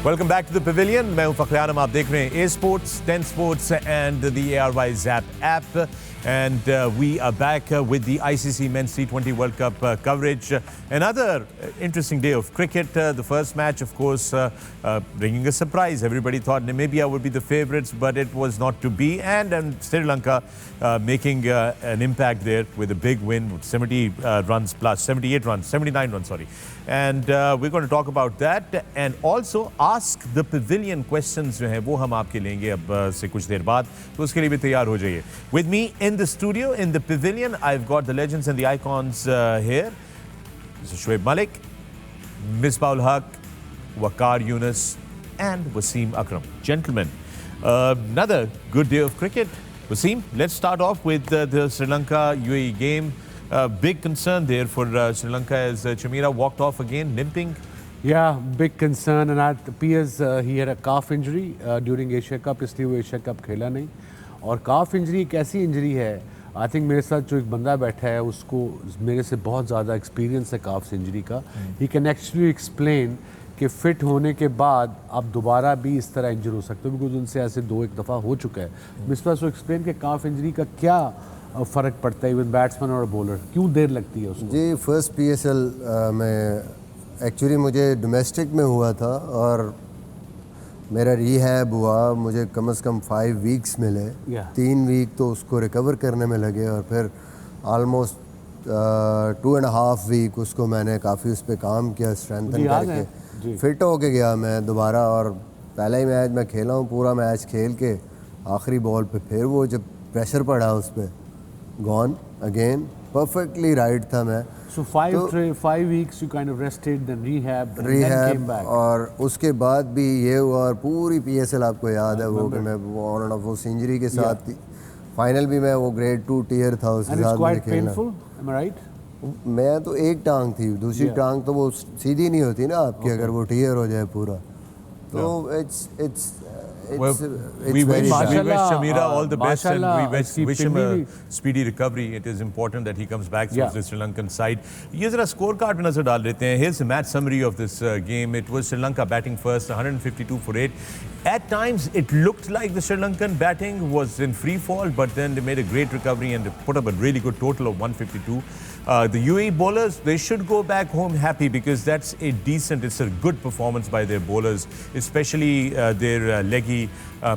Welcome back to the Pavilion. मैं हूं फ़खर आलम. आप देख रहे हैं A Sports, 10 Sports and the ARY Zap app. And we are back with the ICC Men's T20 World Cup coverage. Another interesting day of cricket. The first match, of course, bringing a surprise. Everybody thought Namibia would be the favourites, but it was not to be. And Sri Lanka making an impact there with a big win, 70 runs plus, 78 runs, 79 runs, sorry. And we're going to talk about that and also ask the Pavilion questions जो हैं वो हम आपके लेंगे अब से कुछ देर बाद, तो उसके लिए भी तैयार हो जाइए. With me in the studio, in the Pavilion, I've got the legends and the icons here. Mr. Shoaib Malik, Misbah ul Haq, Waqar Younis and Wasim Akram. Gentlemen, another good day of cricket. Wasim, let's start off with the Sri Lanka UAE game. Big concern there for Sri Lanka as Chameera walked off again, limping. Yeah, big concern, and it appears he had a calf injury during Asia Cup, इसलिए वो Asia Cup खेला नहीं. और calf injury एक ऐसी injury है, I think मेरे साथ जो एक बंदा बैठा है उसको मेरे से बहुत ज़्यादा एक्सपीरियंस है calf injury का. He can actually explain कि फिट होने के बाद आप दोबारा भी इस तरह इंजर हो सकते हो, बिकॉज उनसे ऐसे एक दफ़ा हो चुका है. मिसबा सो एक्सप्लेन कि calf injury का क्या फ़र्क पड़ता है इवन बैट्समैन और बॉलर, क्यों देर लगती है उसको? जी, फर्स्ट PSL में एक्चुअली मुझे डोमेस्टिक में हुआ था और मेरा रिहैब हुआ. मुझे कम से कम 5 वीक्स मिले. 3 वीक तो उसको रिकवर करने में लगे और फिर आलमोस्ट 2.5 वीक उसको मैंने काफ़ी उस पर काम किया, स्ट्रेंथन करके फिट होके गया मैं दोबारा. और पहला ही मैच मैं खेला हूँ, पूरा मैच खेल के आखिरी बॉल पे फिर वो जब प्रेशर पड़ा उस पर gone again, perfectly right था मैं. So 5 weeks you kind of rested, then rehab, and then came back. और उसके बाद भी ये हुआ और पूरी PSL आपको याद है वो कि मैं ऑन एंड ऑफ उस इंजरी के साथ थी. फाइनल भी मैं वो ग्रेड 2 टियर था उसके साथ में खेलना. Painful, am I right? मैं तो एक टांग थी, दूसरी टांग तो वो सीधी नहीं होती ना आपकी, अगर वो टियर हो जाए पूरा तो we wish Chameera all the best and we wish him a speedy recovery. It is important that he comes back to the Sri Lankan side. ये जरा स्कोर कार्ड में नजर डाल लेते हैं. Here's the match summary of this game. It was Sri Lanka batting first, 152 for 8. At times it looked like the Sri Lankan batting was in free fall, but then they made a great recovery and put up a really good total of 152. The UAE bowlers, they should go back home happy because it's a good performance by their bowlers, especially their leggy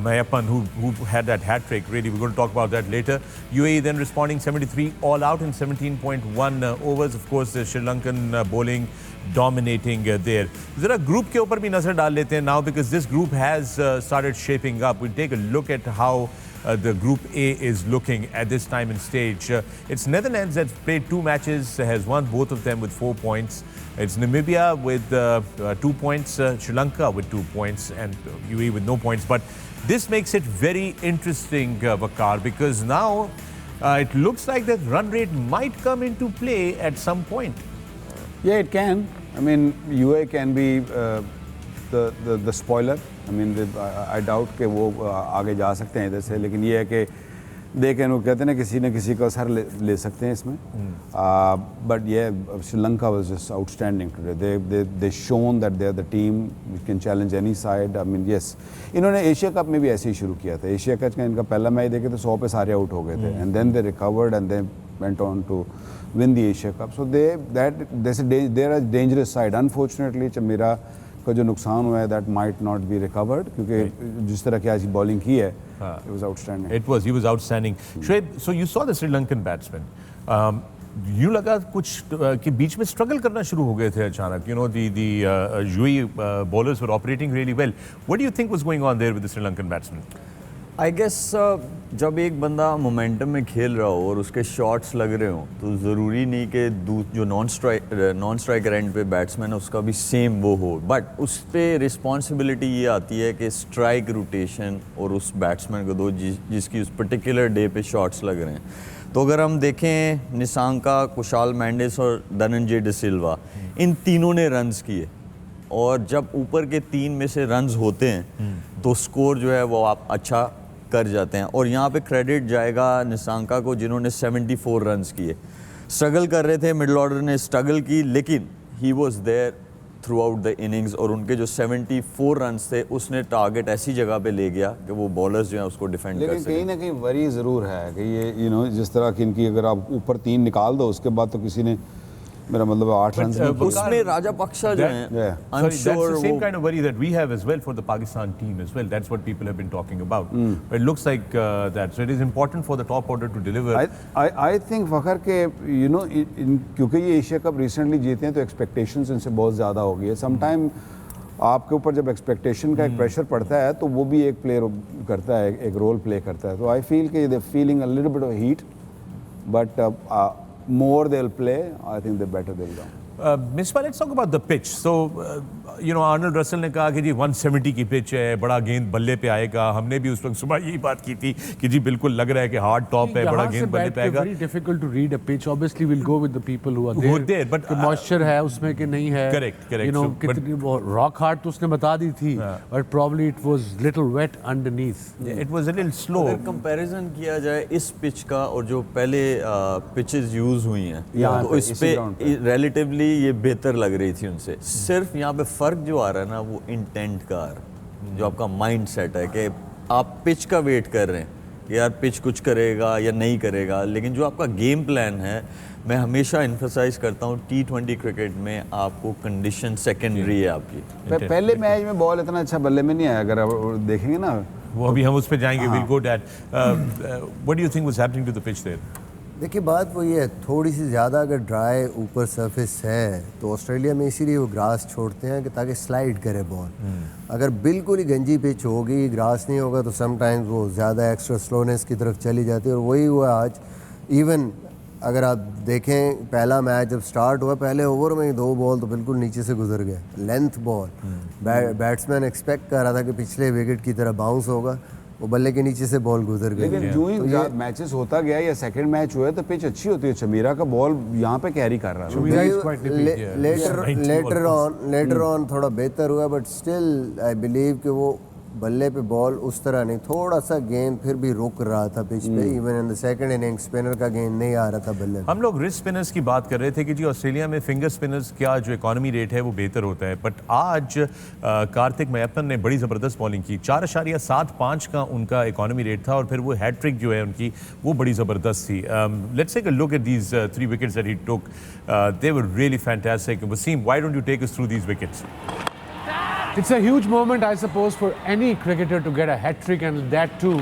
Mayappan who had that hat-trick. Really, we're going to talk about that later. UAE then responding 73 all out in 17.1 overs. Of course, the Sri Lankan bowling dominating there. Zara group ke upar bhi nazar dal lete hain now because this group has started shaping up. We'll take a look at how the Group A is looking at this time and stage. It's Netherlands that's played 2 matches, has won both of them with 4 points. It's Namibia with 2 points, Sri Lanka with 2 points, and UAE with no points. But this makes it very interesting, Waqar, because now it looks like that run rate might come into play at some point. Yeah, it can. I mean, UAE can be the spoiler. I mean, I doubt कि वो आगे जा सकते हैं इधर से, लेकिन ये है कि देखें वो कहते हैं ना किसी न किसी का सर ले सकते हैं इसमें. But yeah, Sri Lanka was just outstanding today. They shown that they are the team which can challenge any side. I mean, yes, इन्होंने एशिया कप में भी ऐसे ही शुरू किया था. एशिया कप का इनका पहला मैच देखे तो 100 पे सारे आउट हो गए थे, and then they recovered and they went on to win the Asia Cup. So they're a dangerous side. Unfortunately, Chameera का जो नुकसान हुआ है that might not be recovered क्योंकि जिस तरह की आज बॉलिंग की है, it was outstanding. He was outstanding. Shoaib, so you saw the Sri Lankan batsman. यूँ लगा कुछ कि बीच में स्ट्रगल करना शुरू हो गए थे अचानक. You know, the UAE bowlers were operating really well. What do you think was going on there with the Sri Lankan batsman? I guess जब एक बंदा मोमेंटम में खेल रहा हो और उसके शॉट्स लग रहे हो तो ज़रूरी नहीं कि जो नॉन स्ट्राइकर एंड पे बैट्समैन है उसका भी सेम वो हो, बट उस पर रिस्पॉन्सिबिलिटी ये आती है कि स्ट्राइक रोटेशन और उस बैट्समैन को दो जिसकी उस पर्टिकुलर डे पे शॉट्स लग रहे हैं. तो अगर हम देखें निसांका, कुशाल मेंडिस और धनंजय डिसिल्वा, इन तीनों ने रन्स किए और जब ऊपर के 3 में से रन्स होते हैं तो स्कोर जो है वो आप अच्छा कर जाते हैं. और यहाँ पे क्रेडिट जाएगा निसांका को जिन्होंने 74 रन्स किए. स्ट्रगल कर रहे थे, मिडिल ऑर्डर ने स्ट्रगल की, लेकिन he was there throughout the innings, और उनके जो 74 रन्स थे उसने टारगेट ऐसी जगह पे ले गया कि वो बॉलर्स जो हैं उसको डिफेंड कर लेकिन सकें। कहीं ना कहीं वरी ज़रूर है कि ये जिस तरह की इनकी अगर आप ऊपर 3 निकाल दो उसके बाद तो किसी ने, मेरा मतलब 8 रन उसमें राजापक्षा जो हैं, I'm Sorry, that's sure the same वो kind of worry that we have as well for the Pakistan team as well. That's what people have been talking about. But it looks like that. So it is important for the top order to deliver. I think Fakhar के क्योंकि ये Asia cup recently जीते हैं तो expectations इनसे बहुत ज़्यादा हो गई है। समटाइम आपके ऊपर जब एक्सपेक्टेशन का एक प्रेशर पड़ता है तो वो भी एक प्लेयर करता है, एक रोल प्ले करता है। तो आई फील कि they feeling a little bit of heat, but more they'll play, I think the better they'll go. Misbah, let's talk about the pitch. So, Arnold Russell ने कहा कि जी 170 की पिच है, बड़ा गेंद बल्ले पे आएगा। हमने भी उस वक्त सुबह यही बात की थी कि जी बिल्कुल लग रहा है कि हार्ड टॉप है, बड़ा गेंद बल्ले पे आएगा। Very difficult to read a pitch. Obviously, we'll go with the people who are there. But moisture है उसमें कि नहीं है? Correct. कितनी rock hard तो उसने बता दी थी, but probably it was little wet underneath. It was a little slow. अगर कंपैरिजन किया जाए इस पिच का और जो पहले पिचेस यूज हुई हैं, तो इस पे रिलेटिवली ये बेहतर लग रही थी उनसे। सिर्फ यहाँ पे फर्क जो आ रहा है ना वो इंटेंट का आ रहा है, जो आपका माइंड सेट है कि आप पिच का वेट कर रहे हैं कि यार पिच कुछ करेगा या नहीं करेगा, लेकिन जो आपका गेम प्लान है, मैं हमेशा एम्फसाइज करता हूँ T20 क्रिकेट में आपको कंडीशन सेकेंडरी है आपकी। पहले मैच में बॉल इतना अच्छा बल्ले में नहीं आया, अगर आप देखेंगे ना वो अभी हम उस पे जाएंगे। We'll go to that. What do you think was happening to the pitch there? देखिए बात वो ये है, थोड़ी सी ज़्यादा अगर ड्राई ऊपर सरफेस है तो ऑस्ट्रेलिया में इसीलिए वो ग्रास छोड़ते हैं कि ताकि स्लाइड करे बॉल। अगर बिल्कुल ही गंजी पिच होगी, ग्रास नहीं होगा तो समटाइम्स वो ज़्यादा एक्स्ट्रा स्लोनेस की तरफ चली जाती है, और वही हुआ आज। इवन अगर आप देखें पहला मैच जब स्टार्ट हुआ, पहले ओवर में ही 2 बॉल तो बिल्कुल नीचे से गुजर गए, लेंथ बॉल। बैट्समैन एक्सपेक्ट कर रहा था कि पिछले विकेट की तरह बाउंस होगा, वो बल्ले के नीचे से बॉल गुजर गई। लेकिन जो ही मैचेस होता गया या सेकंड मैच हुआ तो पिच अच्छी होती है। चमीरा का बॉल यहाँ पे कैरी कर रहा है। लेटर ऑन थोड़ा बेहतर हुआ, बट स्टिल आई बिलीव कि वो बल्ले पे बॉल उस तरह नहीं, थोड़ा सा गेंद फिर भी रुक रहा था पिच पे। Even in the second inning spinner का गेंद नहीं आ रहा था बल्ले पे। हम लोग रिस्ट स्पिनर्स की बात कर रहे थे कि जी ऑस्ट्रेलिया में फिंगर स्पिनर्स का जो इकोनॉमी रेट है वो बेहतर होता है, बट आज कार्तिक मैयप्पन ने बड़ी ज़बरदस्त बॉलिंग की। 4.75 का उनका इकोनॉमी रेट था, और फिर वो हैट्रिक जो है उनकी वो बड़ी ज़बरदस्त थी। Let's take a look at these 3 wickets that he took, they were really fantastic. Wasim, why don't you take us through these wickets? It's a huge moment, I suppose, for any cricketer to get a hat-trick, and that too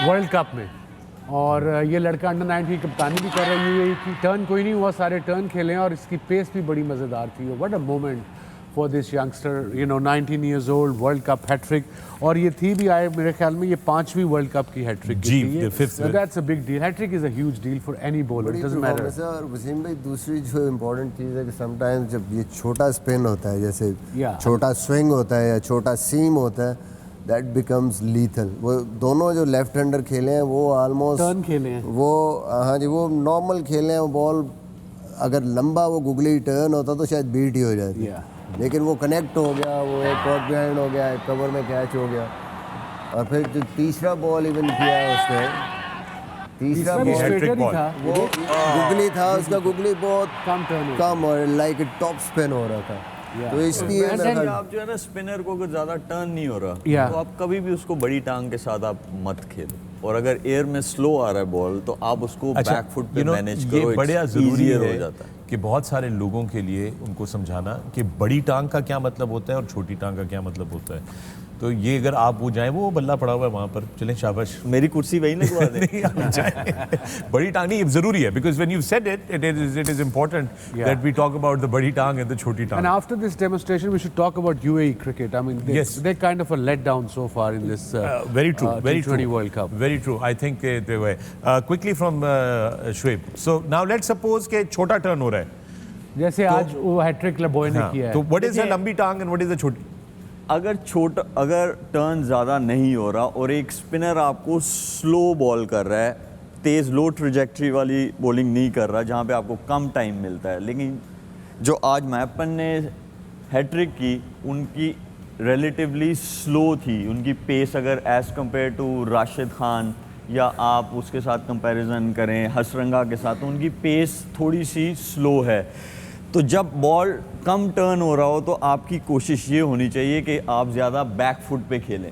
World Cup में। और ये लड़का under 9 की कप्तानी भी कर रहा है। ये की टर्न कोई नहीं हुआ, सारे टर्न खेले हैं, और इसकी पेस भी बड़ी मज़ेदार थी। What a moment for this youngster, 19 years old, world cup hattrick. और ये थी भी आए मेरे ख्याल में ये 5वीं वर्ल्ड कप की हैट्रिक जी, the fifth। That's a big deal. Hattrick is a huge deal for any bowler, it doesn't matter. और वसीम भाई, दूसरी जो इम्पोर्टेंट चीज़ है कि समटाइम्स जब ये छोटा स्पिन होता है, जैसे छोटा स्विंग होता है या छोटा सीम होता है, दैट बिकम्स लीथल। वो दोनों जो लेफ्ट हैंडर खेले हैं वो ऑलमोस्ट टर्न खेले हैं, वो हाँ जी, वो नॉर्मल खेले हैं। वो बॉल अगर लंबा वो गुगली टर्न होता तो शायद बीट ही हो जाती, लेकिन वो कनेक्ट हो गया, वो एक कॉट बिहाइंड हो गया, एक कवर में कैच हो गया। और फिर जो तीसरा बॉल इवन किया उसने, तीसरा बॉल था, वो गुगली था, उसका गुगली बहुत कम और लाइक टॉप स्पिन हो रहा था। तो इसलिए आप जो है ना स्पिनर को अगर ज़्यादा टर्न नहीं हो रहा तो आप कभी भी उसको बड़ी टांग के साथ आप मत खेलो, और अगर एयर में स्लो आ रहा है बॉल तो आप उसको बैक फुट पे मैनेज करो। ये बड़ा ज़रूरी हो है जाता है कि बहुत सारे लोगों के लिए उनको समझाना कि बड़ी टांग का क्या मतलब होता है और छोटी टांग का क्या मतलब होता है। तो ये अगर आप वो जाएं, वो बल्ला पड़ा हुआ है वहाँ पर, चलें शाबाश, मेरी कुर्सी वही लगवा दें। नहीं, आप जाएं। बड़ी टांग नहीं, ज़रूरी है, because when you said it, it is important that we talk about the बड़ी टांग एंड द छोटी टांग। And after this demonstration, we should talk about UAE cricket. I mean, they're kind of a letdown so far in this very true, very T20 true. World Cup. Very true. I think they were. Quickly from Shoaib. So now let's suppose कि छोटा turn हो रहा है, जैसे आज वो hat trick लबॉय ने किया है। तो what is the लंबी टांग and what is the छोटी? अगर टर्न ज़्यादा नहीं हो रहा और एक स्पिनर आपको स्लो बॉल कर रहा है, तेज़ लो ट्रैजेक्टरी वाली बॉलिंग नहीं कर रहा जहाँ पे आपको कम टाइम मिलता है, लेकिन जो आज मैयप्पन ने हैट्रिक की उनकी रिलेटिवली स्लो थी, उनकी पेस अगर as compare to Rashid Khan या आप उसके साथ कंपैरिजन करें हसरंगा के साथ, तो उनकी पेस थोड़ी सी स्लो है। तो जब बॉल कम टर्न हो रहा हो तो आपकी कोशिश ये होनी चाहिए कि आप ज़्यादा बैक फुट पे खेलें,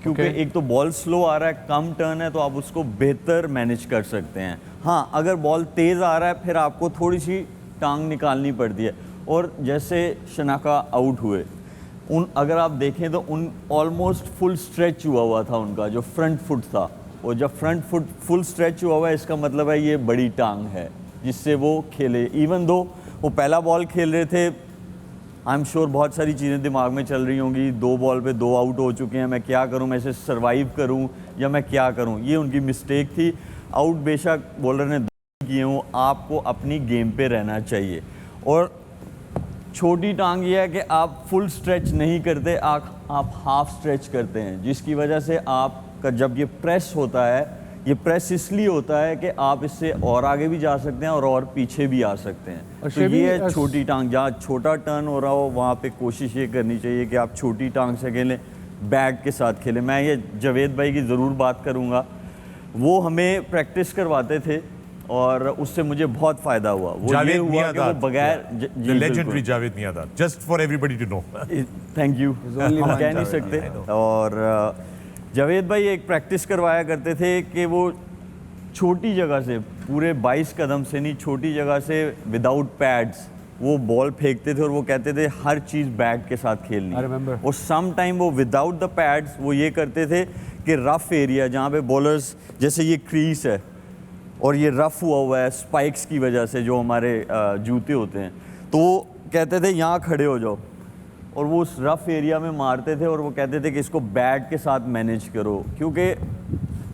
क्योंकि एक तो बॉल स्लो आ रहा है, कम टर्न है, तो आप उसको बेहतर मैनेज कर सकते हैं। हाँ, अगर बॉल तेज़ आ रहा है फिर आपको थोड़ी सी टांग निकालनी पड़ती है। और जैसे शनाका आउट हुए, अगर आप देखें तो उन ऑलमोस्ट फुल स्ट्रेच हुआ था उनका जो फ्रंट फुट था, और जब फ्रंट फुट फुल स्ट्रेच हुआ है इसका मतलब है ये बड़ी टांग है जिससे वो खेले। इवन दो वो पहला बॉल खेल रहे थे, आई एम श्योर बहुत सारी चीज़ें दिमाग में चल रही होंगी, 2 बॉल पे 2 आउट हो चुके हैं, मैं क्या करूं, मैं इसे सर्वाइव करूं या मैं क्या करूं। ये उनकी मिस्टेक थी। आउट बेशक बॉलर ने 2 किए हों, आपको अपनी गेम पे रहना चाहिए। और छोटी टांग ये है कि आप फुल स्ट्रेच नहीं करते, आप हाफ स्ट्रेच करते हैं, जिसकी वजह से आपका जब ये प्रेस होता है, ये प्रेस इसलिए होता है कि आप इससे और आगे भी जा सकते हैं और पीछे भी आ सकते हैं। तो ये है छोटी टांग। जहाँ छोटा टर्न हो रहा हो वहाँ पे कोशिश ये करनी चाहिए कि आप छोटी टांग से खेलें, बैग के साथ खेलें। मैं ये जावेद भाई की ज़रूर बात करूँगा, वो हमें प्रैक्टिस करवाते थे और उससे मुझे बहुत फ़ायदा हुआ। वो ये हुआ कि वो बगैर legendary Javed Miandad, just for everybody to know. Thank you, हम कह नहीं सकते। और जावेद भाई एक प्रैक्टिस करवाया करते थे कि वो छोटी जगह से, पूरे 22 कदम से नहीं, छोटी जगह से विदाउट पैड्स वो बॉल फेंकते थे और वो कहते थे हर चीज़ बैट के साथ खेलनी। और सम टाइम वो विदाउट द पैड्स वो ये करते थे कि रफ एरिया जहाँ पे बॉलर्स, जैसे ये क्रीज है और ये रफ हुआ है स्पाइक्स की वजह से जो हमारे जूते होते हैं, तो वो कहते थे यहाँ खड़े हो जाओ, और वो उस रफ एरिया में मारते थे और वो कहते थे कि इसको बैट के साथ मैनेज करो, क्योंकि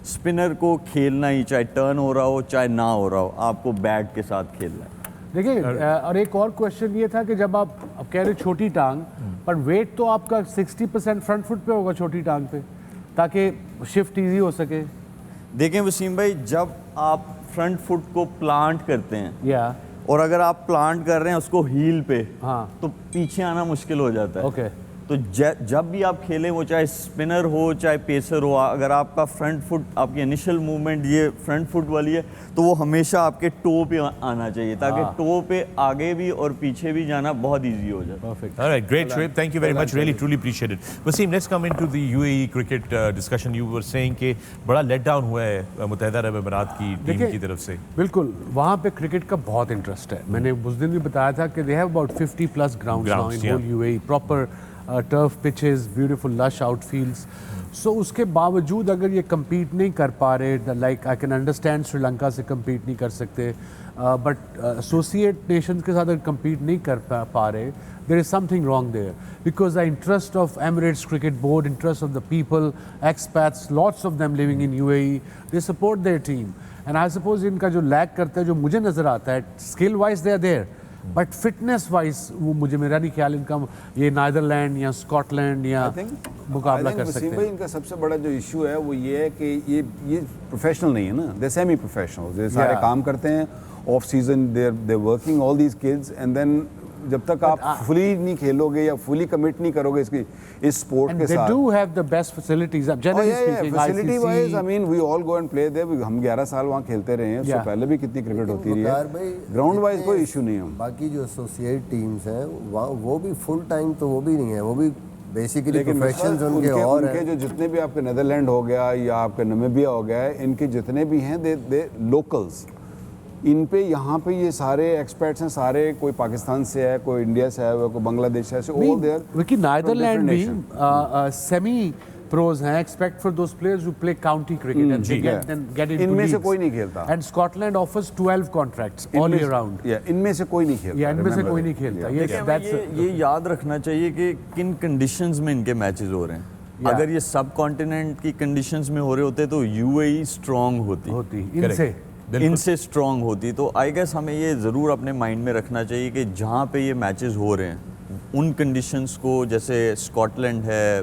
स्पिनर को खेलना ही, चाहे टर्न हो रहा हो चाहे ना हो रहा हो, आपको बैट के साथ खेलना है। देखिए, और एक और क्वेश्चन ये था कि जब आप कह रहे छोटी टांग, पर वेट तो आपका 60% फ्रंट फुट पे होगा छोटी टांग पे, ताकि शिफ्ट इजी हो सके। देखें वसीम भाई, जब आप फ्रंट फुट को प्लांट करते हैं या और अगर आप प्लांट कर रहे हैं उसको हील पे, हाँ, तो पीछे आना मुश्किल हो जाता है। ओके। तो जब भी आप खेलें, वो चाहे स्पिनर हो चाहे पेसर हो, अगर आपका फ्रंट फुट, आपकी इनिशियल मूवमेंट ये फ्रंट फुट वाली है, तो वो हमेशा आपके टो पे आना चाहिए, ताकि टो पे आगे भी और पीछे भी जाना बहुत इजी हो जाए। Perfect. Alright, great trip. Thank you very much. Really, truly appreciate it. Wasim, let's come into the UAE cricket discussion. You were saying कि बड़ा let down हुआ है मुत्तहिदा अरब अमीरात की टीम की तरफ से। बिल्कुल, वहाँ पे क्रिकेट का बहुत इंटरेस्ट है। मैंने उस दिन भी बताया था कि they have about 50+ grounds now in whole UAE, proper turf pitches, beautiful lush outfields. So उसके बावजूद अगर ये compete नहीं कर पा रहे, like I can understand Sri Lanka से compete नहीं कर सकते, but associate nations के साथ अगर compete नहीं कर पा रहे, there is something wrong there, because the interest of Emirates Cricket Board, interest of the people, expats, lots of them living in UAE, they support their team. And I suppose इनका जो lack करता है, जो मुझे नज़र आता है, skill wise they are there, but fitness wise वो मुझे, मेरा नहीं ख्याल इनका ये नीदरलैंड या स्कॉटलैंड या मुकाबला कर सकते हैं। इनका सबसे बड़ा जो इशू है वो ये है कि ये प्रोफेशनल नहीं है ना, दे सेमी प्रोफेशनल, ये सारे काम करते हैं, off season they working all these kids, and then जब तक आप फुली नहीं खेलोगे या फुली कमिट नहीं करोगे इस स्पोर्ट के साथ। They do have the best facilities. Generally speaking, facility wise, I mean, we all go and play there. हम 11 साल वहाँ खेलते रहे हैं, उससे पहले भी कितनी क्रिकेट होती रही है। ग्राउंड वाइज कोई इशू नहीं है। बाकी जो एसोसिएट टीम्स हैं वो भी फुल टाइम तो वो भी नहीं है, वो भी बेसिकली प्रोफेशनल्स उनके और हैं। जो जितने भी आपके नीदरलैंड हो गया या आपके नामीबिया हो गया, इनके जितने भी हैं दे लोकल्स, इन पे यहाँ पे ये सारे एक्सपर्ट्स हैं, सारे कोई पाकिस्तान से है, कोई इंडिया से है, कोई बांग्लादेश से है, ऑल देयर। विकी नीदरलैंड भी सेमी प्रोज हैं, expect for those players who play county cricket and get into इनमें से कोई नहीं खेलता। And Scotland offers 12 contracts all year round. इनमें से कोई नहीं खेलता। इनमें से कोई नहीं खेलता। ये याद रखना चाहिए कि किन कंडीशंस में इनके मैचेस हो रहे हैं। अगर ये सब कॉन्टिनेंट की कंडीशंस में हो रहे होते तो यूएई स्ट्रांग होती इनसे स्ट्रांग होती। तो आई गेस हमें ये ज़रूर अपने माइंड में रखना चाहिए कि जहाँ पे ये मैचेस हो रहे हैं उन कंडीशंस को, जैसे स्कॉटलैंड है,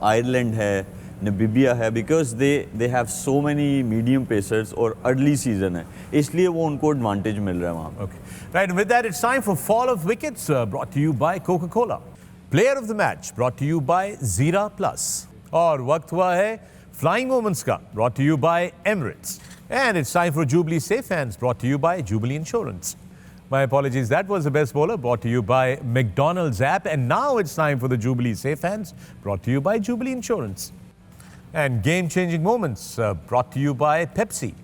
आयरलैंड है, नामीबिया है, because they have so many medium pacers और अर्ली सीजन है, इसलिए वो उनको एडवांटेज मिल रहा है वहाँ। Okay, right, with that it's time for fall of wickets, brought to you by Coca Cola. Player of the match brought to you by Jeera plus. और वक्त हुआ है फ्लाइंग वुमेन्स का, brought to you by Emirates. And it's time for Jubilee Safe Hands, brought to you by Jubilee Insurance. My apologies. That was the best bowler, brought to you by McDonald's app. And now it's time for the Jubilee Safe Hands, brought to you by Jubilee Insurance. And game-changing moments, brought to you by Pepsi.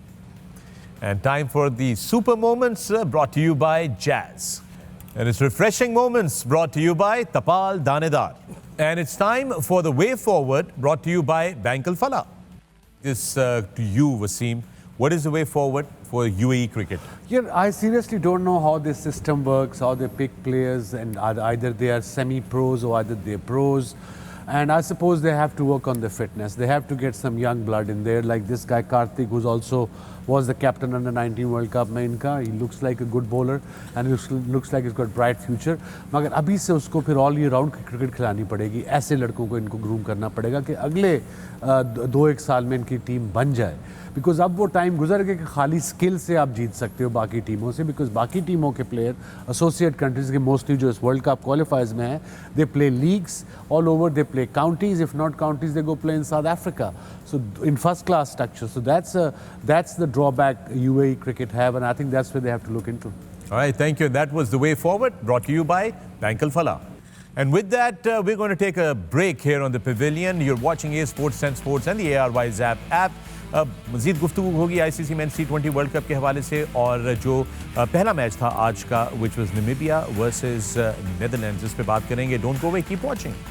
And time for the super moments, brought to you by Jazz. And it's refreshing moments, brought to you by Tapal Danedar. And it's time for the way forward, brought to you by Bank Al Falah. This to you, Wasim. What is the way forward for UAE cricket? Yeah, I seriously don't know how this system works, how they pick players, and either they are semi-pros or either they're pros. And I suppose they have to work on their fitness. They have to get some young blood in there, like this guy Karthik, who's also was the captain under 19 World Cup में इनका. He looks like a good bowler and looks like he's got bright future. मगर अभी से उसको फिर all year round cricket खिलानी पड़ेगी. ऐसे लड़कों को इनको ग्रूम करना पड़ेगा कि अगले 2-1 साल में इनकी टीम बन जाए. बिकॉज अब वो टाइम गुजर गया कि खाली स्किल से आप जीत सकते हो बाकी टीमों से. बिकॉज बाकी टीमों के प्लेयर एसोसिएट कंट्रीज के मोस्टली जो इस वर्ल्ड कप क्वालिफायर्स में हैं, they play leagues all over, they play counties, if not counties they go play in south Africa. So in first class structure. So that's the drawback UAE cricket have, and I think that's where they have to look into. All right, thank you. That was the way forward, brought to you by Bank Al Falah. And with that, we're going to take a break here on the pavilion. You're watching A Sports, 10 Sports and the ARY Zap app. मज़ीद गुफ्तगू होगी ICC mains T20 world cup के हवाले से, और जो पहला match था आज का, which was Namibia versus Netherlands, इस पे बात करेंगे. Don't go away, keep watching.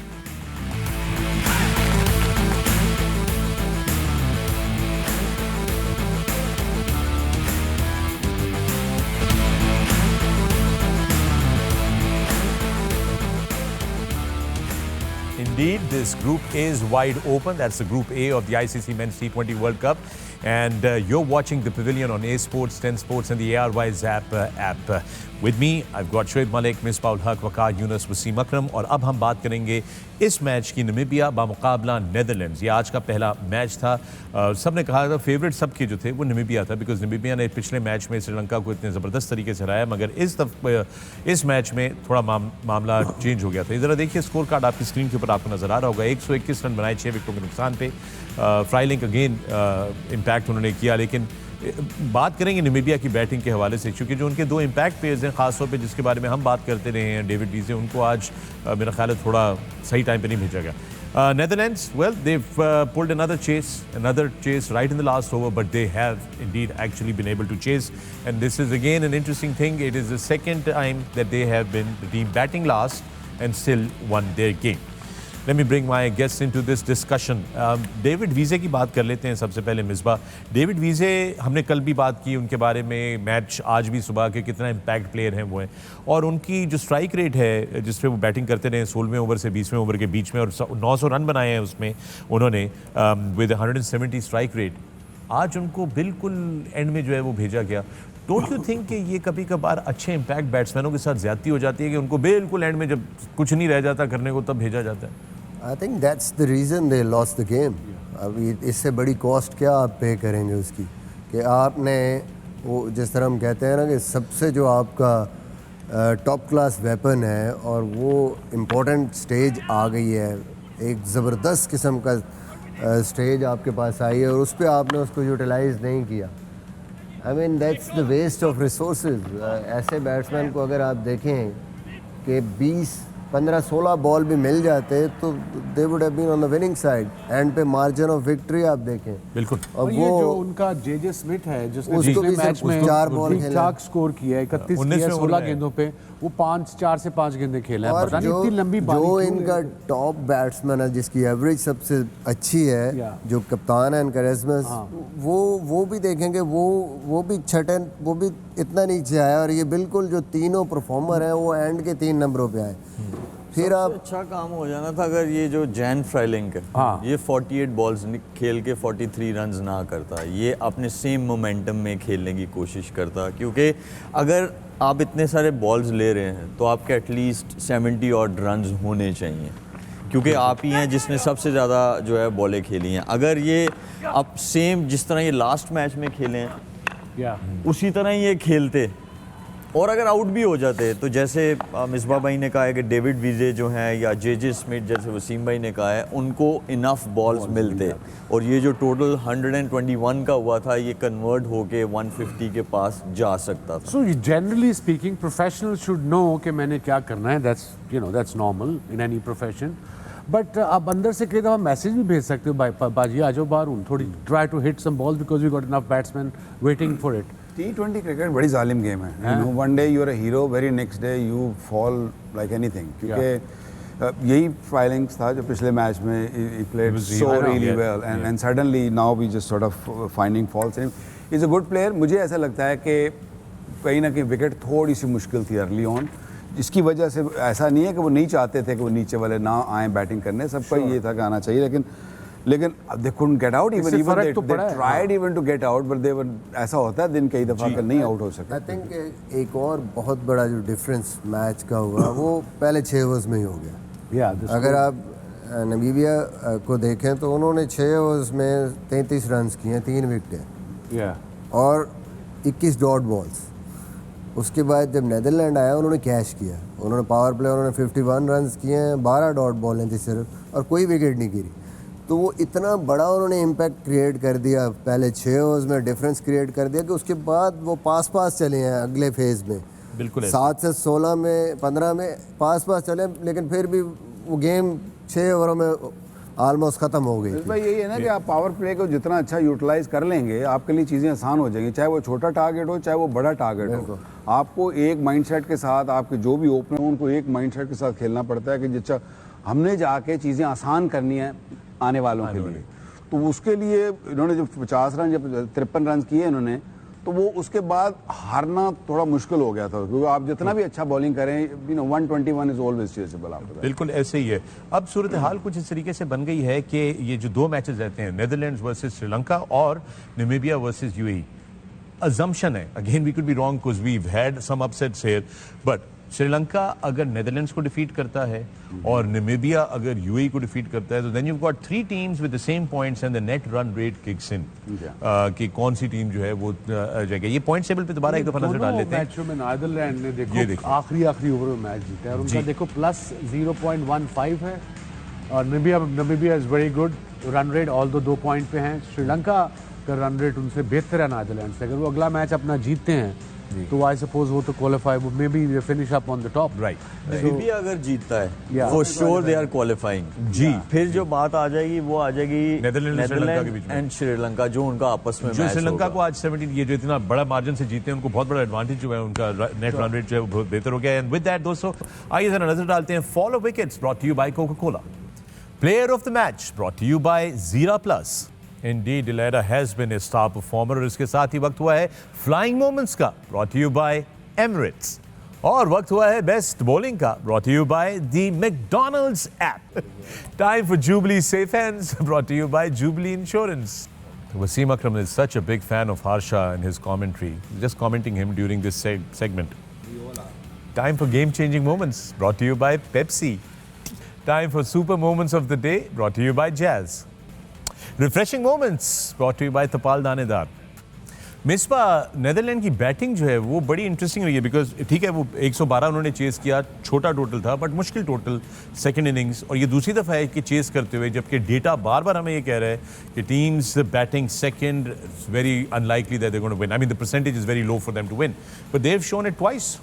Indeed, this group is wide open. That's the Group A of the ICC Men's T20 World Cup. And you're watching the pavilion on A Sports, 10 Sports and the ARY Zap app. With me, I've got Shoaib Malik, Misbah ul Haq, Waqar Yunus, Wasim Akram. और अब हम बात करेंगे इस match की, Namibia बामुकाबला Netherlands. ये आज का पहला मैच था. सब ने कहा था फेवरेट सबके जो थे वो नमीबिया था, बिकॉज नमीबिया ने पिछले मैच में श्रीलंका को इतने ज़बरदस्त तरीके से हराया. मगर इस मैच में थोड़ा मामला चेंज हो गया था. ज़रा देखिए स्कोर कार्ड आपकी स्क्रीन के ऊपर आपको नज़र आ रहा होगा. 121 रन बनाए 6 विकेटों के नुकसान पे. फ्राइलिंग अगेन इम्पैक्ट उन्होंने किया. लेकिन बात करेंगे नमीबिया की बैटिंग के हवाले से, क्योंकि जो उनके दो इम्पैक्ट प्लेयर्स हैं ख़ासतौर पे, जिसके बारे में हम बात करते रहे हैं, डेविड वीजे, उनको आज मेरा ख्याल है थोड़ा सही टाइम पे नहीं भेजा गया. Netherlands, well, they've pulled another chase right in the last over, but they have indeed actually been able to chase. And this is again an interesting thing. It is the second time that they have been the team batting last and still won their game. Let me bring my guests into this discussion. David वीजे की बात कर लेते हैं सबसे पहले. Misbah, David वीजे, हमने कल भी बात की उनके बारे में, मैच आज भी सुबह के कितना इम्पैक्ट प्लेयर हैं वो हैं, और उनकी जो स्ट्राइक रेट है जिस पे वो बैटिंग करते रहे 16वें ओवर से 20वें ओवर के बीच में, और 900 रन बनाए हैं उसमें उन्होंने विद 170 स्ट्राइक रेट. आज उनको बिल्कुल एंड में जो है वो भेजा गया. डोंट यू थिंक कि ये कभी कभार अच्छे इम्पैक्ट बैट्समैनों के साथ ज्यादती हो जाती है कि उनको बिल्कुल एंड में जब कुछ नहीं रह जाता करने को तब भेजा जाता है? I think that's the reason they lost the game. अभी इससे बड़ी कॉस्ट क्या आप पे करेंगे उसकी, कि आपने वो जिस तरह हम कहते हैं ना कि सबसे जो आपका टॉप क्लास वेपन है और वो इम्पोर्टेंट स्टेज आ गई है, एक ज़बरदस्त किस्म का स्टेज आपके पास आई है और उस पर आपने उसको यूटिलाइज नहीं किया. I mean that's the waste of resources. ऐसे बैट्समैन को अगर आप देखें कि 20, 15, 16 बॉल भी मिल जाते तो they would have been on the winning side. And पे मार्जिन ऑफ विक्ट्री आप देखें. बिल्कुल. और ये जो उनका जे स्मिथ है जिसने उसको भी मैच में 4 बॉल ठीक ठाक स्कोर किया है, 31 किया 16 गेंदों पे, वो 4 से 5 गेंदें खेला है. और पता नहीं इतनी लंबी जो इनका टॉप बैट्समैन है जिसकी एवरेज सबसे अच्छी है, जो कप्तान है इनका रेजमस, वो भी देखेंगे वो भी छठे, वो भी इतना नीचे आया. और ये बिल्कुल जो तीनों परफॉर्मर हैं वो एंड के 3 नंबरों पे आए. फिर आप अच्छा काम हो जाना था अगर ये जो जैन फ्राइलिंग है, ये 48 बॉल्स खेल के 43 रन्स ना करता, ये अपने सेम मोमेंटम में खेलने की कोशिश करता. क्योंकि अगर आप इतने सारे बॉल्स ले रहे हैं तो आपके एटलीस्ट 70 ऑड रन्स होने चाहिए, क्योंकि आप ही हैं जिसने सबसे ज़्यादा जो है बॉलें खेली हैं. अगर ये आप सेम जिस तरह ये लास्ट मैच में खेले हैं उसी तरह ये खेलते और अगर आउट भी हो जाते तो जैसे मिसबा भाई ने कहा है कि डेविड विजे जो हैं या जे स्मिथ जैसे वसीम भाई ने कहा है उनको इनफ बॉल्स मिलते और ये जो टोटल 121 का हुआ था ये कन्वर्ट होके 150 के पास जा सकता था। So generally speaking, professionals should know कि मैंने क्या करना है. That's normal in any profession. But आप अंदर से कई दफ़ा मैसेज भी भेज सकते हो बाजी आ जाओ बाहर हूँ थोड़ी try to hit some balls because we got enough batsmen waiting for it. T20 cricket बड़ी जालिम गेम है. You know, one day you are a hero, very next day you fall like anything. क्योंकि यही filings था जो पिछले match में he played so really well and suddenly now we just sort of finding faults in him. He's a good player. मुझे ऐसा लगता है कि कहीं ना कहीं विकेट थोड़ी सी मुश्किल थी अर्ली ऑन, जिसकी वजह से ऐसा नहीं है कि वो नहीं चाहते थे कि वो नीचे वाले ना आए बैटिंग करने, सबका ये था कि आना चाहिए, लेकिन they couldn't get out even they tried even to get out but they were ऐसा होता है दिन कई दफ़ा कर नहीं आउट हो सकते. आई थिंक एक और बहुत बड़ा जो डिफरेंस मैच का हुआ वो पहले 6 ओवर्स में ही हो गया. अगर आप नमीबिया को देखें तो उन्होंने 6 ओवर्स में 33 रन किए हैं, 3 विकेटें और 21 डॉट बॉल्स. उसके बाद जब नीदरलैंड आया उन्होंने कैश किया, उन्होंने पावर प्ले उन्होंने 51 रन किए हैं, 12 डॉट बॉलें थी सिर्फ और कोई विकेट नहीं गिरी. तो वो इतना बड़ा उन्होंने इम्पैक्ट क्रिएट कर दिया पहले 6 ओवर्स में, डिफरेंस क्रिएट कर दिया कि उसके बाद वो पास चले हैं अगले फेज़ में. बिल्कुल 7 से 16 में 15 में पास चले, लेकिन फिर भी वो गेम 6 ओवरों में ऑलमोस्ट ख़त्म हो गई. भाई यही है ना कि आप पावर प्ले को जितना अच्छा यूटिलाइज कर लेंगे आपके लिए चीज़ें आसान हो जाएंगी, चाहे वो छोटा टारगेट हो चाहे वो बड़ा टारगेट हो. आपको एक माइंडसेट के साथ आपके जो भी ओपनर हो उनको एक माइंडसेट के साथ खेलना पड़ता है कि जिसका हमने जाके चीज़ें आसान करनी है आने वालों के लिए. तो उसके लिए इन्होंने जो 50 रन या 53 रन किए इन्होंने, तो वो उसके बाद हारना थोड़ा मुश्किल हो गया था क्योंकि आप जितना भी अच्छा बॉलिंग करें 121 इज ऑलवेज चेसेबल. बिल्कुल ऐसे ही है. अब सूरत हाल कुछ इस तरीके से बन गई है कि ये जो 2 मैचेस रहते हैं नीदरलैंड्स वर्सेस श्रीलंका और नामीबिया वर्सेस यूएई, assumption है, again we could be wrong because we had some upsets here, but Sri Lanka अगर नीदरलैंड्स को डिफीट करता है और नामीबिया अगर यूएई को डिफीट करता है तो then you got 3 teams with the same points and the net run rate kicks in कि कौन सी टीम जो है वो जाएगी. ये पॉइंट टेबल पे दोबारा एक दफा नजर डाल लेते हैं. मैचों में नीदरलैंड ने देखो आखिरी ओवर में मैच जीता है और उनका देखो प्लस 0.15 है और Namibia is very good run rate, all दो 2 पॉइंट पे हैं. श्रीलंका का रन रेट उनसे बेहतर है नीदरलैंड से. अगर वो अगला मैच अपना जीतते हैं तो आई सपोज वो तो qualify, maybe they finish up on the top. Right. Namibia अगर जीतता है for sure they are qualifying. जी. फिर जो बात आ जाएगी वो आ जाएगी नीदरलैंड एंड श्रीलंका जो उनका आपस में जो श्रीलंका को आज 17 ये जो इतना बड़ा मार्जिन से जीते हैं उनको बहुत बड़ा एडवांटेज जो है उनका नेट रन रेट जो है वो बहुत बेहतर हो गया है. एंड विद दैट दोस्तों आइए जरा नजर डालते हैं fall of wickets brought to you by Coca Cola. Player of the match brought to you by Jeera plus. Indeed, Dilera has been a star performer और इसके साथ ही वक्त हुआ है फ्लाइंग मोमेंट्स का brought to you by Emirates और वक्त हुआ है बेस्ट बॉलिंग का brought to you by the McDonald's app. Time for Jubilee Safe Hands brought to you by Jubilee Insurance. Wasim Akram is such a big fan of Harsha and his commentary. Just commenting him during this segment. Time for game-changing moments brought to you by Pepsi. Time for super moments of the day brought to you by Jazz. Refreshing moments brought to you by Tapal Danedar. Misbah Netherlands की batting जो है वो बड़ी interesting रही है because ठीक है वो 112 उन्होंने चेस किया, छोटा टोटल था बट मुश्किल टोटल सेकंड इनिंग्स, और ये दूसरी दफ़ा है कि चेस करते हुए जबकि डेटा बार बार हमें ये कह रहा है कि teams batting second very unlikely that they going to win. I mean the percentage is very low for them to win but they have shown it twice.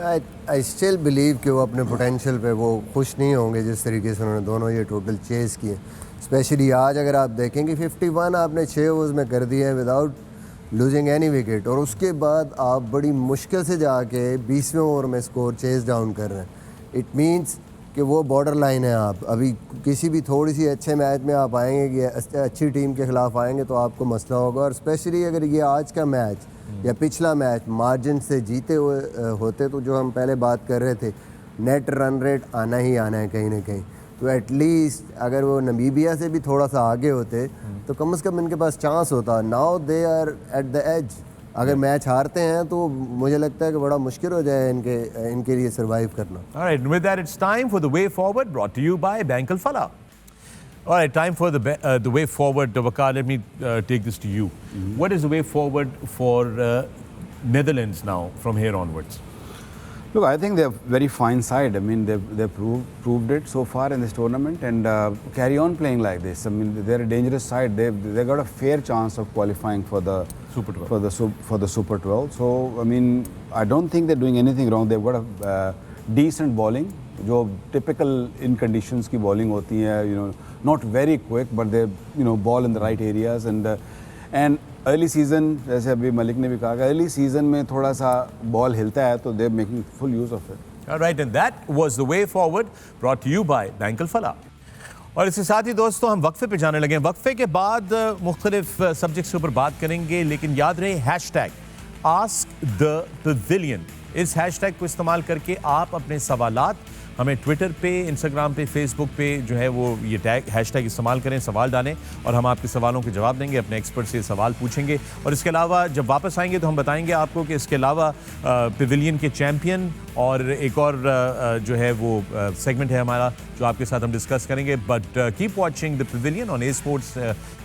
I still believe कि वो अपने potential पे वो खुश नहीं होंगे जिस तरीके से उन्होंने दोनों ये टोटल चेस किए. स्पेशली आज अगर आप देखेंगे 51 आपने 6 ओवर्स में कर दिए हैं विदाउट लूजिंग एनी विकेट और उसके बाद आप बड़ी मुश्किल से जाके 20वें ओवर में स्कोर चेस डाउन कर रहे हैं. इट मींस कि वो बॉर्डर लाइन है. आप अभी किसी भी थोड़ी सी अच्छे मैच में आप आएंगे कि अच्छी टीम के खिलाफ आएंगे तो आपको मसला होगा. और स्पेशली अगर ये आज का मैच या पिछला मैच मार्जिन से जीते हुए होते तो जो हम पहले बात कर रहे थे नेट रन रेट आना ही आना है कहीं ना कहीं, तो एटलीस्ट अगर वो नामीबिया से भी थोड़ा सा आगे होते तो कम से कम इनके पास चांस होता. Now they are at the edge. अगर मैच हारते हैं तो मुझे लगता है कि बड़ा मुश्किल हो जाए इनके लिए सर्वाइव करना. Alright, with that it's time for the way forward brought to you by Bank Al Falah. Alright, time for the way forward. Waqar, let me take this to you. What is the way forward for Netherlands now from here onwards? Look, I think they're very fine side. I mean, they've proved it so far in this tournament, and carry on playing like this. I mean, they're a dangerous side. They got a fair chance of qualifying for the Super 12. for the Super 12. So I mean, I don't think they're doing anything wrong. They've got a decent bowling, जो typical in conditions की bowling होती है. You know, not very quick, but they ball in the right areas, and early season जैसे अभी मलिक ने भी कहा कि अर्ली सीजन में थोड़ा सा बॉल हिलता है तो they making full use of it. Alright, and that was the way forward brought to you by Bank Al-Falah. और इसके साथ ही दोस्तों हम वक्फे पे जाने लगे हैं। वक्फे के बाद मुख्तलिफ सब्जेक्ट्स के ऊपर बात करेंगे, लेकिन याद रहे हैशटैग आस्क द पवेलियन, इस हैशटैग को इस्तेमाल करके आप अपने सवालात हमें ट्विटर पे, इंस्टाग्राम पे, फेसबुक पे जो है वो ये टैग हैशटैग इस्तेमाल करें, सवाल डालें और हम आपके सवालों के जवाब देंगे, अपने एक्सपर्ट से सवाल पूछेंगे। और इसके अलावा जब वापस आएंगे तो हम बताएंगे आपको कि इसके अलावा पवेलियन के चैम्पियन और एक और जो है वो सेगमेंट है हमारा जो आपके साथ हम डिस्कस करेंगे। But keep watching the pavilion on A sports,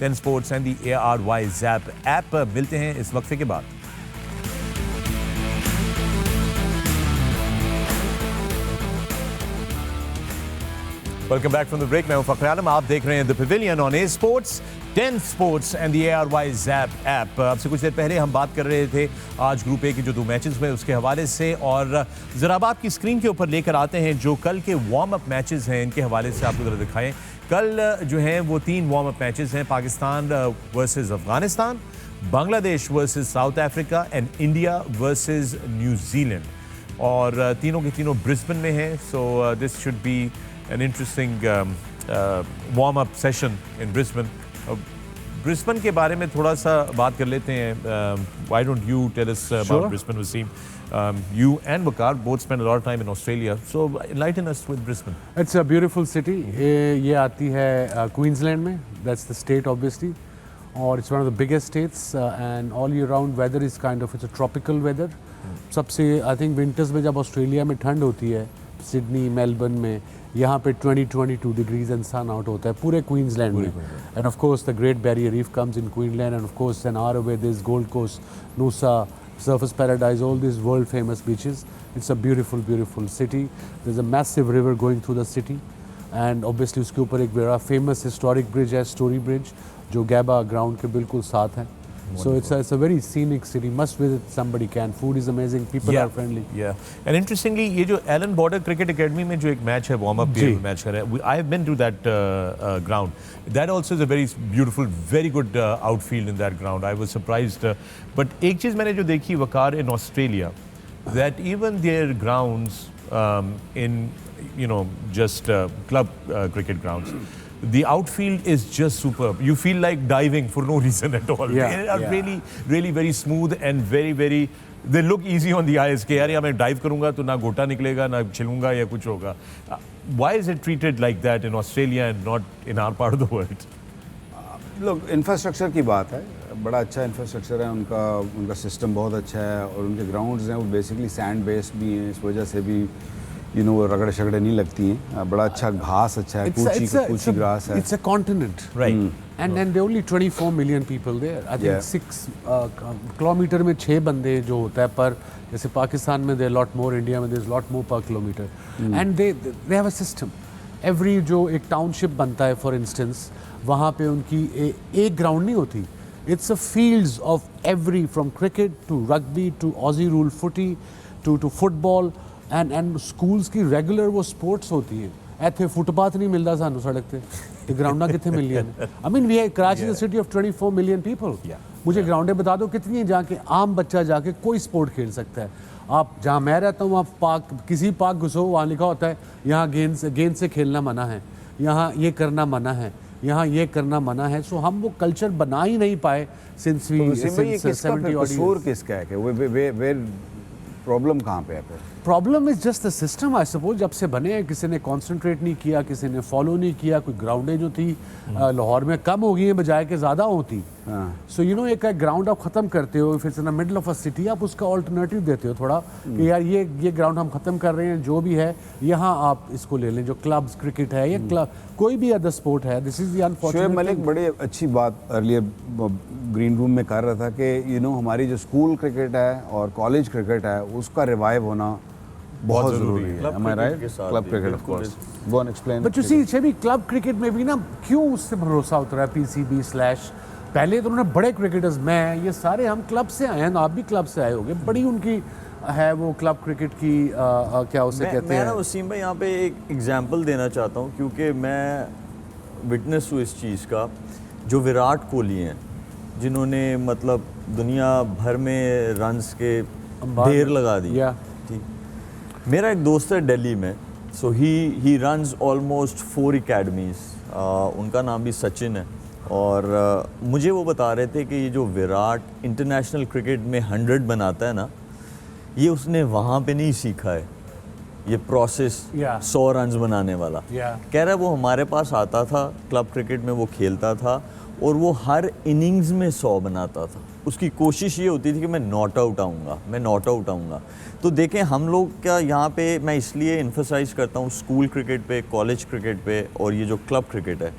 10 sports and the ARY Zap app. मिलते हैं इस वक्फे के बाद। Welcome back from the break. मैं हूं फखर आलम, आप देख रहे हैं the pavilion on A sports, 10 sports and the ARY Zap app. अब से कुछ देर पहले हम बात कर रहे थे आज ग्रुप ए के जो 2 मैचेस हुए उसके हवाले से, और ज़रा अब आपकी स्क्रीन के ऊपर लेकर आते हैं जो कल के वार्म अप मैचेस हैं, इनके हवाले से आपको ज़रा दिखाएं। कल जो है वो 3 वार्म अप मैचेस हैं, Pakistan versus Afghanistan, Bangladesh versus south Africa and India versus New Zealand, और तीनों के तीनों ब्रिस्बेन में हैं। So this should be an interesting warm-up session in Brisbane. Brisbane के बारे में थोड़ा सा बात कर लेते हैं. Why don't you tell us about Brisbane, Wasim? You and Waqar both spent a lot of time in Australia, so enlighten us with Brisbane. It's a beautiful city. ये आती है Queensland में. That's the state obviously. और it's one of the biggest states and all year round weather is kind of, it's a tropical weather. सबसे I think winters में जब Australia में ठंड होती है, सिडनी, मेलबर्न में, यहाँ पे 20-22 डिग्रीज एंड सन आउट होता है पूरे क्वींसलैंड में। And of course the Great Barrier Reef comes in Queensland, and of course an hour away this Gold Coast, Noosa, Surfers Paradise, all this world famous beaches. It's a beautiful city. There is a massive river going through the city, and obviously उसके ऊपर एक बड़ा famous historic bridge है, Story Bridge, जो Gabba ground के बिल्कुल साथ है। So it's a very scenic city. Must visit, somebody can. Food is amazing. People are friendly. Yeah. And interestingly, ये जो Allan Border Cricket Academy में जो एक मैच है, warm up मैच कर रहा है, I have been to that ground. That also is a very beautiful, very good outfield in that ground. I was surprised. But एक चीज़ मैंने जो देखी वकार in Australia, that even their grounds in just club cricket grounds, the outfield is just superb. You feel like diving for no reason at all. They are really very smooth and very they look easy on the eyes कि यार मैं dive करूँगा तो ना गोटा निकलेगा, ना छिलूँगा या कुछ होगा. Why is it treated like that in Australia and not in our part of the world? लोग इंफ्रास्ट्रक्चर की बात है, बड़ा अच्छा इंफ्रास्ट्रक्चर है उनका सिस्टम बहुत अच्छा है, और उनके ग्राउंड्स हैं वो बेसिकली सैंड बेस्ड भी हैं, इस वजह से भी वो रगड़े शगड़े नहीं लगती हैं। बड़ा अच्छा घास अच्छा है, कूची ग्रास है। It's a continent, right? And there are only 24 million people there. I think 6 kilometre में 6 बंदे जो होता है पर, जैसे पाकिस्तान में there are lot more, India में there is lot more per kilometer. And they have a system. Every जो एक टाउनशिप बनता है फॉर इंस्टेंस, वहाँ पे उनकी एक ग्राउंड नहीं होती. It's a fields of every, from cricket to rugby to Aussie rule footy to football. And schools की रेगुलर वो स्पोर्ट्स होती हैं। ਇੱਥੇ ਫੁੱਟਪਾਥ ਨਹੀਂ ਮਿਲਦਾ ਸਾਨੂੰ ਸੜਕ ਤੇ ਗਰਾਊਂਡਾਂ ਕਿੱਥੇ ਮਿਲਦੀਆਂ ਨੇ? आई मीन वी है Karachi the city of 24 million people. मुझे ग्राउंडें बता दो कितनी हैं जहाँ के आम बच्चा जाके कोई स्पोर्ट खेल सकता है। आप जहाँ मैं रहता हूँ वहाँ पार्क, किसी पार्क घुसो वहाँ लिखा होता है यहाँ गेंद से खेलना मना है, यहाँ ये करना मना है, यहाँ ये करना मना है। सो हम वो कल्चर बना ही नहीं पाए सिंस वी 70 कसूर किसका है कि प्रॉब्लम कहाँ पे है? Problem is just the system I suppose. जब से बने हैं किसी ने कॉन्सेंट्रेट नहीं किया, किसी ने फॉलो नहीं किया। कोई ग्राउंडें जो थी लाहौर में कम हो गई हैं बजाय के ज़्यादा होती। सो यू नो एक ग्राउंड आप खत्म करते हो, if it's in the middle of a city, आप उसका ऑल्टरनेटिव देते हो थोड़ा कि यार ये ग्राउंड हम खत्म कर रहे हैं, जो भी है यहाँ आप इसको ले लें, जो क्लब्स क्रिकेट है या क्लब कोई भी अदर स्पोर्ट है। This is the unfortunate. Shoaib Malik बड़ी अच्छी बात अर्लियर ग्रीन रूम में कर रहा था कि यू नो हमारी जो स्कूल क्रिकेट है और कॉलेज क्रिकेट है उसका रिवाइव होना बहुत ज़रूरी है। Am I right? Club cricket of course. Go on, explain. But you see छवि क्लब क्रिकेट में भी ना क्यों उससे भरोसा उठ रहा है पीसीबी स्लैश, पहले तो उन्होंने बड़े क्रिकेटर्स, मैं ये सारे हम क्लब से आए हैं, आप भी क्लब से आए होंगे, बड़ी उनकी है वो क्लब क्रिकेट की क्या उसे कहते हैं। मैं ना वसीम भाई यहाँ पे एक एग्जांपल देना चाहता हूँ क्योंकि मैं विटनेस हूँ इस चीज़ का। जो विराट कोहली हैं जिन्होंने मतलब दुनिया भर में रन्स के ढेर लगा दिए, ठीक। मेरा एक दोस्त है दिल्ली में, सो ही रन्स ऑलमोस्ट 4 एकेडमीज़, उनका नाम भी सचिन है। और मुझे वो बता रहे थे कि ये जो विराट इंटरनेशनल क्रिकेट में 100 बनाता है ना, ये उसने वहाँ पे नहीं सीखा है, ये प्रोसेस 100 रन्स बनाने वाला। कह रहा है वो हमारे पास आता था क्लब क्रिकेट में, वो खेलता था और वो हर इनिंग्स में 100 बनाता था। उसकी कोशिश ये होती थी कि मैं नॉट आउट आऊँगा। तो देखें हम लोग क्या यहाँ पे, मैं इसलिए इन्फोसाइज करता हूँ स्कूल क्रिकेट पे, कॉलेज क्रिकेट पे और ये जो क्लब क्रिकेट है,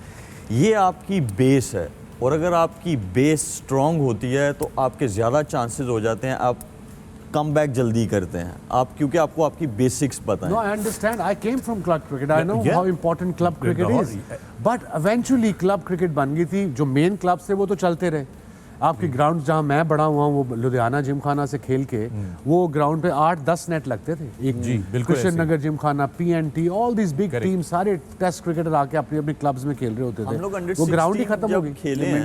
ये आपकी बेस है। और अगर आपकी बेस स्ट्रॉन्ग होती है तो आपके ज़्यादा चांसेस हो जाते हैं आप कम बैक जल्दी करते हैं आप, क्योंकि आपको आपकी बेसिक्स पता है। No, I understand. I came from club cricket. I know how important club cricket is. But eventually club cricket बन गई थी, जो मेन क्लब थे वो तो चलते रहे। आपके ग्राउंड जहाँ मैं बड़ा हुआ हूँ वो लुधियाना जिमखाना से खेल के वो ग्राउंड पे 8-10 नेट लगते थे। एक जी बिल्कुल Krishna Nagar Gymkhana, PNT, all this big team, सारे टेस्ट क्रिकेटर आके अपनी अपनी क्लब्स में खेल रहे होते थे। वो ग्राउंड ही खत्म हो गई, खेले हैं,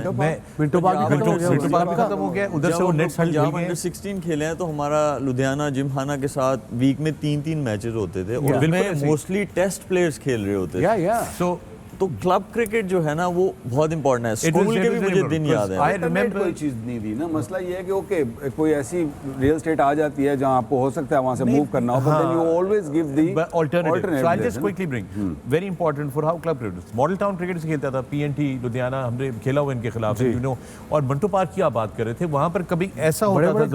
मिंटो पार्क भी खत्म हो गया, उधर से वो नेट्स हट गए। अंडर 16 खेले हैं तो हमारा लुधियाना जिमखाना के साथ वीक में 3-3 मैचेस होते थे और उनमें मोस्टली टेस्ट प्लेयर्स खेल रहे होते थे। तो क्लब क्रिकेट जो है ना वो बहुत इंपॉर्टेंट है। स्कूल के भी मुझे दिन याद है। आई रिमेंबर कोई चीज़ नहीं थी ना, मसला ये है कि ओके कोई ऐसी रियल स्टेट आ जाती है जहां आपको हो सकता है वहां से मूव करना हो, but then you always give the alternative. So I'll just quickly bring very important for how club cricket. Model Town cricket से खेलता था, PNT लुधियाना, हमने खेला हुआ इनके खिलाफ, यू नो। और मंटो पार्क की आप बात कर रहे थे, वहां पर कभी ऐसा होता था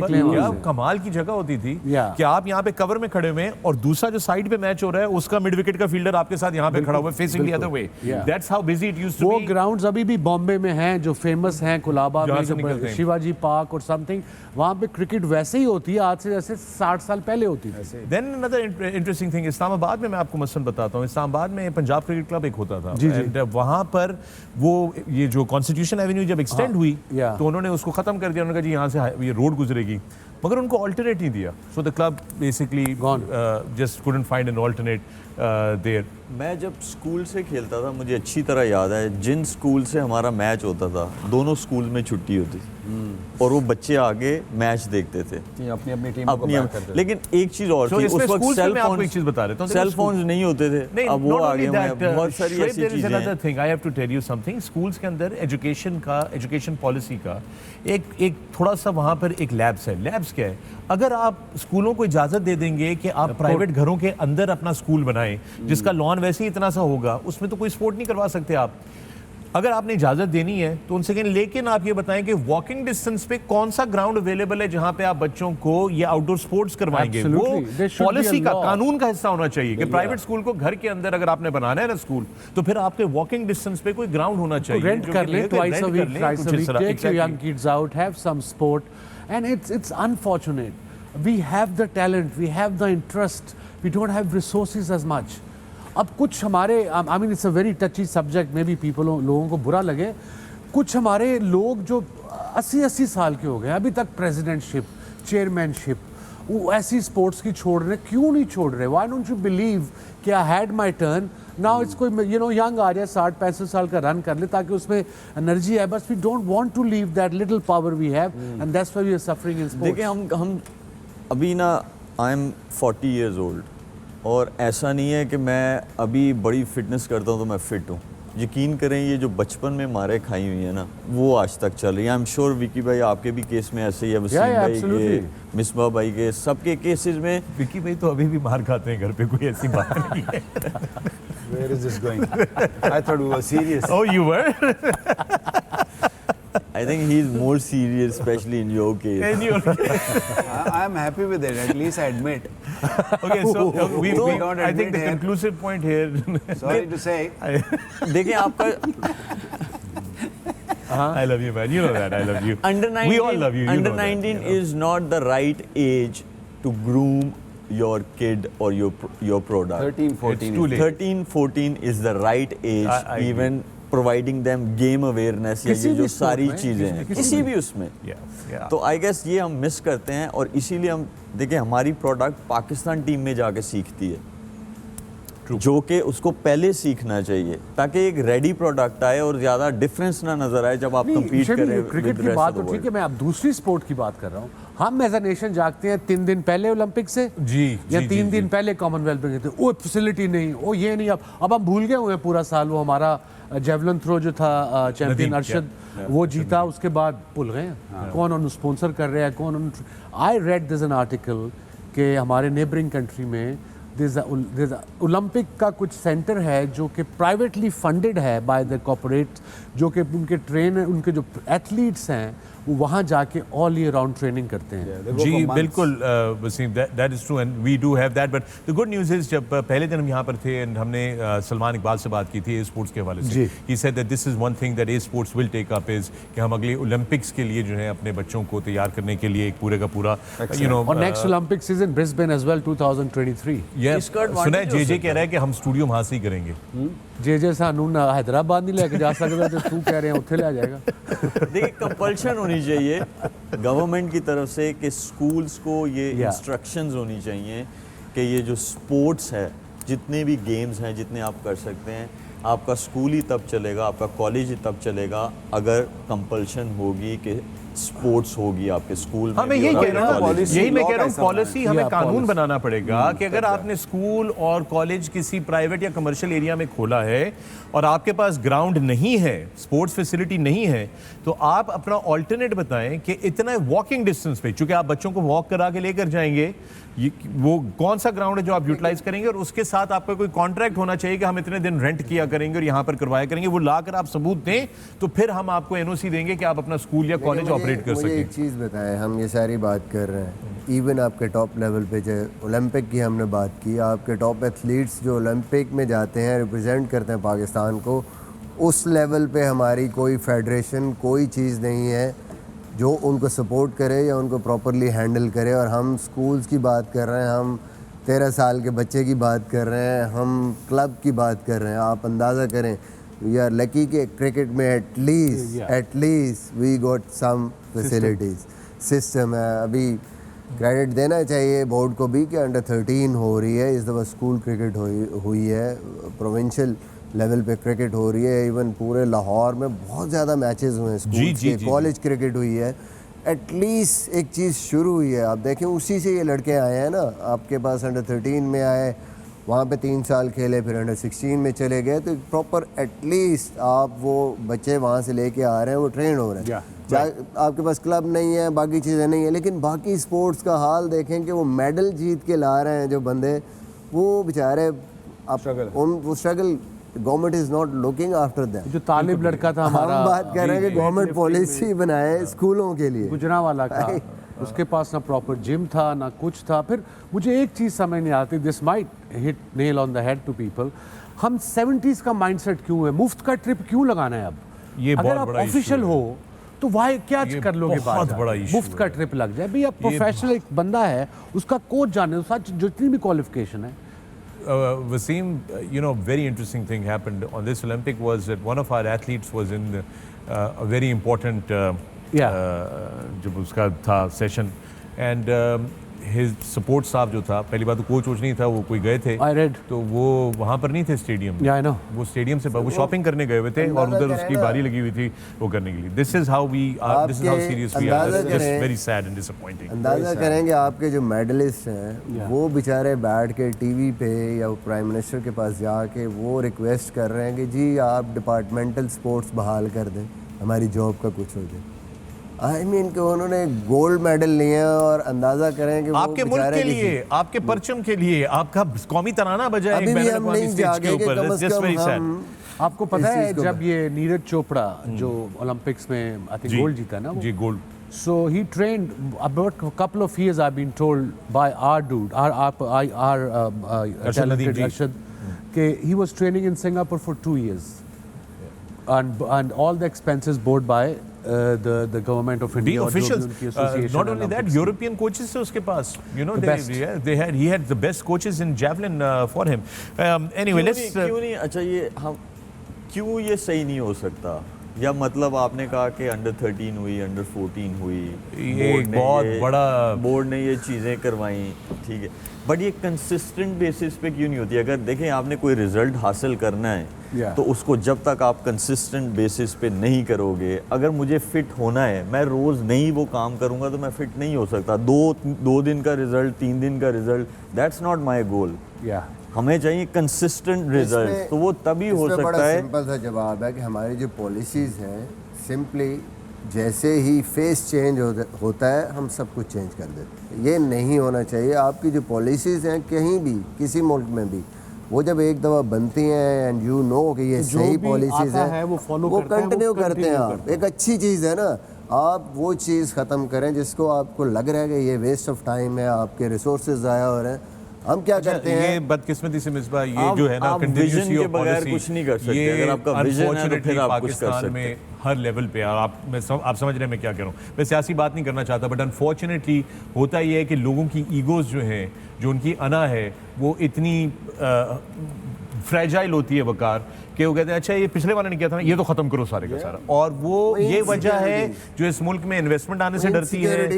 क्या कमाल की जगह होती थी कि आप यहाँ पे कवर में खड़े हुए और दूसरा जो साइड पे मैच हो रहा है उसका मिड विकेट का फील्डर आपके साथ यहाँ पे खड़ा हुआ है facing the other way. That's how busy it used to be. वो ग्राउंड्स अभी भी बॉम्बे में हैं जो फेमस हैं, कुलाबा में जो शिवाजी पार्क और समथिंग, वहाँ पे क्रिकेट वैसे ही होती है आज से जैसे 60 साल पहले होती थी। Then another interesting thing, Islamabad में मैं आपको मसलन बताता हूँ, इस्लामाबाद में पंजाब क्रिकेट क्लब एक होता था। And वहाँ पर वो ये जो कॉन्स्टिट्यूशन एवेन्यू जब एक्सटेंड हुई तो उन्होंने उसको खत्म कर दिया। उन्होंने कहा जी यहाँ से ये रोड गुजरेगी, मगर उनको ऑल्टरनेट नहीं दिया। So the club basically just couldn't find an alternate there. मैं जब स्कूल से खेलता था मुझे अच्छी तरह याद है, जिन स्कूल से हमारा मैच होता था दोनों स्कूल में छुट्टी होती थी और वो बच्चे आगे मैच देखते थे अपनी अपनी टीम को बैक करते थे। लेकिन एक चीज और थी, उस वक्त सेल फोन नहीं होते थे, अब वो आगे बहुत सारी ऐसी चीजें हैं। Thing I have to tell you something, schools के अंदर एजुकेशन पॉलिसी का एक थोड़ा सा वहाँ पर एक लैब्स है। लैब्स क्या है, अगर आप स्कूलों को इजाजत दे देंगे कि आप प्राइवेट घरों के अंदर अपना स्कूल बनाएं जिसका लॉन वैसे ही इतना सा होगा, उसमें तो कोई स्पोर्ट नहीं करवा सकते आप। अगर आपने इजाजत देनी है तो उनसे कहें, लेकिन आप ये बताएं कि वॉकिंग डिस्टेंस पे कौन सा ग्राउंड अवेलेबल है जहां पे आप बच्चों को ये आउटडोर स्पोर्ट्स करवाएंगे। वो पॉलिसी का, कानून का हिस्सा होना चाहिए कि प्राइवेट स्कूल को घर के अंदर अगर आपने बनाना है ना स्कूल, तो फिर आपके वॉकिंग डिस्टेंस पे कोई ग्राउंड होना चाहिए। रेंट कर ले twice a week, thrice a week, take your young kids out, have some sport. And it's unfortunate, we have the talent, we have the interest, we don't have resources as much. अब कुछ हमारे, I mean it's a very touchy subject, maybe लोगों को बुरा लगे, कुछ हमारे लोग जो 80-80 साल के हो गए अभी तक प्रेसिडेंटशिप, चेयरमैनशिप, वो ऐसी स्पोर्ट्स की छोड़ रहे, क्यों नहीं छोड़ रहे? व्हाई डोंट यू बिलीव कि I had my turn, now it's कोई यू नो यंग आ जाए 60-65 साल का रन कर ले ताकि उसमें एनर्जी है, बस we don't want to leave that little power we have and that's why we are suffering in sports. देखिए हम अभी ना, आई एम 40 years old और ऐसा नहीं है कि मैं अभी बड़ी फिटनेस करता हूँ तो मैं फिट हूँ। यकीन करें ये जो बचपन में मारे खाई हुई है ना वो आज तक चल रही है। आई एम श्योर विकी भाई आपके भी केस में ऐसे ही है, वसीम भाई के, मिसबा भाई के, सबके केसेस में। विकी भाई तो अभी भी मार खाते हैं घर पे, कोई ऐसी बात नहीं है। Where is this going? I thought we were serious. Oh, you were? I think he's more serious, especially in your case. And you- I am happy with it. At least I admit. okay, so we don't I think admit the here. conclusive point here. Sorry to say. देखिए आपका I love you, man. You know that. I love you. under 19, We all love you. You under know that, 19 you know. is not the right age to groom your kid or your product. 13, 14. It's too late. 13, 14 is the right age, I agree. even providing them game awareness या किसी ये भी जो sport सारी में, चीज़ें हैं किसी किसी भी उसमें Yeah, yeah. तो आई गेस ये हम मिस करते हैं और इसीलिए हम देखिए हमारी प्रोडक्ट पाकिस्तान टीम में जाके सीखती है जो कि उसको पहले सीखना चाहिए ताकि एक रेडी प्रोडक्ट आए और ज़्यादा डिफरेंस ना नजर आए जब आप कम्पीट करें क्रिकेट की बात तो ठीक है, मैं अब दूसरी स्पोर्ट की बात कर रहा हूँ। हम एज अ नेशन जागते हैं 3 दिन पहले ओलंपिक से जी, या जी, 3 जी, दिन जी। पहले कॉमनवेल्थ में गए थे, वो फैसिलिटी नहीं, वो ये नहीं। अब हम भूल गए हुए हैं पूरा साल। वो हमारा जेवलिन थ्रो जो था चैंपियन नदीम, अरशद, वो जीता, उसके बाद भूल गए हैं कौन उन्हें स्पॉन्सर कर रहा है, कौन। I read this an article कि हमारे नेबरिंग कंट्री में ओलंपिक का कुछ सेंटर है जो कि प्राइवेटली फंडेड है बाय द कॉर्पोरेट, जो कि उनके जो एथलीट्स हैं वो वहाँ जाके ऑल ईयर राउंड ट्रेनिंग करते हैं। जी बिल्कुल Waseem, that is true and we do have that. But the good news is जब पहले दिन हम यहाँ पर थे एंड हमने सलमान इकबाल से बात की थी ए स्पोर्ट्स के हवाले से, he said that this is one thing that A sports will take up is कि हम अगले ओलंपिक्स के लिए जो है अपने बच्चों को तैयार करने के लिए एक पूरे का पूरा यू नो और next Olympics is in Brisbane as well 2023। इसका advantage सुना है हो जे सकता कह रहा है कि हम स्टूडियो वहाँ से ही करेंगे। जे सानू ना हैदराबाद नहीं लेके जा सकता तो तू कह रहे हैं उत्थे ले जाएगा। देखिए कंपल्शन होनी चाहिए गवर्नमेंट की तरफ से कि स्कूल्स को ये इंस्ट्रक्शंस होनी चाहिए कि ये जो स्पोर्ट्स है जितने भी गेम्स हैं जितने आप कर सकते हैं आपका स्कूल ही तब चलेगा, आपका कॉलेज ही तब चलेगा अगर कंपल्शन होगी कि स्पोर्ट्स होगी आपके स्कूल में। हाँ मैं यही भी और कह रहा हूँ, कॉलेज में। यही मैं law कह रहा हूँ, कैसा पॉलिसी हमें Yeah, कानून policy. बनाना पड़ेगा कि अगर आपने स्कूल और कॉलेज किसी प्राइवेट या कमर्शियल एरिया में खोला है और आपके पास ग्राउंड नहीं है, स्पोर्ट्स फैसिलिटी नहीं है, तो आप अपना ऑल्टरनेट बताएं कि इतना वॉकिंग डिस्टेंस पे, चूंकि आप बच्चों को वॉक करा के लेकर जाएंगे, वो कौन सा ग्राउंड है जो आप यूटिलाइज करेंगे और उसके साथ आपका कोई कॉन्ट्रैक्ट होना चाहिए कि हम इतने दिन रेंट किया करेंगे और यहाँ पर करवाया करेंगे, वो लाकर आप सबूत दें तो फिर हम आपको एनओसी देंगे कि आप अपना स्कूल या कॉलेज ऑपरेट कर मुझे सकें। एक चीज़ बताएं, हम ये सारी बात कर रहे हैं, इवन आपके टॉप लेवल पे जो ओलंपिक की हमने बात की, आपके टॉप एथलीट्स जो ओलंपिक में जाते हैं रिप्रेजेंट करते हैं पाकिस्तान को, उस लेवल पे हमारी कोई फेडरेशन कोई चीज़ नहीं है जो उनको सपोर्ट करे या उनको प्रॉपरली हैंडल करे। और हम स्कूल्स की बात कर रहे हैं, हम 13 साल के बच्चे की बात कर रहे हैं, हम क्लब की बात कर रहे हैं। आप अंदाज़ा करें, वी आर लकी कि क्रिकेट में at least we got some facilities, system है। अभी क्रेडिट देना चाहिए बोर्ड को भी कि अंडर 13 हो रही है, इस दफ़ा स्कूल क्रिकेट हुई है, प्रोविंशियल लेवल पे क्रिकेट हो रही है, इवन पूरे लाहौर में बहुत ज़्यादा मैचेस हुए हैं स्कूल के, कॉलेज क्रिकेट हुई है, एटलीस्ट एक चीज़ शुरू हुई है। आप देखें उसी से ये लड़के आए हैं ना, आपके पास अंडर 13 में आए, वहाँ पे 3 साल खेले, फिर अंडर 16 में चले गए, तो प्रॉपर एटलीस्ट आप वो बच्चे वहाँ से लेके आ रहे हैं, वो ट्रेन हो रहे हैं। आपके पास क्लब नहीं है, बाकी चीज़ें नहीं है, लेकिन बाकी स्पोर्ट्स का हाल देखें कि वो मेडल जीत के ला रहे हैं जो बंदे, वो बेचारे वो struggle, government is not looking after them. जो तालिब लड़का था हमारा, हम बात कर रहे हैं कि गवर्नमेंट पॉलिसी बनाए स्कूलों के लिए, गुजरांवाला का, उसके पास ना प्रॉपर जिम था ना कुछ था। फिर मुझे एक चीज़ समझ नहीं आती, this might hit nail on the head to people, हम 70s का माइंडसेट क्यों है? मुफ्त का ट्रिप क्यों लगाना है अब? ये अगर बहुत आप बड़ा ऑफिशियल issue हो तो वाई क्या कर लोगे? बहुत बात बड़ा issue मुफ्त का है। ट्रिप लग जाए भैया, प्रोफेशनल एक बंदा है, उसका कोच जाने दो, सच जितनी भी क्वालिफिकेशन है। Wasim, you know, very interesting thing happened on this Olympic was that one of our athletes was in a very important जब उसका था session, and his support staff जो था, पहली बात तो कोच नहीं था, वो कोई गए थे, I read. तो वो वहाँ पर नहीं थे स्टेडियम में, Yeah, I know. वो स्टेडियम से वो शॉपिंग करने गए हुए थे और उधर उसकी बारी लगी हुई थी वो करने के लिए। This is how we are, this is how serious we are. That's just very sad and disappointing. अंदाज़ा करेंगे आपके जो मेडलिस्ट हैं वो बेचारे बैठ के टीवी पे या प्राइम मिनिस्टर के पास जाके वो रिक्वेस्ट कर रहे हैं कि जी आप डिपार्टमेंटल स्पोर्ट्स बहाल कर दें, हमारी जॉब का कुछ हो जाए। आई मीन कि उन्होंने गोल्ड मेडल लिया और अंदाजा करें कि वो आपके मुल्क बेचारे के लिए, आपके परचम के लिए, आपका कौमी तराना बजा अभी भी हम नहीं जागे कि कम से कम हम आपको पता इस है चीज़ को जब ये नीरज चोपड़ा जो ओलंपिक्स में आई थिंक गोल्ड जीता ना वो, जी gold, so he trained about a couple of years I've been told by our dude our talented ji. Arshad कि he was training in Singapore for 2 years and all the expenses bore by the government of the India और जो भी officials, उनकी association not only that, Olympics European coaches थे उसके पास, you know, The best. he had the best coaches in javelin for him. Anyway, let's क्यों नहीं अच्छा ये हम क्यों ये सही नहीं हो सकता, या मतलब आपने कहा कि अंडर 13 हुई, अंडर 14 हुई, ये एक बहुत बड़ा बोर्ड ने ये चीज़ें करवाई, ठीक है, बट ये कंसिस्टेंट बेसिस पे क्यों नहीं होती? अगर देखें आपने कोई रिजल्ट हासिल करना है तो उसको जब तक आप कंसिस्टेंट बेसिस पे नहीं करोगे, अगर मुझे फिट होना है, मैं रोज़ नहीं वो काम करूँगा तो मैं फिट नहीं हो सकता। दो दिन का रिजल्ट, 3 दिन का रिजल्ट, दैट्स नॉट माई गोल। हमें चाहिए कंसिस्टेंट रिजल्ट, तो वो तभी हो सकता है। सिंपल सा जवाब है कि हमारी जो पॉलिसीज़ हैं सिंपली जैसे ही फेस चेंज होता है हम सब कुछ चेंज कर देते हैं। ये नहीं होना चाहिए। आपकी जो पॉलिसीज़ हैं कहीं भी किसी मुल्क में भी वो जब एक दफ़ा बनती हैं एंड यू नो कि ये सही पॉलिसीज़ हैं वो कंटिन्यू करते हैं आप। एक अच्छी चीज़ है ना, आप वो चीज़ ख़त्म करें जिसको आपको लग रहा है कि ये वेस्ट ऑफ टाइम है, आपके रिसोर्सेज ज़ाया हो रहे हैं। हम क्या करते हैं, ये बदकिस्मती से मिसबा, ये जो है ना कंटिन्यूसी ऑफ पॉलिसी, कुछ नहीं कर सकते। अगर आपका विजन है तो फिर आप कुछ कर पाकिस्तान सकते में हर लेवल पे आप समझ रहे हैं मैं क्या कह रहा हूँ। मैं सियासी बात नहीं करना चाहता, बट अनफॉर्चुनेटली होता ये है कि लोगों की ईगोज जो हैं, जो उनकी अना है, वो इतनी फ्रेजाइल होती है वकार कि वो कहते हैं अच्छा ये पिछले वाले ने किया था ना, ये तो खत्म करो सारे का सारा। और वो ये वजह है जो इस मुल्क में इन्वेस्टमेंट आने से डरती है,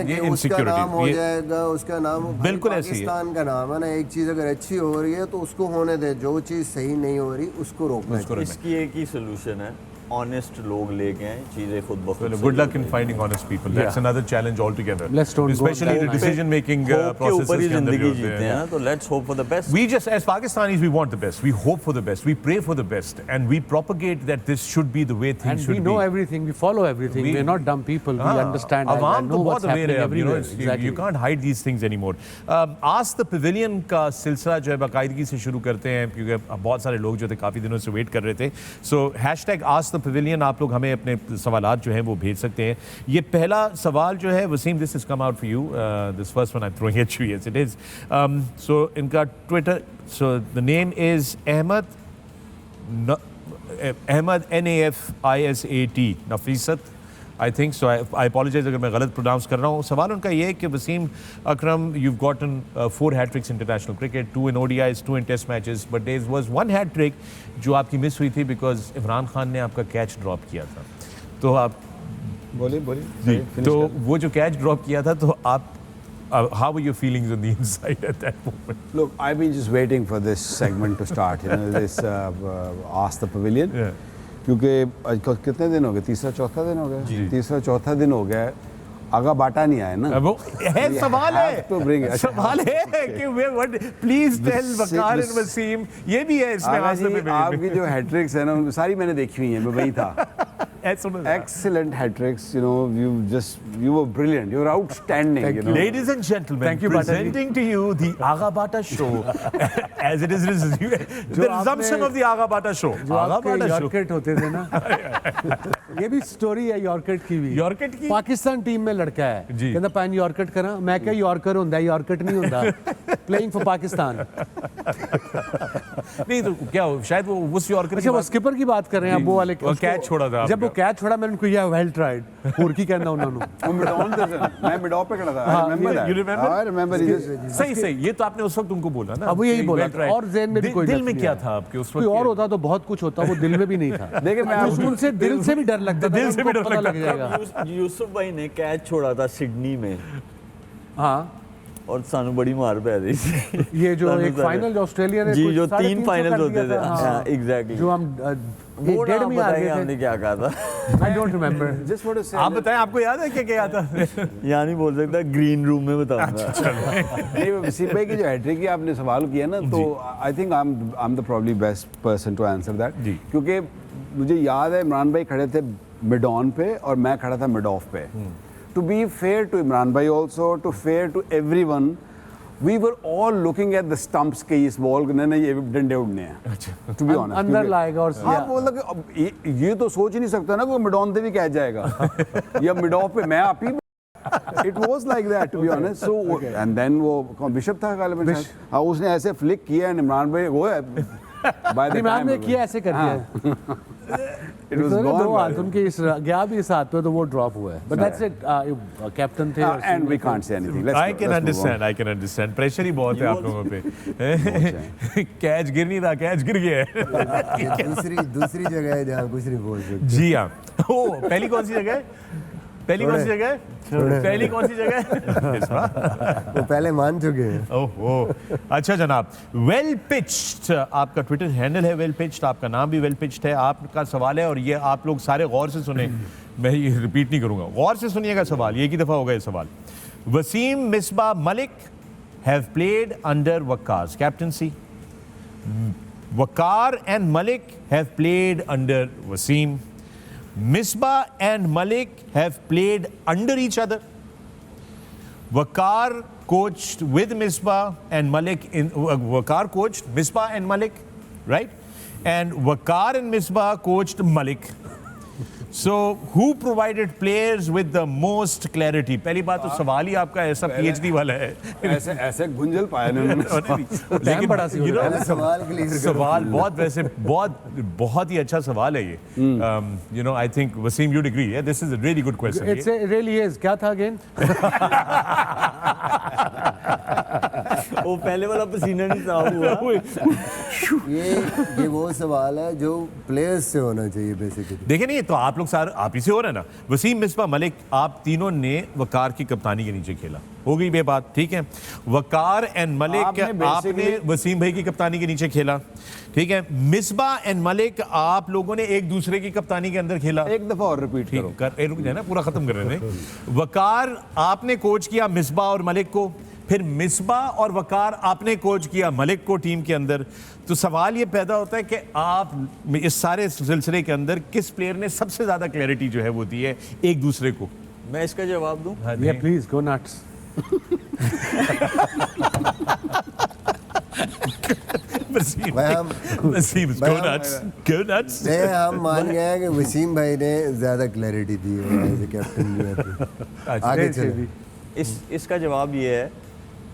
ये उसका नाम हो जाएगा, उसका नाम बिल्कुल ऐसी है। पाकिस्तान का नाम है ना, एक चीज़ अगर अच्छी हो रही है तो उसको होने दे, जो चीज़ सही नहीं हो रही उसको रोकना चाहिए। इसकी एक ही सोल्यूशन है, ऑनेस्ट लोग लेके आए, चीजें खुद ब खुद। Good luck in finding honest people. That's another challenge altogether. Let's don't go Especially the decision making processes ऊपर ही के अंदर जिंदगी जो होते जीते हैं ना, तो let's hope for the best. We just, as Pakistanis, we want the best. We hope for the best. We pray for the best, and we propagate that this should be the way things and should we be. know everything, we follow everything, we're not dumb people, we understand, I Awam know तो what's बहुत aware happening है अब, you know, everywhere. Exactly. you can't hide these things anymore. Ask the Pavilion का सिलसिला जो है बाकायदगी से शुरू करते हैं, क्योंकि बहुत सारे लोग जो थे काफ़ी दिनों से वेट कर रहे थे। So #Ask the Pavilion, आप लोग हमें अपने सवालात जो हैं वो भेज सकते हैं। ये पहला सवाल जो है, Wasim, this is come out for you, this first one I am throwing at you, yes it is. So इनका Twitter, so the name is Ahmed NAFISAT, Nafisat I think so. I apologise अगर मैं गलत प्रोनाउंस कर रहा हूँ। सवाल उनका ये है कि वसीम अकरम, you've gotten 4 hat-tricks in international cricket, 2 in ODIs, 2 in test matches, but there was one hat-trick जो आपकी मिस हुई थी बिकॉज इमरान खान ने आपका कैच ड्रॉप किया था। तो आप बोलिए तो वो जो कैच ड्रॉप किया था, तो आप how were your feelings on the inside at that moment? Look, I've been just waiting for this segment to start, you know, this Ask the Pavilion. Yeah. क्योंकि कितने दिन हो गए, तीसरा चौथा दिन हो गया, तीसरा चौथा दिन हो गया, आगा बाटा नहीं आया ना। वो है सवाल है, to bring it. सवाल है कि please tell Waqar and Waseem, ये भी है इसमें। आगा जी, आपकी जो हैट्रिक्स है ना, सारी मैंने देखी हुई है, मैं वही था। Excellent hat-tricks, you know, you were brilliant, you were outstanding, you know. Ladies and gentlemen, Thank you, presenting to you the Agha Bata show as it is the resumption of the Agha Bata show. जो आपके यॉर्केट होते थे ना, ये भी story है यॉर्केट की भी। यॉर्केट की? पाकिस्तान टीम में लड़का है, जी। कहता पैन यॉर्केट करा, मैं क्या यॉर्कर होंदा है, यॉर्केट नहीं होंदा, प्लेइंग फॉर पाकिस्तान। नहीं तो क्या हो, शायद वो उस यॉर्कर अच्छा, वो स्किपर की बात कर रहे हैं आप, वो वाले कैच छोड़ा था जब वो कैच छोड़ा, मैंने उनको यह वेल ट्राइड और की कहना उन्होंने। वो मिडऑन थे सर, मैं मिडऑन पे खड़ा था। I remember that. You remember? I remember. सही ये तो आपने उस वक्त उनको बोला ना। अब वो यही बोला Well tried. और ज़हन में भी कोई दिल में क्या था आपके उस वक्त? कोई और होता तो बहुत कुछ होता, वो दिल में भी नहीं था। देखिए, मैं आपको उनसे दिल से भी डर लगता था, दिल से भी उनको डर पता लगता लग जाएगा। यूसुफ भाई ने कैच छोड़ा था सिडनी में, हाँ, और सानू बड़ी मार पै रही थी। ये जो एक फाइनल ऑस्ट्रेलिया ने जी, कुछ जो 350 3 फाइनल्स कर होते दिया थे, था, हाँ एग्जैक्टली, जो हम वो डेढ़ ना में आ बताइए गए हमने थे। क्या कहा था। I don't remember. just want to say आप बताएं, आपको याद है क्या क्या था? यहाँ नहीं बोल सकता, ग्रीन रूम में बताऊंगा। नहीं, वसीम भाई की जो हैट्रिक की आपने सवाल किया ना, तो I think I am the probably best person to answer that. जी। क्योंकि मुझे याद है इमरान भाई खड़े थे मिड ऑन पे और मैं खड़ा था मिड ऑफ पे. To be fair to Imran भाई also, to fair to everyone, we were all looking at the stumps के इस बॉल को नहीं ये डंडे उड़ने हैं. To be honest. अंदर लाएगा और हाँ बोला कि अब ये तो सोच ही नहीं सकता ना कि मिड ऑन पे भी कैच जाएगा या मिड ऑफ पे मैं आप ही. It was like that, to be honest. So and then वो बिशप था गालिबन शायद. हाँ उसने ऐसे फ्लिक किया and इमरान भाई वो है. इमरान ने किया ऐसे कर दिया. It was gone. उनके इस गया भी साथ पे तो वो ड्रॉप हुआ है. But that's it. कैप्टन थे. And we can't say anything. I can understand. Pressure ही बहुत है आप लोगों पे. कैच गिर नहीं रहा, कैच गिर गया है. दूसरी जगह है जहाँ कुछ नहीं बोल सकते. जी हाँ. ओ पहली कौन सी जगह है? पहली कौन सी जगह है? पहली कौन सी जगह है? वो पहले मान चुके हैं. ओहो अच्छा जनाब. वेल पिच्ड आपका ट्विटर हैंडल है, वेल पिच्ड आपका नाम भी वेल पिच्ड है. आपका सवाल है और ये आप लोग सारे गौर से सुने, मैं ये रिपीट नहीं करूंगा, गौर से सुनिएगा सवाल. ये एक ही दफ़ा होगा ये सवाल. Wasim Misbah Malik have played under वक्कार's captaincy. Waqar and Malik have played under Wasim. Misbah and Malik have played under each other. Waqar coached with Misbah and Malik Waqar coached Misbah and Malik, right? And Waqar and Misbah coached Malik. So who provided players with the most clarity? पहली बात तो सवाल ही आपका ऐसा PhD वाला है. ऐसे गुंजल पाया उन्होंने. लेकिन बड़ा सी हो रहा सवाल सवाल बहुत वैसे बहुत ही अच्छा सवाल है ये. You know, I think Wasim you'd agree. Yeah, this is a really good question. It really is. क्या था again? वो पहले वाला पसीना नहीं साफ हुआ. ये वो सवाल है जो प्लेयर्स से होना चाहिए बेसिकली. देखे नहीं तो आप लोग सारे आप ही से हो रहे हैं ना. वसीम मिसबा मलिक आप तीनों ने वकार की कप्तानी के नीचे खेला, हो गई बे बात, ठीक है. वकार एंड मलिक आपने वसीम भाई की कप्तानी के नीचे खेला, ठीक है. मिसबा एंड मलिक आप लोगों ने एक दूसरे की कप्तानी के अंदर खेला. एक दफा और रिपीट करो. रुक जाए ना, पूरा खत्म कर रहे थे. वकार आपने कोच किया मिसबा और मलिक को, फिर मिसबा और वकार आपने कोच किया मलिक को टीम के अंदर. तो सवाल ये पैदा होता है कि आप इस सारे सिलसिले के अंदर किस प्लेयर ने सबसे ज्यादा क्लैरिटी जो है वो दी है एक दूसरे को. मैं इसका जवाब दूं? Yeah, please go nuts. हम मान गए हैं कि वसीम भाई ने ज्यादा क्लैरिटी दी है एज ए कैप्टन जो है. आगे चलिए. इसका जवाब ये है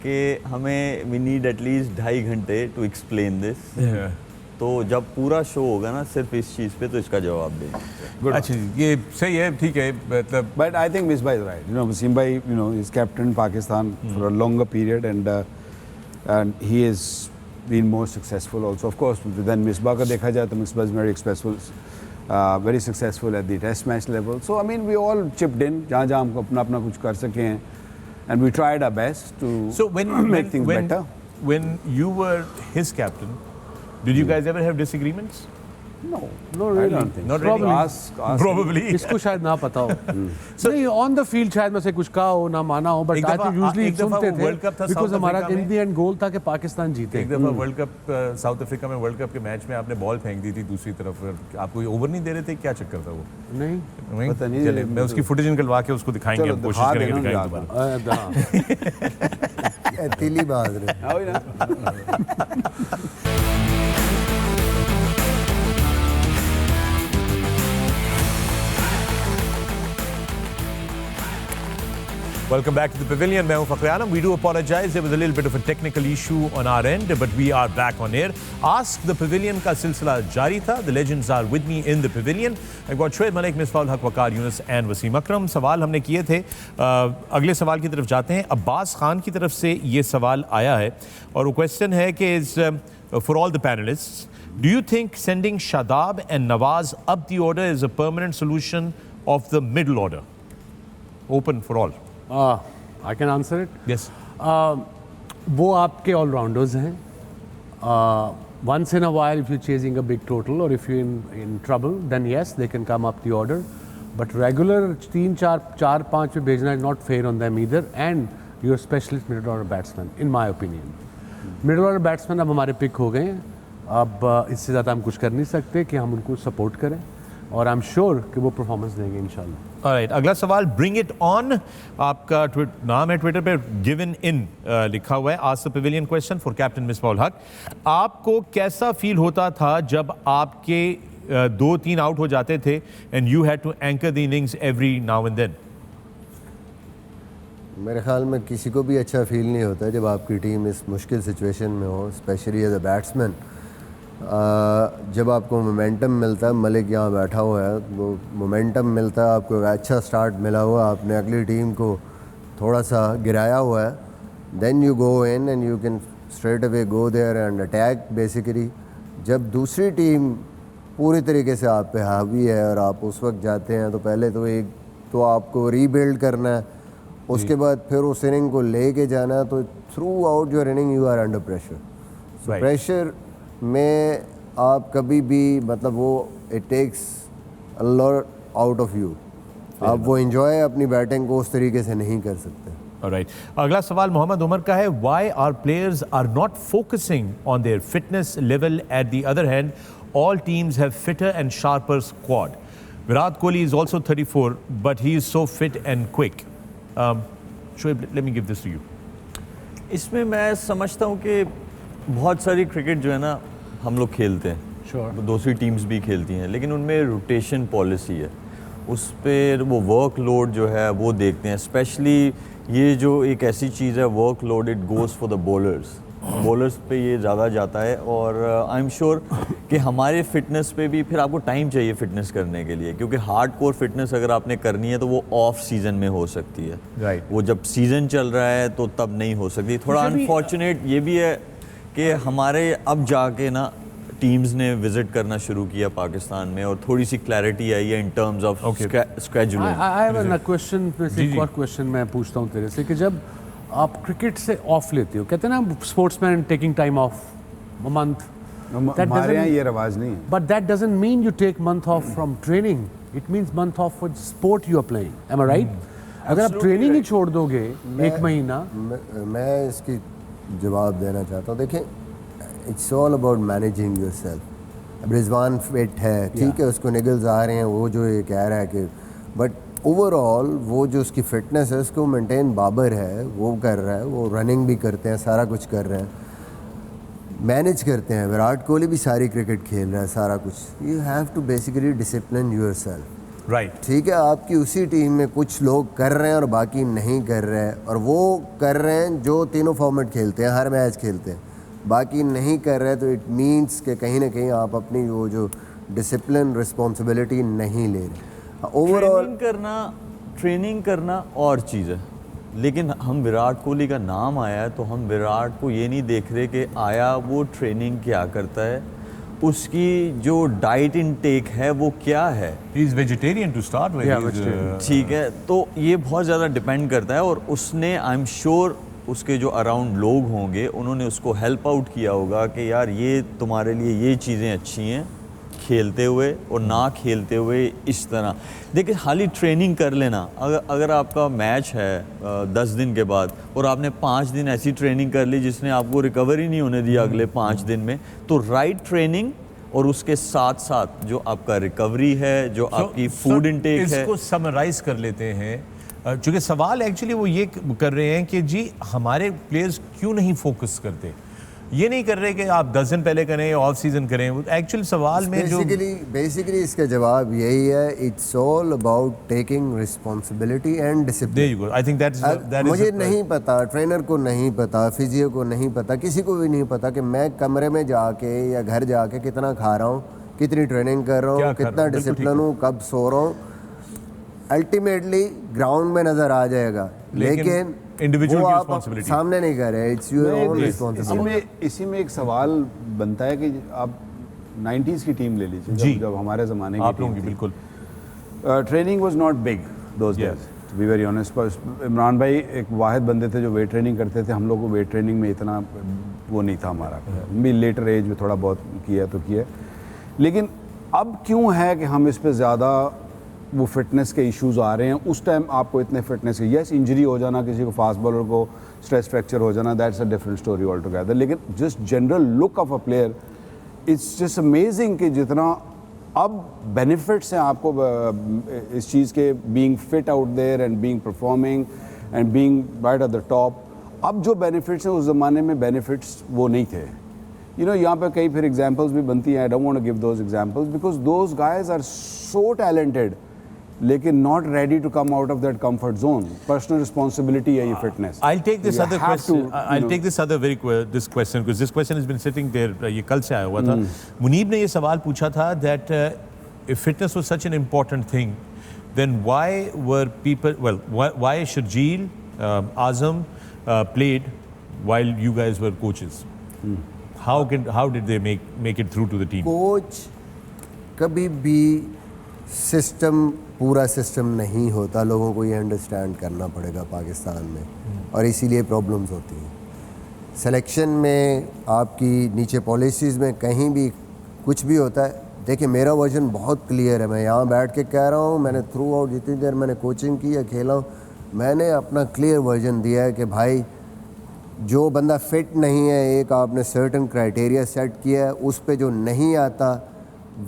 कि हमें वी नीड एटलीस्ट 2.5 घंटे टू एक्सप्लेन दिस. तो जब पूरा शो होगा ना सिर्फ इस चीज़ पे तो इसका जवाब देंगे. अच्छा ये सही है, ठीक है. मतलब But I think Misbah is right. You know, Wasim bhai, you know, is captain Pakistan for a longer period, and he has been more successful also. Of course, then Misbah का देखा जाए तो Misbah is very successful at the Test match level. So I mean, we all chipped in जहाँ हमको अपना कुछ कर सके हैं, and we tried our best to make things better. When you were his captain, did you guys ever have disagreements? No, really. I don't think. Not so. really. Ask Probably. इसको शायद ना पता हो. नहीं ऑन द फील्ड शायद मैं से कुछ कहा हो ना माना हो, बट आज यूजुअली सुनते थे बिकॉज़ हमारा इन द एंड गोल था कि पाकिस्तान जीते. एक दफा वर्ल्ड कप साउथ अफ्रीका में वर्ल्ड कप के मैच में आपने बॉल फेंक दी थी दूसरी तरफ, आपको ओवर नहीं दे रहे थे, क्या चक्कर था वो? नहीं पता नहीं. चले मैं उसकी फुटेज निकलवा के उसको दिखाएंगे, हम कोशिश करेंगे दिखाएंगे दोबारा. तिली बाज रहे. Welcome back to the Pavilion. मैं हूं फखर आलम. We do apologize. There was a little bit of a technical issue on our end, but we are back on air. Ask the Pavilion का सिलसिला जारी था. The legends are with me in the Pavilion. I've got Shoaib Malik, Misbah-ul Haq, Waqar Younis and Wasim Akram. सवाल हमने किए थे. अगले सवाल की तरफ जाते हैं. अब्बास खान की तरफ से ये सवाल आया है और वो क्वेश्चन है कि for all the panelists, do you think sending Shadab and Nawaz up the order is a permanent solution of the middle order? Open for all. I can answer it. Yes. वो आपके allrounders हैं. Once in a while, if you're chasing a big total or if you're in trouble, then yes, they can come up the order. But regular 3-4-5 पे भेजना is not fair on them either. And you're a specialist middle order batsman, in my opinion. Middle order batsman अब हमारे pick हो गए हैं. अब इससे ज़्यादा हम कुछ कर नहीं सकते कि हम उनको सपोर्ट करें. और आई एम श्योर कि वो परफॉर्मेंस देंगे इंशाल्लाह। ऑलराइट, अगला सवाल, ब्रिंग इट ऑन। आपका नाम है ट्विटर पे गिवन इन लिखा हुआ है। Ask the pavilion question for captain Misbah ul हक। आपको कैसा फील होता था जब आपके 2-3 आउट हो जाते थे and you had to anchor the innings every now and then? मेरे ख्याल में किसी को भी अच्छा फील नहीं होता जब आपकी टीम इस मुश्किल सिचुएशन में हो, स्पेशली एज अ बैट्समैन। जब आपको मोमेंटम मिलता है, मलिक यहाँ बैठा हुआ है, वो मोमेंटम मिलता है, आपको अच्छा स्टार्ट मिला हुआ, आपने अगली टीम को थोड़ा सा गिराया हुआ है, then you go in and you can straight away go there and attack basically. जब दूसरी टीम पूरी तरीके से आप पे हावी है और आप उस वक्त जाते हैं तो पहले तो आपको रीबिल्ड करना है, उसके बाद फिर उस इनिंग को लेके जाना है, तो throughout your innings you are under pressure. So pressure में आप कभी भी मतलब वो it takes a lot out of you, आप वो एंजॉय अपनी बैटिंग को उस तरीके से नहीं कर सकते। ऑलराइट, अगला सवाल मोहम्मद उमर का है। Why are players are not focusing on their fitness level? At the other hand all teams have fitter and sharper squad. Virat Kohli is also 34, but he is so fit and quick. Shoaib, let me give this to you. इसमें मैं समझता हूँ कि बहुत सारी cricket जो है ना हम लोग खेलते हैं, Sure. दूसरी टीम्स भी खेलती हैं, लेकिन उनमें रोटेशन पॉलिसी है, उस पर वो वर्कलोड जो है वो देखते हैं। स्पेशली ये जो एक ऐसी चीज़ है workload, it goes for the bowlers पे ये ज़्यादा जाता है। और आई एम श्योर कि हमारे फिटनेस पे भी फिर आपको टाइम चाहिए फिटनेस करने के लिए, क्योंकि हार्ड कोर फिटनेस अगर आपने करनी है तो वो ऑफ सीज़न में हो सकती है। Right. वो जब सीज़न चल रहा है तो तब नहीं हो सकती। थोड़ा अनफॉर्चुनेट ये भी है कि हमारे अब जाके ना टीम्स ने विजिट करना शुरू किया पाकिस्तान में और थोड़ी सी क्लैरिटी आई है in terms of scheduling. I have a question, एक और क्वेश्चन मैं पूछता हूँ तेरे से कि जब आप क्रिकेट से ऑफ लेते हो, कहते हैं ना sportsman taking time off a month, हमारे यहाँ ये रवाज नहीं है। But that doesn't mean you take month off from training, it means month off for sport you are playing, am I right? अगर आप ट्रेनिंग ही छोड़ दोगे एक महीना। मैं इसकी जवाब देना चाहता हूँ। देखें, it's all about managing yourself. अब रिजवान फिट है, ठीक है, उसको निगल्स आ रहे हैं, वो जो ये कह रहा है कि, बट ओवरऑल वो जो उसकी फिटनेस है उसको मेंटेन बाबर है, वो कर रहा है, वो रनिंग भी करते हैं, सारा कुछ कर रहे हैं, मैनेज करते हैं। विराट कोहली भी सारी क्रिकेट खेल रहा है, सारा कुछ। You have to basically discipline yourself. Right, ठीक है, आपकी उसी टीम में कुछ लोग कर रहे हैं और बाकी नहीं कर रहे हैं, और वो कर रहे हैं जो तीनों फॉर्मेट खेलते हैं, हर मैच खेलते हैं, बाकी नहीं कर रहे, तो इट मीन्स कि कहीं ना कहीं आप अपनी वो जो डिसिप्लिन रिस्पॉन्सिबिलिटी नहीं ले रहे। ओवरऑल ट्रेनिंग करना और चीज़ है, लेकिन हम विराट कोहली का नाम आया है तो हम विराट को ये नहीं देख रहे कि आया वो ट्रेनिंग क्या करता है, उसकी जो डाइट इनटेक है वो क्या है। he is vegetarian to start with. ठीक है, तो ये बहुत ज़्यादा डिपेंड करता है, और उसने आई एम श्योर उसके जो अराउंड लोग होंगे उन्होंने उसको हेल्प आउट किया होगा कि यार ये तुम्हारे लिए ये चीज़ें अच्छी हैं खेलते हुए और ना खेलते हुए इस तरह। देखिए, खाली ट्रेनिंग कर लेना, अगर आपका मैच है 10 दिन के बाद और आपने 5 दिन ऐसी ट्रेनिंग कर ली जिसने आपको रिकवर ही नहीं होने दिया अगले 5 दिन में, तो राइट ट्रेनिंग और उसके साथ साथ जो आपका रिकवरी है, जो आपकी फूड इनटेक है। इसको समराइज कर लेते हैं, चूँकि सवाल एक्चुअली वो ये कर रहे हैं कि जी हमारे प्लेयर्स क्यों नहीं फोकस करते। ये नहीं कर रहे कि आप 10 दिन पहले करें, ऑफ सीजन करें। एक्चुअल सवाल में जो बेसिकली इसका जवाब यही है, it's all about taking responsibility and discipline. I think that मुझे नहीं पता, ट्रेनर को नहीं पता, फिजियो को नहीं पता, किसी को भी नहीं पता कि मैं कमरे में जाके या घर जाके कितना खा रहा हूँ, कितनी ट्रेनिंग कर रहा हूँ, कितना डिसिप्लिन हूँ, कब सो रहा हूँ। अल्टीमेटली ग्राउंड में नजर आ जाएगा, लेकिन इंडिविजुअल वो की आप रिस्पांसिबिलिटी सामने नहीं कर रहे। It's your own responsibility. इसी में एक सवाल बनता है कि आप 90s की टीम ले लीजिए, जब हमारे ज़माने की आप लोगों की बिल्कुल training was not big those days, to be very honest. Imran भाई एक वाहिद बंदे थे जो वेट ट्रेनिंग करते थे, हम लोग को वेट ट्रेनिंग में इतना वो नहीं था हमारा, भी लेटर एज में थोड़ा बहुत किया तो किया। लेकिन अब क्यों है कि हम इस पे ज़्यादा वो फिटनेस के इश्यूज आ रहे हैं? उस टाइम आपको इतने फिटनेस के, यस इंजरी हो जाना, किसी को फास्ट बॉलर को स्ट्रेस फ्रैक्चर हो जाना, that's a different story all together, लेकिन just general look of a player, it's just amazing कि जितना अब बेनिफिट्स हैं आपको इस चीज़ के, being fit out there and being performing and being right at the top. अब जो बेनिफिट्स हैं उस ज़माने में बेनिफिट्स वो नहीं थे। यू नो यहाँ पे कई फिर एग्जांपल्स भी बनती हैं, I don't want to give those examples because those guys are so talented लेकिन not ready to come out of that comfort zone. Personal responsibility है ये fitness. I'll take this other question. I'll take this other this question because this question has been sitting there. ये कल से आया हुआ था। मुनीब ने ये सवाल पूछा था that if fitness was such an important thing, then why were people? Well, why Sharjeel, Azam played while you guys were coaches? How did they make it through to the team? Coach कभी भी system, पूरा system नहीं होता, लोगों को ये understand करना पड़ेगा पाकिस्तान में, और इसीलिए प्रॉब्लम्स होती हैं। सिलेक्शन में आपकी नीचे पॉलिसीज़ में कहीं भी कुछ भी होता है। देखिए मेरा वर्जन बहुत क्लियर है, मैं यहाँ बैठ के कह रहा हूँ, मैंने थ्रू आउट जितनी देर मैंने कोचिंग की या खेला हूँ, मैंने अपना क्लियर वर्जन दिया है कि भाई जो बंदा फिट नहीं है, एक आपने सर्टन क्राइटेरिया सेट किया है, उस पे जो नहीं आता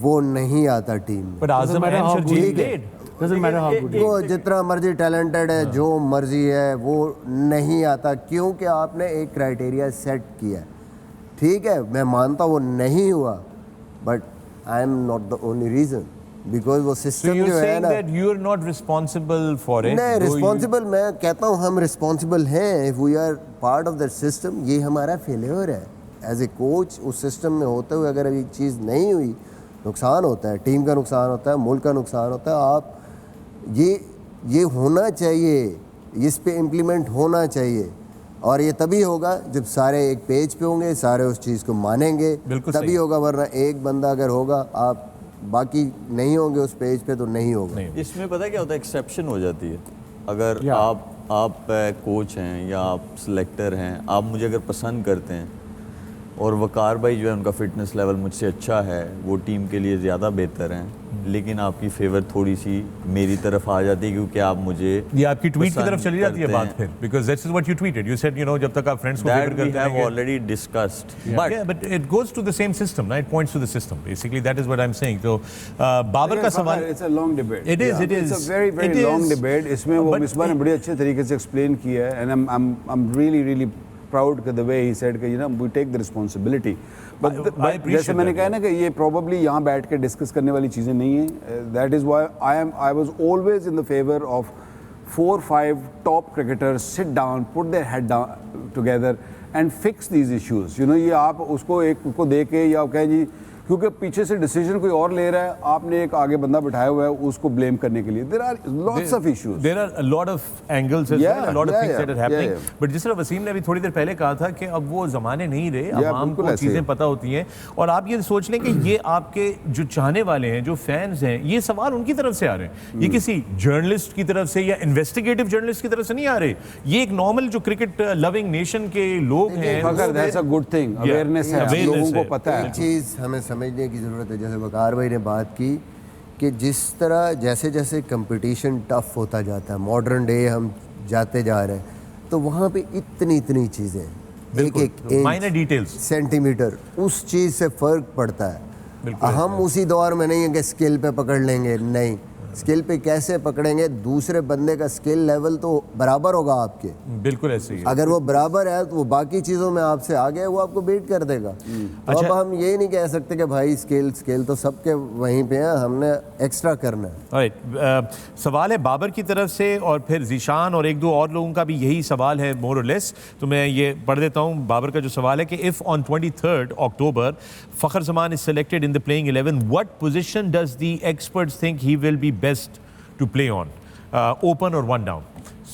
वो नहीं आता टीम में। But Azam and Sharjeel played. Doesn't matter how good. वो जितना मर्जी टैलेंटेड है, जो मर्जी है, वो नहीं आता क्योंकि आपने एक क्राइटेरिया सेट किया। ठीक है, मैं मानता हूँ वो नहीं हुआ, but I am not the only reason, because वो So सिस्टम you're जो है saying ना। that you're not responsible for it? नहीं, though you- रिस्पॉन्सिबल मैं कहता हूँ हम रिस्पॉन्सिबल हैं। If we are part of that system, ये हमारा फेलियर है एज ए कोच। उस सिस्टम में होते हुए अगर अभी चीज़ नहीं हुई, नुकसान होता है, टीम का नुकसान होता है, मुल्क का नुकसान होता है। आप ये होना चाहिए, इस पे इम्प्लीमेंट होना चाहिए, और ये तभी होगा जब सारे एक पेज पे होंगे, सारे उस चीज़ को मानेंगे, बिल्कुल तभी सही। होगा। वरना एक बंदा अगर होगा, आप बाकी नहीं होंगे उस पेज पे, तो नहीं होगा। इसमें पता है क्या होता है, एक्सेप्शन हो जाती है। अगर आप कोच हैं या आप सिलेक्टर हैं, आप मुझे अगर पसंद करते हैं और वकार भाई जो है उनका फिटनेस लेवल मुझसे अच्छा है, वो टीम के लिए ज़्यादा बेहतर हैं, लेकिन आपकी फेवर थोड़ी सी मेरी तरफ आ जाती है क्योंकि आप मुझे ये आपकी ट्वीट की पसंद तरफ चली जाती है करते बात हैं। फिर, because this is what you tweeted. You said, you know, जब तक आप फ्रेंड्स को That फेवर we करते have रहेंगे। already discussed. But yeah, but it goes to the same system, right? It points to the system. Basically, that is what I'm saying. So, Babar का सवाल, it's a long debate. It is, it it's is. A very It very long is. Debate. इसमें वो But Misbah ने बड़े अच्छे तरीके से explain किया है, and I am really proud the way he said कि you know we take the responsibility. I but appreciate जैसे मैंने that, कहा ना कि ये प्रोबेबली यहाँ बैठ के डिस्कस करने वाली चीज़ें नहीं हैं। That is why I was always in the favour of 4-5 top cricketers sit down, put their head down together and fix these issues. You know ये आप उसको एक को दे के या कहें जी, क्योंकि पीछे से डिसीजन कोई और ले रहा है, आपने एक आगे बंदा बिठाया हुआ है उसको ब्लेम करने के लिए। There are lots of issues. There are a lot of angles as well, a lot of things that are happening. yeah. But जिस तरह वसीम ने अभी थोड़ी देर पहले कहा था कि अब वो ज़माने नहीं रहे, अब आम बिल्कुल को ऐसे चीज़ें ही। पता होती हैं, और आप ये सोच लें कि ये आपके जो चाहने वाले हैं, जो फैंस हैं, ये सवाल उनकी तरफ से आ रहे हैं। ये किसी जर्नलिस्ट की तरफ से या इन्वेस्टिगेटिव जर्नलिस्ट की तरफ से नहीं आ रहे। ये एक नॉर्मल जो क्रिकेट लविंग नेशन के लोग हैं, अगर that's a good thing, awareness है, awareness लोगों है। को पता है। एक चीज़ हमें समझने की ज़रूरत है, जैसे वकार भाई ने बात की कि जिस तरह जैसे जैसे कंपटीशन टफ होता जाता है, मॉडर्न डे हम जाते जा रहे हैं, तो वहाँ पे इतनी चीज़ें, एक minor details. सेंटीमीटर, उस चीज़ से फ़र्क पड़ता है। हम उसी दौर में नहीं है कि स्किल पे पकड़ लेंगे, नहीं, स्किल पे कैसे पकड़ेंगे, दूसरे बंदे का स्किल लेवल तो बराबर होगा आपके। बिल्कुल ऐसे ही है। अगर वो बराबर है तो वो बाकी चीज़ों में आपसे आगे है, वो आपको बीट कर देगा। तो अब हम ये नहीं कह सकते कि भाई स्किल तो सबके वहीं पे है, हमने एक्स्ट्रा करना है। Alright, सवाल है बाबर की तरफ से, और फिर जीशान और एक दो और लोगों का भी यही सवाल है मोर और लेस। तो मैं ये पढ़ देता हूँ। बाबर का जो सवाल है कि if on 23rd October Fakhar Zaman is selected in the playing 11, what position does the experts think he will be best to play on, open और one down?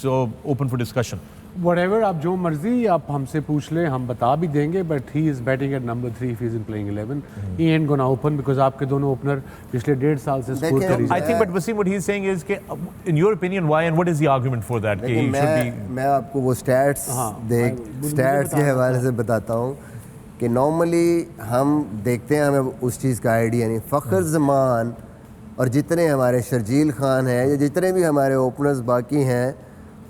So open for discussion. Whatever, आप जो मर्जी आप हमसे पूछ लें, हम बता भी देंगे, but he is batting at number 3 if he's in playing 11. He ain't gonna open because आपके दोनों ओपनर पिछले 1.5 साल से स्कोर देखिए, कर ही I think, but Wasim, what he's saying is कि, in your opinion, why and what is the argument for that? कि लेकिन he should be. मैं आपको वो स्टैट्स मुझे स्टैट्स के हवाले से बताता हूँ कि नॉर्मली हम देखते हैं, हमें उस चीज़ का आइडिया नहीं। फ़खर जमान और जितने हमारे शर्जील खान हैं या जितने भी हमारे ओपनर्स बाकी हैं,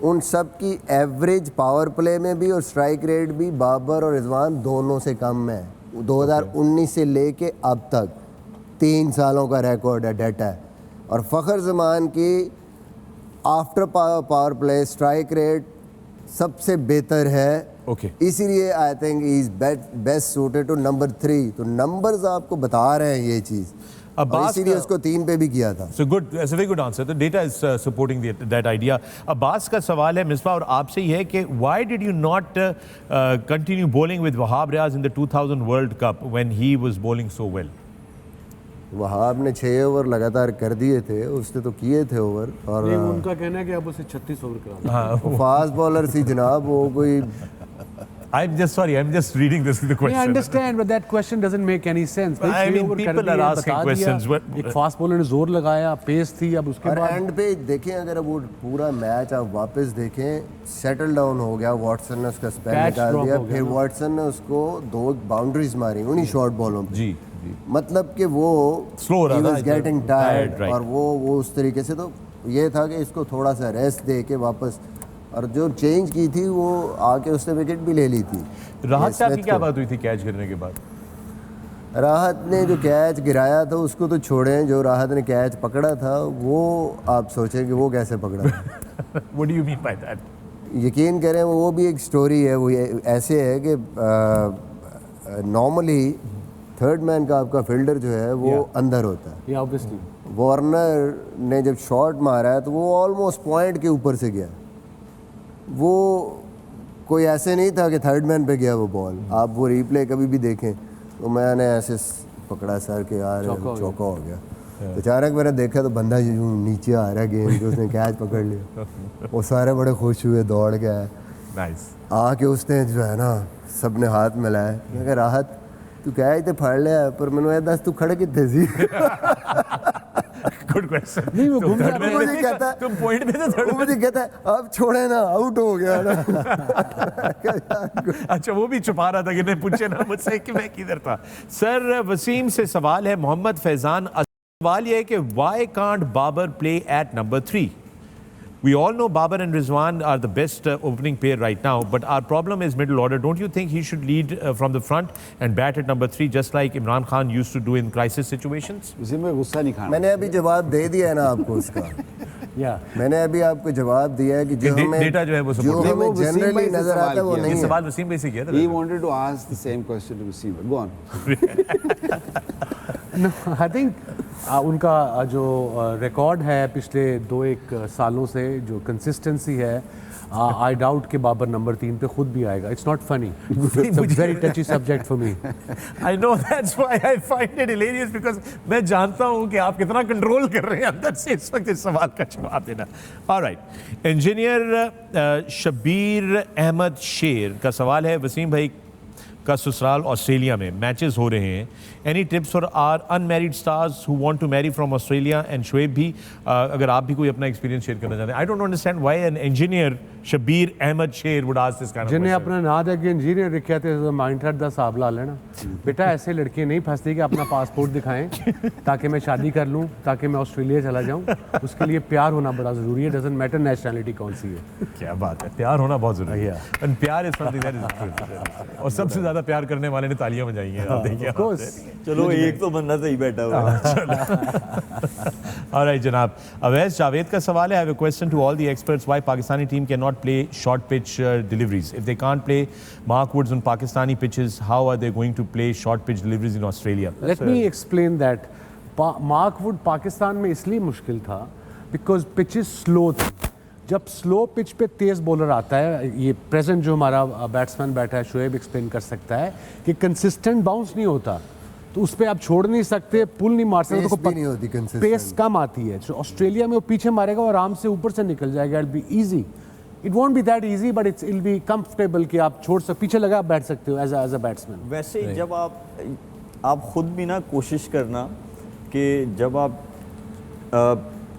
उन सब की एवरेज पावर प्ले में भी और स्ट्राइक रेट भी बाबर और रिजवान दोनों से कम है 2019 से लेके अब तक। 3 सालों का रिकॉर्ड है, डेटा है। और फ़खर जमान की after power play strike rate सबसे बेहतर है। Okay. इसीलिए I think he is best suited to number 3। तो नंबर्स आपको बता रहे हैं ये चीज़, और इसीलिए उसको 3 पे भी किया था। So good, that's a very good answer. The data is supporting that idea. Abbas का सवाल है मिसबा और आपसे ही है कि why did you not continue bowling with Wahab Riaz in the 2000 World Cup when he was bowling so well? Wahab ने 6 over लगातार कर दिए थे, उसने तो किए थे ओवर। और नहीं, उनका कहना है कि अब उसे 36 ओवर करा। हाँ, फास्ट बॉलर थी जनाब, वो कोई I'm just reading the question. I understand, but that question doesn't make any sense. I mean, people are asking questions. एक फास्ट बॉलर ने जोर लगाया, पेस थी, अब उसके और बाद एंड पे देखें, अगर वो पूरा मैच आप वापस देखें, सेटल डाउन हो गया, वॉटसन ने उसका स्पेल Catch निकाल drop दिया, हो गया फिर ना। वॉटसन ने उसको 2 बाउंड्रीज मारी उन्हीं शॉर्ट बॉलों पे। जी, मतलब कि वो Slow हो रहा था, गेटिंग tired, टायर्ड, right. और वो उस तरीके से, तो ये था कि इसको थोड़ा सा रेस्ट दे के वापस, और जो चेंज की थी वो आके उसने विकेट भी ले ली थी। राहत से आपकी स्मिथ क्या को। बात हुई थी कैच करने के बाद? राहत ने जो कैच गिराया था उसको तो छोड़ें, जो राहत ने कैच पकड़ा था वो आप सोचें कि वो कैसे पकड़ा था। What do you mean by that? यकीन करें, वो भी एक स्टोरी है। वो ऐसे है कि नॉर्मली थर्ड मैन का आपका फील्डर जो है वो अंदर होता है। या ऑब्वियसली वार्नर ने जब शॉट मारा है तो वो ऑलमोस्ट पॉइंट के ऊपर से गया। वो कोई ऐसे नहीं था कि थर्ड मैन पे गया वो बॉल। आप वो रिप्ले कभी भी देखें तो मैंने ऐसे पकड़ा सर के यार चौका हो गया। तो अचानक मैंने देखा तो बंदा यूँ नीचे आ रहा है गेम के, उसने कैच पकड़ लिया। वो सारे बड़े खुश हुए, दौड़ के आए। Nice. आके उसने जो है ना सब ने हाथ मिलाए। मैं कहा राहत तू कैच तो फड़ लिया, पर मैंने ये दस तू खड़े कितने सी? Good question. नहीं, वो घूम third जाते man हैं। पे मुझे कहता है- तुम पॉइंट पे थे थर्ड वो मुझे कहता है अब छोड़े ना, आउट हो गया ना। अच्छा, वो भी छुपा रहा था कि नहीं पूछे ना मुझसे कि मैं किधर था। सर वसीम से सवाल है, मोहम्मद फैजान। सवाल ये है कि why can't Babar play at number 3? We all know Babar and Rizwan are the best opening pair right now, but our problem is middle order. Don't you think he should lead from the front and bat at number 3 just like Imran Khan used to do in crisis situations? उसी में गुस्सा नहीं खाना। मैंने अभी जवाब दे दिया है ना आपको उसका। या मैंने अभी आपको जवाब दिया है कि जो हमें डेटा जो है वो जो support नहीं, वो हमें वसीम जनरली भाई से नजर सवाल आता है वो किया। नहीं ये है। सवाल वसीम भाई से किया था। He wanted to ask the same question to receiver. Go on. No, I think उनका जो रिकॉर्ड है पिछले 2-1 सालों से, जो कंसिस्टेंसी है, आई डाउट कि बाबर नंबर 3 पे खुद भी आएगा। It's not funny, it's a very touchy subject for me. I know, that's why I find it hilarious because मैं जानता हूँ कि आप कितना कंट्रोल कर रहे हैं अंदर से इस वक्त इस सवाल का जवाब देना। ऑलराइट, इंजीनियर शबीर अहमद शेर का सवाल है, वसीम भाई का ससुराल ऑस्ट्रेलिया में मैचेस हो रहे हैं, any tips for our unmarried stars who want to marry from Australia? And Shoaib भी, अगर आप भी कोई अपना एक्सपीरियंस शेयर करना चाहते हैं। I don't understand why an engineer Shabbir Ahmed Sher would ask this kind of जिन्हें क्वेश्चन। अपना ना दे के इंजीनियर रखा थे तो माइंड दा हिसाब ला लेना। बेटा ऐसे लड़कियां नहीं फंसती कि अपना पासपोर्ट दिखाएं ताकि मैं शादी कर लूं, ताकि मैं ऑस्ट्रेलिया चला जाऊं। उसके लिए प्यार होना बड़ा ज़रूरी है, डजंट मैटर नेशनैलिटी कौन सी है। क्या बात है, प्यार होना बहुत जरूरी है। Yeah. And प्यार इज समथिंग दैट इज, और सबसे ज्यादा प्यार करने वाले ने तालियां बजाई हैं। आप देखिए, Of course. चलो एक तो बंदा सही बैठा हुआ है। ऑलराइट जनाब, अवैस जावेद का सवाल है, I have a question to all the experts, why Pakistani team can not play short pitch deliveries? If they can't play Mark Woods on Pakistani pitches, how are they going to play short pitch deliveries in Australia? Let me explain that. Mark Wood Pakistan में इसलिए मुश्किल था because pitches slow थी। जब slow pitch पे तेज़ bowler आता है, ये प्रेजेंट जो हमारा बैट्समैन बैठा है शुएब एक्सप्लेन कर सकता है कि कंसिस्टेंट बाउंस नहीं होता, तो उस पर आप छोड़ नहीं सकते, पुल नहीं मार सकते, Pace भी नहीं होती consistent। पेस कम आती है। तो ऑस्ट्रेलिया में वो पीछे मारेगा और आराम से ऊपर से निकल जाएगा। It be easy, it won't be that easy, but it's ill be comfortable कि आप छोड़ सकते, पीछे लगा आप बैठ सकते हो एज अ बैट्समैन। वैसे जब आप खुद भी ना कोशिश करना कि जब आप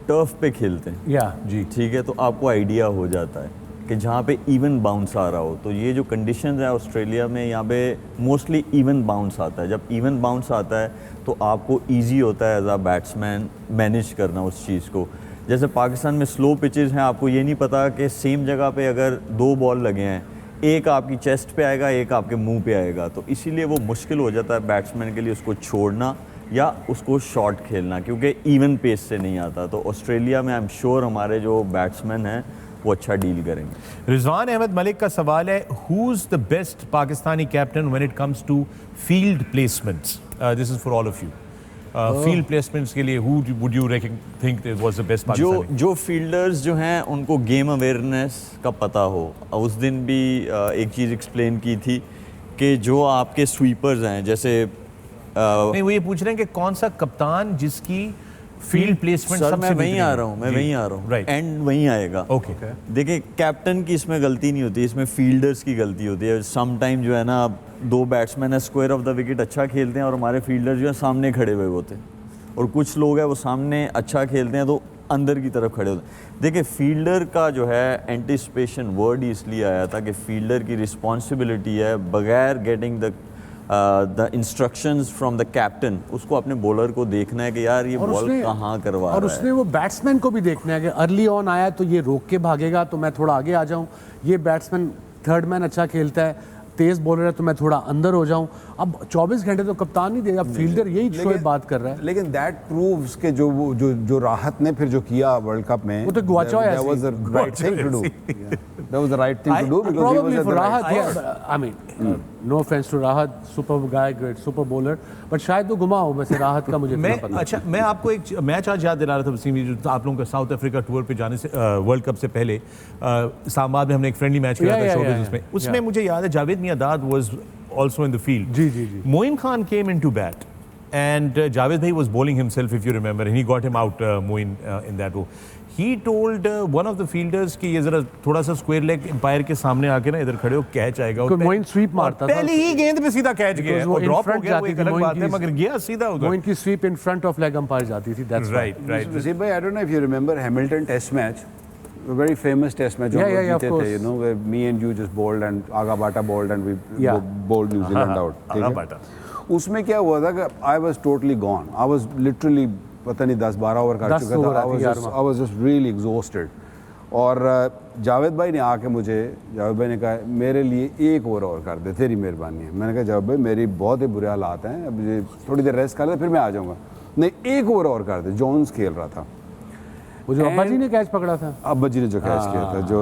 टर्फ पे खेलते हैं, या जी ठीक है, तो आपको आइडिया हो जाता है कि जहाँ पे इवन बाउंस आ रहा हो। तो ये जो कंडीशंस है ऑस्ट्रेलिया में, यहाँ पे मोस्टली इवन बाउंस आता है। जब इवन बाउंस आता है तो आपको इजी होता है एज अ बैट्समैन मैनेज करना उस चीज़ को। जैसे पाकिस्तान में स्लो पिचेस हैं, आपको ये नहीं पता कि सेम जगह पे अगर 2 बॉल लगे हैं, एक आपकी चेस्ट पे आएगा, एक आपके मुंह पे आएगा, तो इसीलिए वो मुश्किल हो जाता है बैट्समैन के लिए उसको छोड़ना या उसको शॉर्ट खेलना, क्योंकि इवन पेस से नहीं आता। तो ऑस्ट्रेलिया में आई एम श्योर हमारे जो बैट्समैन हैं वो अच्छा डील करेंगे। रिजवान अहमद मलिक का सवाल है, who is the best Pakistani captain when it comes to field placements? This is for all of you. Field placements के लिए who would you think was the best Pakistani? जो फील्डर्स जो हैं उनको गेम अवेयरनेस का पता हो। उस दिन भी एक चीज़ एक्सप्लेन की थी कि जो आपके स्वीपर्स हैं, जैसे नहीं, वो ये पूछ रहे हैं कि कौन सा कप्तान जिसकी फील्ड प्लेसमेंट सर सबसे मैं वहीं आ बेहतरीन रहा हूँ, मैं जी, वहीं आ रहा हूँ, राइट, एंड वहीं आएगा। ओके। देखिए कैप्टन की इसमें गलती नहीं होती, इसमें फील्डर्स की गलती होती है। सम टाइम जो है ना, दो बैट्समैन है स्क्वायर ऑफ द विकेट अच्छा खेलते हैं और हमारे फील्डर जो है सामने खड़े हुए होते हैं, और कुछ लोग हैं वो सामने अच्छा खेलते हैं तो अंदर की तरफ खड़े होते हैं। देखिए फील्डर का जो है एंटिसिपेशन वर्ड ही इसलिए आया था कि फील्डर की रिस्पॉन्सिबिलिटी है बगैर getting the instructions from the captain, उसको अपने बॉलर को देखना है कि यार ये बॉल कहाँ करवा रहा है। और उसने वो बैट्समैन को भी देखना है कि अर्ली ऑन आया तो ये रोक के भागेगा तो मैं थोड़ा आगे आ जाऊं, ये बैट्समैन थर्ड मैन अच्छा खेलता है, तेज बॉलर है तो मैं थोड़ा अंदर हो जाऊं। अब 24 घंटे तो कप्तान नहीं देगा, फील्डर यही शोएब बात कर रहा है। लेकिन दैट प्रूव्स के जो राहत ने फिर जो किया वर्ल्ड कप में, वो तो गुआचो है, that was the right thing to do. That was the right thing to do because he Probably was at for the right Rahat, spot. yeah. I mean, no offense to Rahat, super guy, great super bowler, but शायद वो घुमा हो। वैसे राहत का मुझे मैं इतना पता अच्छा, मैं आपको एक मैच आज याद दिला रहा था वसीम, जो आप लोगों का साउथ अफ्रीका टूर पे जाने से वर्ल्ड कप से पहले इस्लामाबाद में हमने एक फ्रेंडली मैच खेला था शोबिज़ में, उसमें मुझे याद है Javed Miandad was also in the field. जी। Moin Khan came into bat and Javed bhai was bowling himself, if you remember, and he got him out, Moin, in that over. He told one of the fielders कि ये जरा थोड़ा सा square leg empire के सामने आके ना इधर खड़े हो, कैच आएगा। कोई मोइन स्वीप मारता था, पहली ही गेंद पे सीधा कैच गया, वो ड्रॉप हो गया, वो एक अलग बात है, मगर गया सीधा उधर। मोइन की sweep in front of leg umpire जाती थी, that's right. Rasheed bhai, I don't know if you remember Hamilton Test match, a very famous Test match. Yeah, of course. You know, where me and you just bowled and Aga Bata bowled and we bowled New Zealand out. आगा बाटा। उसमें क्या हुआ था कि I was totally gone. I was literally पता नहीं 10-12 over कर चुका था. I was just really exhausted. और जावेद भाई ने आके जावेद भाई ने कहा मेरे लिए 1 ओवर और कर दे, तेरी मेहरबानी है। मैंने कहा जावेद भाई मेरी बहुत ही बुरे हालात हैं, अब मुझे थोड़ी देर रेस्ट कर ले फिर मैं आ जाऊँगा। नहीं, 1 ओवर और कर दे। जोन्स खेल रहा था, वो जो अब्बा जी ने कैच पकड़ा था, अब्बा जी ने जो कैच किया था, जो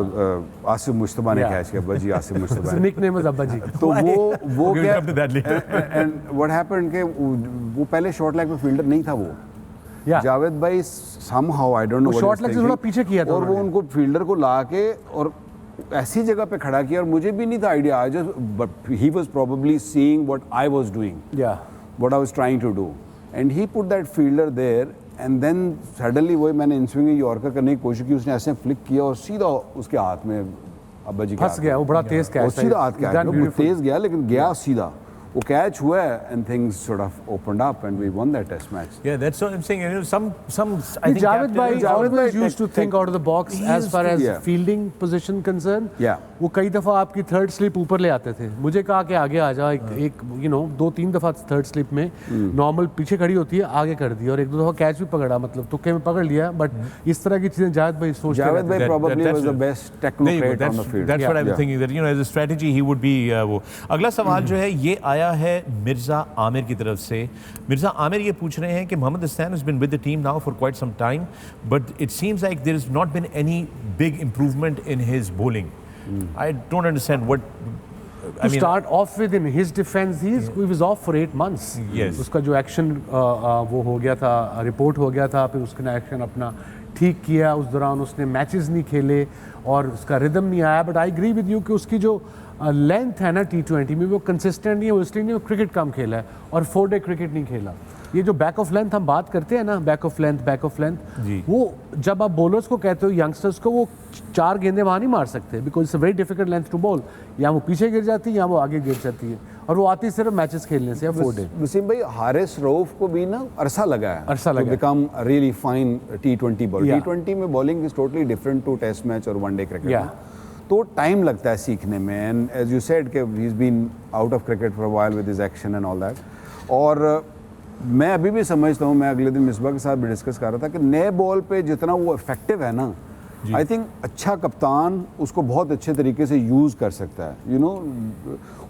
आसिफ मुश्तबा ने कैच किया, अब्बा जी आसिफ मुश्तबा ने। निकनेम है अब्बा जी। तो वो क्या, एंड व्हाट हैपेंड के वो पहले शॉर्ट लेग पे फील्डर नहीं था वो। जावेद भाई somehow I don't know what short leg से थोड़ा पीछे किया था और वो उनको फील्डर को ला के और ऐसी जगह पे खड़ा किया, और मुझे भी नहीं था idea, I just but he was probably seeing what I was doing, what I was trying to do, and he put that fielder there, and then suddenly वही मैंने इन स्विंग यॉर्कर करने की कोशिश की, उसने ऐसे फ्लिक किया और सीधा उसके हाथ में अब्बा जी फंस गया। वो बड़ा तेज कैच था, सीधा हाथ के तेज गया, लेकिन गया सीधा, वो कैच हुआ and things sort of opened up and we won that test match. Yeah, that's what I'm saying. You know, some I think Javed bhai always used to think out of the box as far as yeah. fielding position concerned. Yeah. वो कई दफ़ा आपकी third slip ऊपर ले आते थे, मुझे कहा कि आगे आ जा, एक 2-3 दफ़ा थर्ड स्लिप में नॉर्मल पीछे खड़ी होती है, आगे कर दी, और 1-2 दफ़ा कैच भी पकड़ा, मतलब तुक्के में पकड़ लिया, बट इस तरह की चीज़ें जावेद भाई सोचते रहते थे। जावेद भाई probably was the best technocrat on the field. That's what I was thinking, that as a strategy he would be वो। अगला सवाल जो है ये आया है मिर्ज़ा आमिर की तरफ से। मिर्ज़ा आमिर ये पूछ रहे हैं कि Mohammad Hasan has been with the team now for quite some time, but it seems like there has not been any big improvement in his bowling. I don't understand what. To start off with, in his defense, he was off for 8 months. Yes. उसका जो action वो हो गया था, report हो गया था, फिर उसने एक्शन अपना ठीक किया, उस दौरान उसने मैचेस नहीं खेले और उसका रिदम नहीं आया, but I agree with you कि उसकी जो लेंथ है ना T20 में वो कंसिस्टेंट नहीं है, इसलिए नहीं, वो क्रिकेट कम खेला है और 4-डे क्रिकेट नहीं खेला। ये जो बैक ऑफ लेंथ हम बात करते हैं ना, बैक ऑफ लेंथ, वो जब आप बॉलर्स को कहते हो, यंगस्टर्स को, वो 4 गेंदें वहाँ नहीं मार सकते, because it's a very difficult length to bowl. या वो पीछे गिर जाती है या वो आगे गिर जाती है, और वो आती सिर्फ मैचेस खेलने से या 4-डे। वसीम भाई, हारिस रऊफ को भी ना अरसा लगा है become really fine T20 bowler. T20 में bowling is totally different to test match और वनडे क्रिकेट, तो टाइम लगता है सीखने में, एंड एज यू सेड कि he is been out of cricket for a while with his action and all that. और मैं अभी भी समझता हूँ, मैं अगले दिन मिसबा के साथ भी डिस्कस कर रहा था कि नए बॉल पे जितना वो इफेक्टिव है ना, आई थिंक अच्छा कप्तान उसको बहुत अच्छे तरीके से यूज़ कर सकता है, यू नो,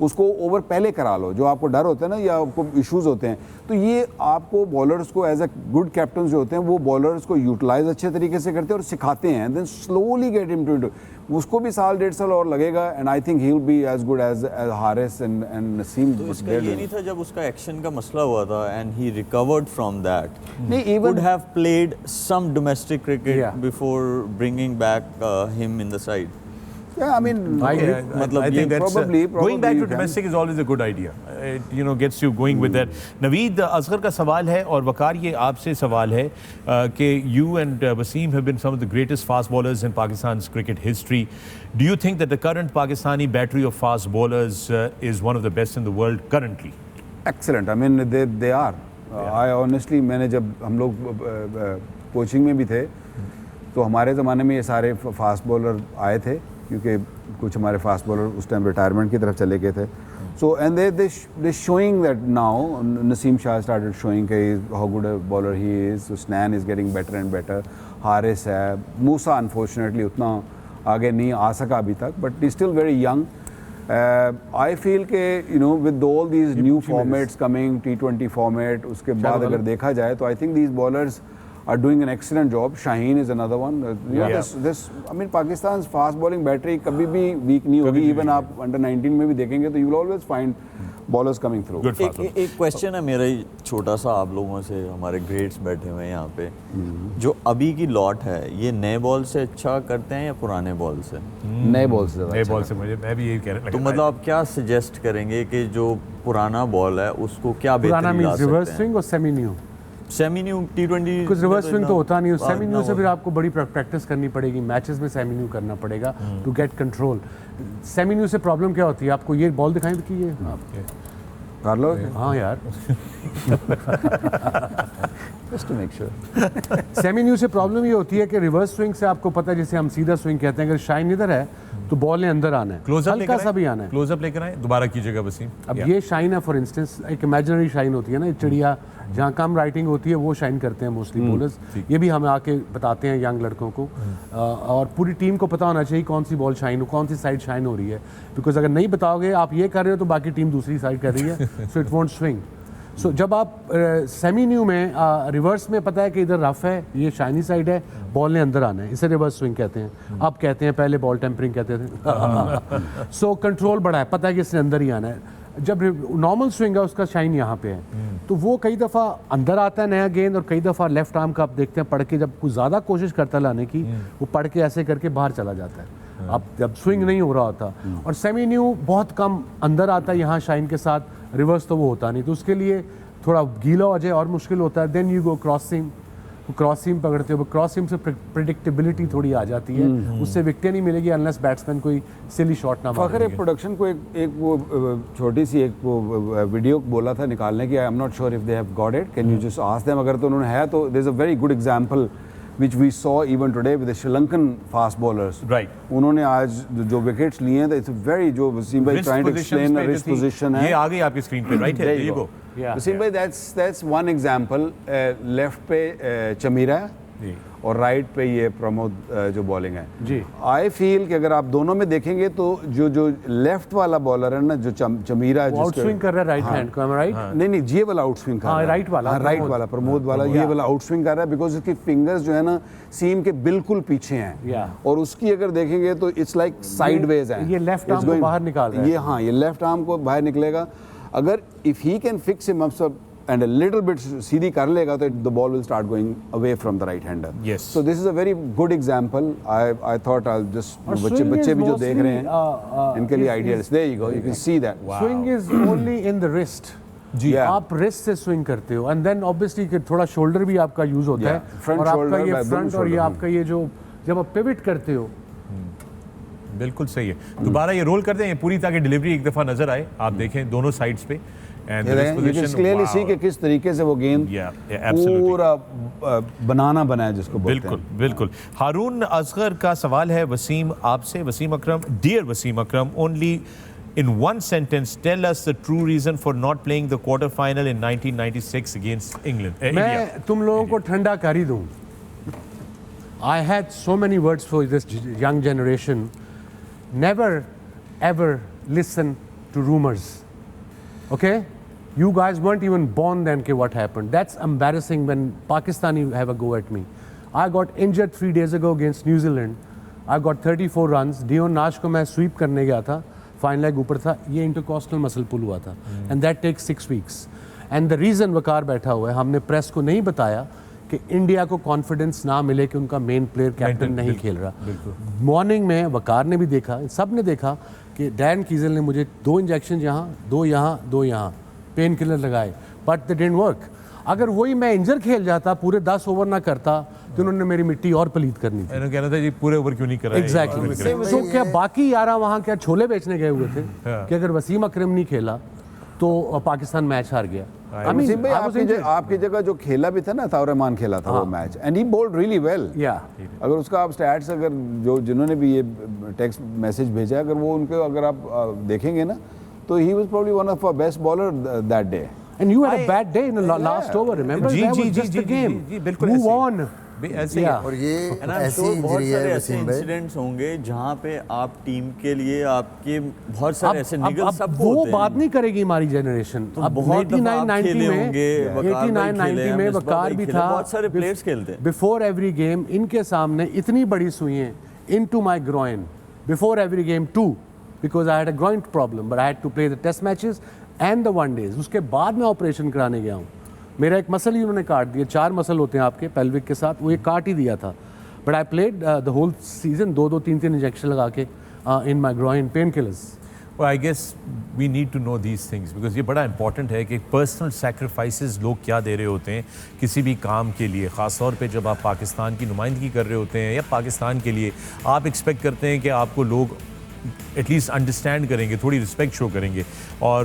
उसको ओवर पहले करा लो, जो आपको डर होता है ना या आपको इश्यूज होते हैं, तो ये आपको बॉलर्स को एज अ गुड कैप्टन जो होते हैं वो बॉलर्स को यूटिलाइज अच्छे तरीके से करते हैं और सिखाते हैं, then slowly get him to, उसको भी साल 1.5 साल और लगेगा, and I think he will be as good as Haris and Naseem. तो इसका ये नहीं था जब उसका एक्शन का मसला हुआ था and he recovered from that, नहीं, even would have played some domestic cricket before bringing back him in the side. Yeah, I mean, मतलब I ये think that's probably going back you to can. domestic is always a good idea. It, you know, gets you going with that. Naveed Asghar का सवाल है और वकार ये आपसे सवाल है कि you and Wasim have been some of the greatest fast bowlers in Pakistan's cricket history. Do you think that the current Pakistani battery of fast bowlers is one of the best in the world currently? Excellent. I mean, they are. I honestly, मैंने जब हम लोग coaching में भी थे तो हमारे ज़माने में ये सारे फास्ट बॉलर आए थे, क्योंकि कुछ हमारे फास्ट बॉलर उस टाइम रिटायरमेंट की तरफ चले गए थे. So and they showing that now. Naseem Shah started showing कि how good a bowler he is. Hasnain is getting better and better. Haris है. मूसा अनफॉर्चुनेटली उतना आगे नहीं आ सका अभी तक, but he still very young. I feel के you know with all these new formats coming, T20 format, उसके बाद अगर देखा जाए तो I think these bowlers are doing an excellent job. Shaheen is another one. This I mean Pakistan's fast bowling battery कभी भी weak नहीं होगी. Even आप under 19 में भी देखेंगे तो you will always find bowlers coming through. Good fast bowlers. एक क्वेश्चन है मेरा ही छोटा सा आप लोगों से, हमारे ग्रेट्स बैठे हुए हैं यहाँ पे, जो अभी की लॉट है ये नए बॉल से अच्छा करते हैं या पुराने बॉल से? नए बॉल से. नए बॉल से मुझे, मैं भी यही कह रहा तो मतलब आप क्या सजेस्ट करेंगे कि जो पुराना बॉल है उसको क्या पुराना बेहतरी ला मींस सकते रिवर्स हैं? स्विंग और semi new. Semi new T20 कुछ रिवर्स स्विंग तो होता नहीं है. सेमी न्यू से ना फिर आपको बड़ी प्रैक्टिस करनी पड़ेगी. मैचेस में सेमी न्यू करना पड़ेगा to get control. Semi new से प्रॉब्लम क्या होती है? आपको ये बॉल दिखाई कि ये आपके कर लो. हाँ यार, Just to make sure. Semi new से प्रॉब्लम ये होती है कि रिवर्स स्विंग से आपको पता है, जैसे हम सीधा स्विंग कहते हैं, अगर शाइन इधर है तो बॉल ने अंदर आना है, क्लोजअप हल्का सा भी आना है. क्लोजअप लेकर आए, दोबारा कीजिएगा वसीम. अब ये शाइन है फॉर इंस्टेंस, एक इमेजिनरी शाइन होती है ना, चिड़िया जहाँ कम राइटिंग होती है वो शाइन करते हैं मोस्टली बॉलर्स. ये भी हमें आके बताते हैं यंग लड़कों को. और पूरी टीम को पता होना चाहिए कौन सी बॉल शाइन हो, कौन सी साइड शाइन हो रही है. बिकॉज अगर नहीं बताओगे, आप ये कर रहे हो तो बाकी टीम दूसरी साइड कर रही है, सो इट वोंट स्विंग. सो जब आप सेमी न्यू में रिवर्स में पता है कि इधर रफ है, ये शाइनी साइड है, बॉल ने अंदर आना है, इसे रिवर्स स्विंग कहते हैं. अब कहते हैं, पहले बॉल टेम्परिंग कहते थे. सो कंट्रोल बड़ा है, पता है कि इसने अंदर ही आना है. जब नॉर्मल स्विंग है उसका शाइन यहाँ पे है, तो वो कई दफ़ा अंदर आता है नया गेंद, और कई दफ़ा लेफ्ट आर्म का आप देखते हैं पढ़ के, जब कुछ ज़्यादा कोशिश करता है लाने की, वो पढ़ के ऐसे करके बाहर चला जाता है. अब जब स्विंग नहीं हो रहा होता, और सेमी न्यू बहुत कम अंदर आता है यहाँ शाइन के साथ, रिवर्स तो वो होता नहीं, तो उसके लिए थोड़ा गीला हो जाए और मुश्किल होता है. Then you go cross seam. Cross seam पकड़ते हो, क्रॉस सीम से प्रिडिक्टेबिलिटी थोड़ी आ जाती है, उससे विकेट नहीं मिलेगी अनलेस बैट्समैन कोई सिली शॉट ना मारे. फखर एक प्रोडक्शन को एक वो छोटी सी एक वो वीडियो बोला था निकालने की. I am not sure if they have got it. Can you just ask them अगर तो उन्होंने है तो. There is a very good example which we saw even today with the Sri Lankan fast bowlers. Right. उन्होंने आज जो wickets लिए हैं, it's a very, जो वसीम भाई trying to explain a wrist position है. ये आ गई आपकी स्क्रीन पे, राइट है. There you go. वसीम भाई that's one example. लेफ्ट पे चमीरा और राइट पे ये प्रमोद जो बॉलिंग है जी. आई फील कि अगर आप दोनों में देखेंगे तो जो लेफ्ट वाला बॉलर है ना, जो चमीरा आउट स्विंग कर रहा है राइट हैंड को, राइट. नहीं ये वाला आउट स्विंग कर रहा है. राइट वाला, राइट वाला प्रमोद वाला, ये वाला आउट स्विंग कर रहा है बिकॉज उसकी फिंगर्स जो है ना सीम के बिल्कुल पीछे हैं. और उसकी अगर देखेंगे तो इट्स लाइक साइडवेज है. ये लेफ्ट आर्म को बाहर निकाल रहा है. ये हाँ, ये लेफ्ट आर्म को बाहर निकलेगा. अगर if he can fix him up and a little bit सीधी कर लेगा तो the ball will start going away from the right hander. Yes. So this is a very good example. I thought I'll just बच्चे भी जो देख रहे हैं इनके लिए ideas. There you go. You can see that. Swing is only in the wrist. जी. आप wrist से स्विंग करते हो, एंड देन ऑब्वियसली थोड़ा शोल्डर भी आपका यूज होता है, Front और आपका shoulder, ये back फ्रंट और ये shoulder. आपका ये जो जब आप पिवट करते हो. बिल्कुल सही है. दोबारा ये रोल करते हैं, ये पूरी ताकि डिलीवरी एक दफ़ा नजर आए, आप देखें दोनों साइड्स पे. And you can clearly see कि किस तरीके से वो गेंद पूरा बनाना बना है जिसको बोलते हैं. बिल्कुल बिल्कुल. हारून असगर का सवाल है वसीम आपसे. Wasim Akram, dear Wasim Akram, only in one sentence tell us the true reason for not playing the quarter final in 1996 against England. मैं तुम लोगों को ठंडा कर ही दूं. I had so many words for this young generation. Never, ever listen to rumors. Okay? You guys weren't even born then, okay, what happened? That's embarrassing when Pakistani have a go at me. I got injured 3 days ago against New Zealand. I got 34 runs. Dion Nash को मैं sweep करने गया था. Fine leg ऊपर था. ये intercostal muscle pull हुआ था. And that takes 6 weeks. And the reason वकार बैठा हुआ है, हमने प्रेस को नहीं बताया कि इंडिया को कॉन्फिडेंस ना मिले कि उनका मेन प्लेयर कैप्टन नहीं खेल रहा. मॉर्निंग में वकार ने भी देखा, सब ने देखा कि डैन कीजल ने मुझे 2 इंजेक्शन यहाँ, 2 यहाँ, 2 यहाँ पेन किलर लगाए, बट दे डिडंट वर्क. अगर वही मैं इंजर खेल जाता, पूरे 10 ओवर ना करता, तो उन्होंने मेरी मिट्टी और पलीद करनी थी. इन्होंने कहना था जी पूरे ओवर क्यों नहीं करा. एग्जैक्टली. तो क्या बाकी 11 वहाँ क्या छोले बेचने गए हुए थे कि अगर वसीम अकरम नहीं खेला तो पाकिस्तान मैच हार गया. वसीम भाई आपकी जगह जो खेला भी था ना, ताउर रहमान खेला था वो मैच, and he bowled really well. अगर उसका आप स्टैट्स अगर जो जिन्होंने भी ये टेक्स्ट मैसेज भेजा, अगर वो उनको अगर आप देखेंगे ना, तो he was probably one of our best bowler that day. And you had a bad day in the last over, remember? That was just the game. Move on. और ये ऐसी इंजरी है वसीम भाई. इंसिडेंट्स होंगे जहाँ पे आप टीम के लिए आपके बहुत सारे ऐसे निगल सब वो बात नहीं करेगी हमारी जनरेशन. अब 89-90 में वकार भी था. बहुत सारे प्लेयर्स खेलते हैं. बिफोर एवरी गेम इनके सामने इतनी बड़ी सुइयां into my groin before every game too, because I had a groin problem, but I had to play the test matches and the one days. उसके बाद मैं ऑपरेशन कराने गया हूँ. मेरा एक मसल ही उन्होंने काट दिया. 4 मसल होते हैं आपके पेल्विक के साथ, वो ये काट ही दिया था. But I played the whole season 2-2, 3-3 injection लगा के in my groin pain killers. Well, I guess we need to know these things because ये बड़ा important है कि पर्सनल sacrifices लोग क्या दे रहे होते हैं किसी भी काम के लिए. ख़ास तौर पे जब आप पाकिस्तान की नुमाइंदगी कर रहे होते हैं या पाकिस्तान के लिए, आप एक्सपेक्ट करते हैं कि आपको लोग एटलीस्ट अंडरस्टैंड करेंगे, थोड़ी रिस्पेक्ट शो करेंगे. और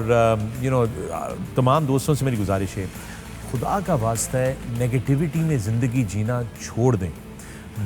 तमाम दोस्तों से मेरी गुजारिश है, खुदा का वास्ता है नेगेटिविटी में ज़िंदगी जीना छोड़ दें.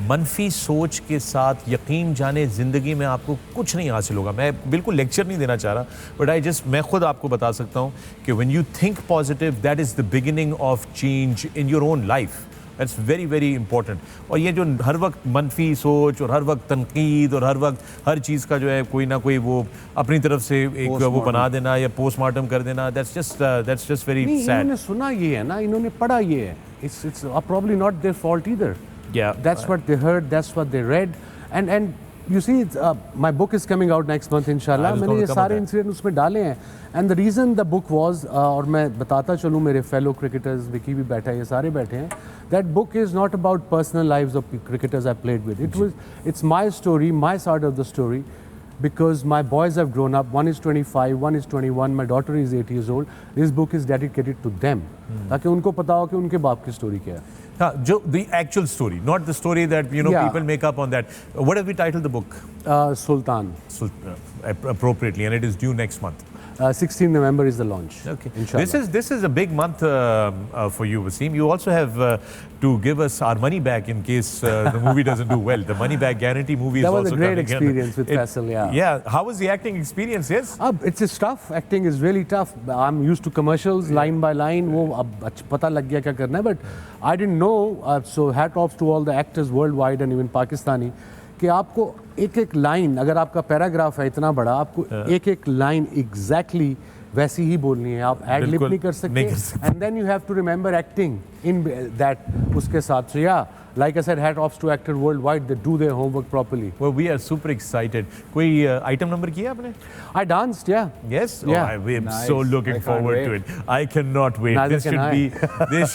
मनफी सोच के साथ यकीन जाने ज़िंदगी में आपको कुछ नहीं हासिल होगा. मैं बिल्कुल लेक्चर नहीं देना चाह रहा, बट मैं खुद आपको बता सकता हूँ कि when you think positive, that is the beginning of change in your own life. That's very very important. और ये जो हर वक्त मनफी सोच और हर वक्त तनकीद और हर वक्त हर चीज़ का जो है कोई ना कोई वो अपनी तरफ से एक वो बना देना या पोस्टमार्टम कर देना, दैट्स जस्ट वेरी सैड. इन्होंने सुना ये है ना, इन्होंने पढ़ा ये है. It's probably not their fault either. Yeah. That's what they heard, that's what they read. And you see, my book is coming out next month, inshallah. मैंने ये सारे इंसिडेंट उसमें डाले हैं. And the reason the book was, और मैं बताता चलूँ, मेरे fellow cricketers, विकी भी बैठा है, ये सारे बैठे हैं. That book is not about personal lives of cricketers I played with. It's my story, my side of the story. Because my boys have grown up. One is 25, one is 21. My daughter is 8 years old. This book is dedicated to them. ताकि उनको पता हो कि उनके बाप की story क्या है. The actual story, not the story that people make up on that. What have we titled the book? Sultan. Appropriately, and it is due next month. 16 November is the launch. Okay. Inshallah. This is a big month for you, Wasim. You also have to give us our money back in case the movie doesn't do well. The money back guarantee movie is also coming. That was a great experience with Faisal, yeah. Yeah. How was the acting experience? Yes. It's tough. Acting is really tough. I'm used to commercials, line by line. वो अब पता लग गया क्या करना है. But I didn't know. So hat off to all the actors worldwide and even Pakistani. कि आपको एक एक लाइन, अगर आपका पैराग्राफ है इतना बड़ा, आपको एक एक लाइन एग्जैक्टली वैसी ही बोलनी है. आप एड लिप नहीं कर सकते. And then you have to remember acting in that उसके साथ. सो या like I said, hat offs to actors worldwide that do their homework properly. Well, we are super excited. कोई item number किया आपने? I danced, yeah. Yes? Yeah. Oh, I'm so looking forward to it. I cannot wait. Neither this can should I. be... This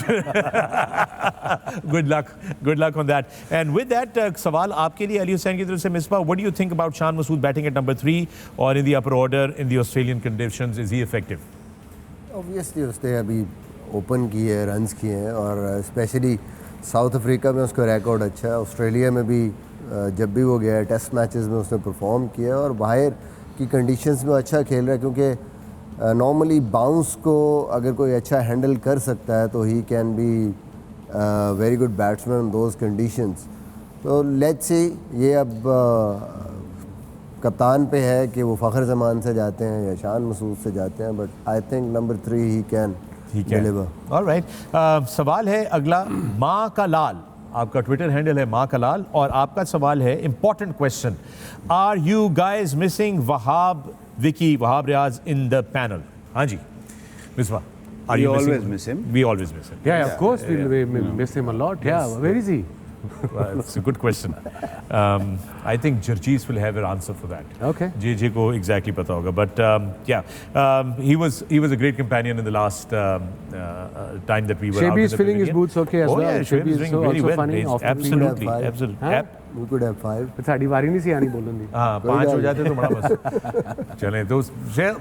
Good luck. Good luck on that. And with that, सवाल आपके लिए अली हुसैन की तरफ से. Misbah, what do you think about Shan Masood batting at number 3 or in the upper order in the Australian conditions? Is he effective? Obviously, उसने अभी open किए हैं, रन्स किए हैं, और स्पेशली साउथ अफ्रीका में उसका रिकॉर्ड अच्छा है. ऑस्ट्रेलिया में भी जब भी वो गया है टेस्ट मैचेस में उसने परफॉर्म किया, और बाहर की कंडीशंस में अच्छा खेल रहा है. क्योंकि नॉर्मली बाउंस को अगर कोई अच्छा हैंडल कर सकता है तो he can be very good batsman in those conditions. तो लेट्स सी, ये अब कप्तान पे है कि वो फ़खर जमान से जाते हैं या शान मसूद से जाते हैं. But I think number 3 he can deliver. All right. सवाल है अगला. माँ का लाल आपका ट्विटर हैंडल है माँ कलाल, और आपका सवाल है important question, are you guys missing Wahab Vicky Wahab Riaz in the panel? हाँ जी Misbah, are We you always missing? miss him. We always miss him. Yeah, of course, we miss him a lot. Yeah, where is he? Well, it's a good question. I think Jarjees will have an answer for that. Okay. JJ को exactly पता होगा, but he was a great companion in the last time that we were. Shebi out is in the filling his pavilion. boots okay as Oh, well. Yeah, Shebi is doing so really also well. funny. He's Often absolutely, five. absolutely. Huh? We could have 5. Sari वारी नहीं सी आनी बोलन दी. हाँ, 5 हो जाते तो बड़ा मस्त. चलें,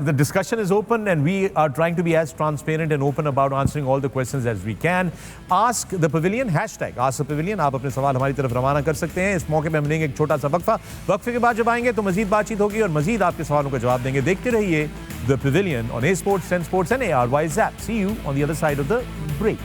the discussion is open and we are trying to be as transparent and open about answering all the questions as we can. Ask the Pavilion, #AskThePavilion. आप अपने सवाल हमारी तरफ रवाना कर सकते हैं. इस मौके पे हम लेंगे एक छोटा सा वक्फे के बाद जब आएंगे तो मजीद बातचीत होगी और मजीद आपके सवालों का जवाब देंगे. देखते रहिए The Pavilion on A Sports, 10 Sports and ARY Zap. See you on the other side of the break.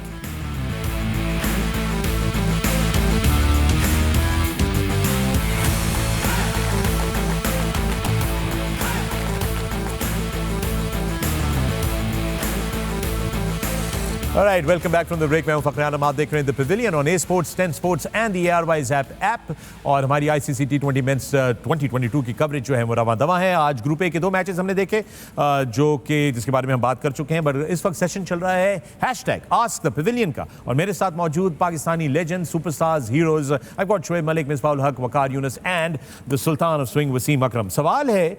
All right, welcome back from the break. मैं हूं फखर आलम, आप देख रहे हैं the Pavilion on A sports, 10 sports and the ARY Zap app. और हमारी ICC T20 mains 2022 की coverage जो है वो रवां दवा है. आज ग्रुप ए के 2 मैचेस हमने देखे जो कि जिसके बारे में हम बात कर चुके हैं, बट इस वक्त सेशन चल रहा है #AskThePavilion का. और मेरे साथ मौजूद Pakistani legend, superstars, heroes. I got Shoaib Malik, Misbah-ul-Haq, Waqar Younis and the sultan of swing Wasim Akram. सवाल है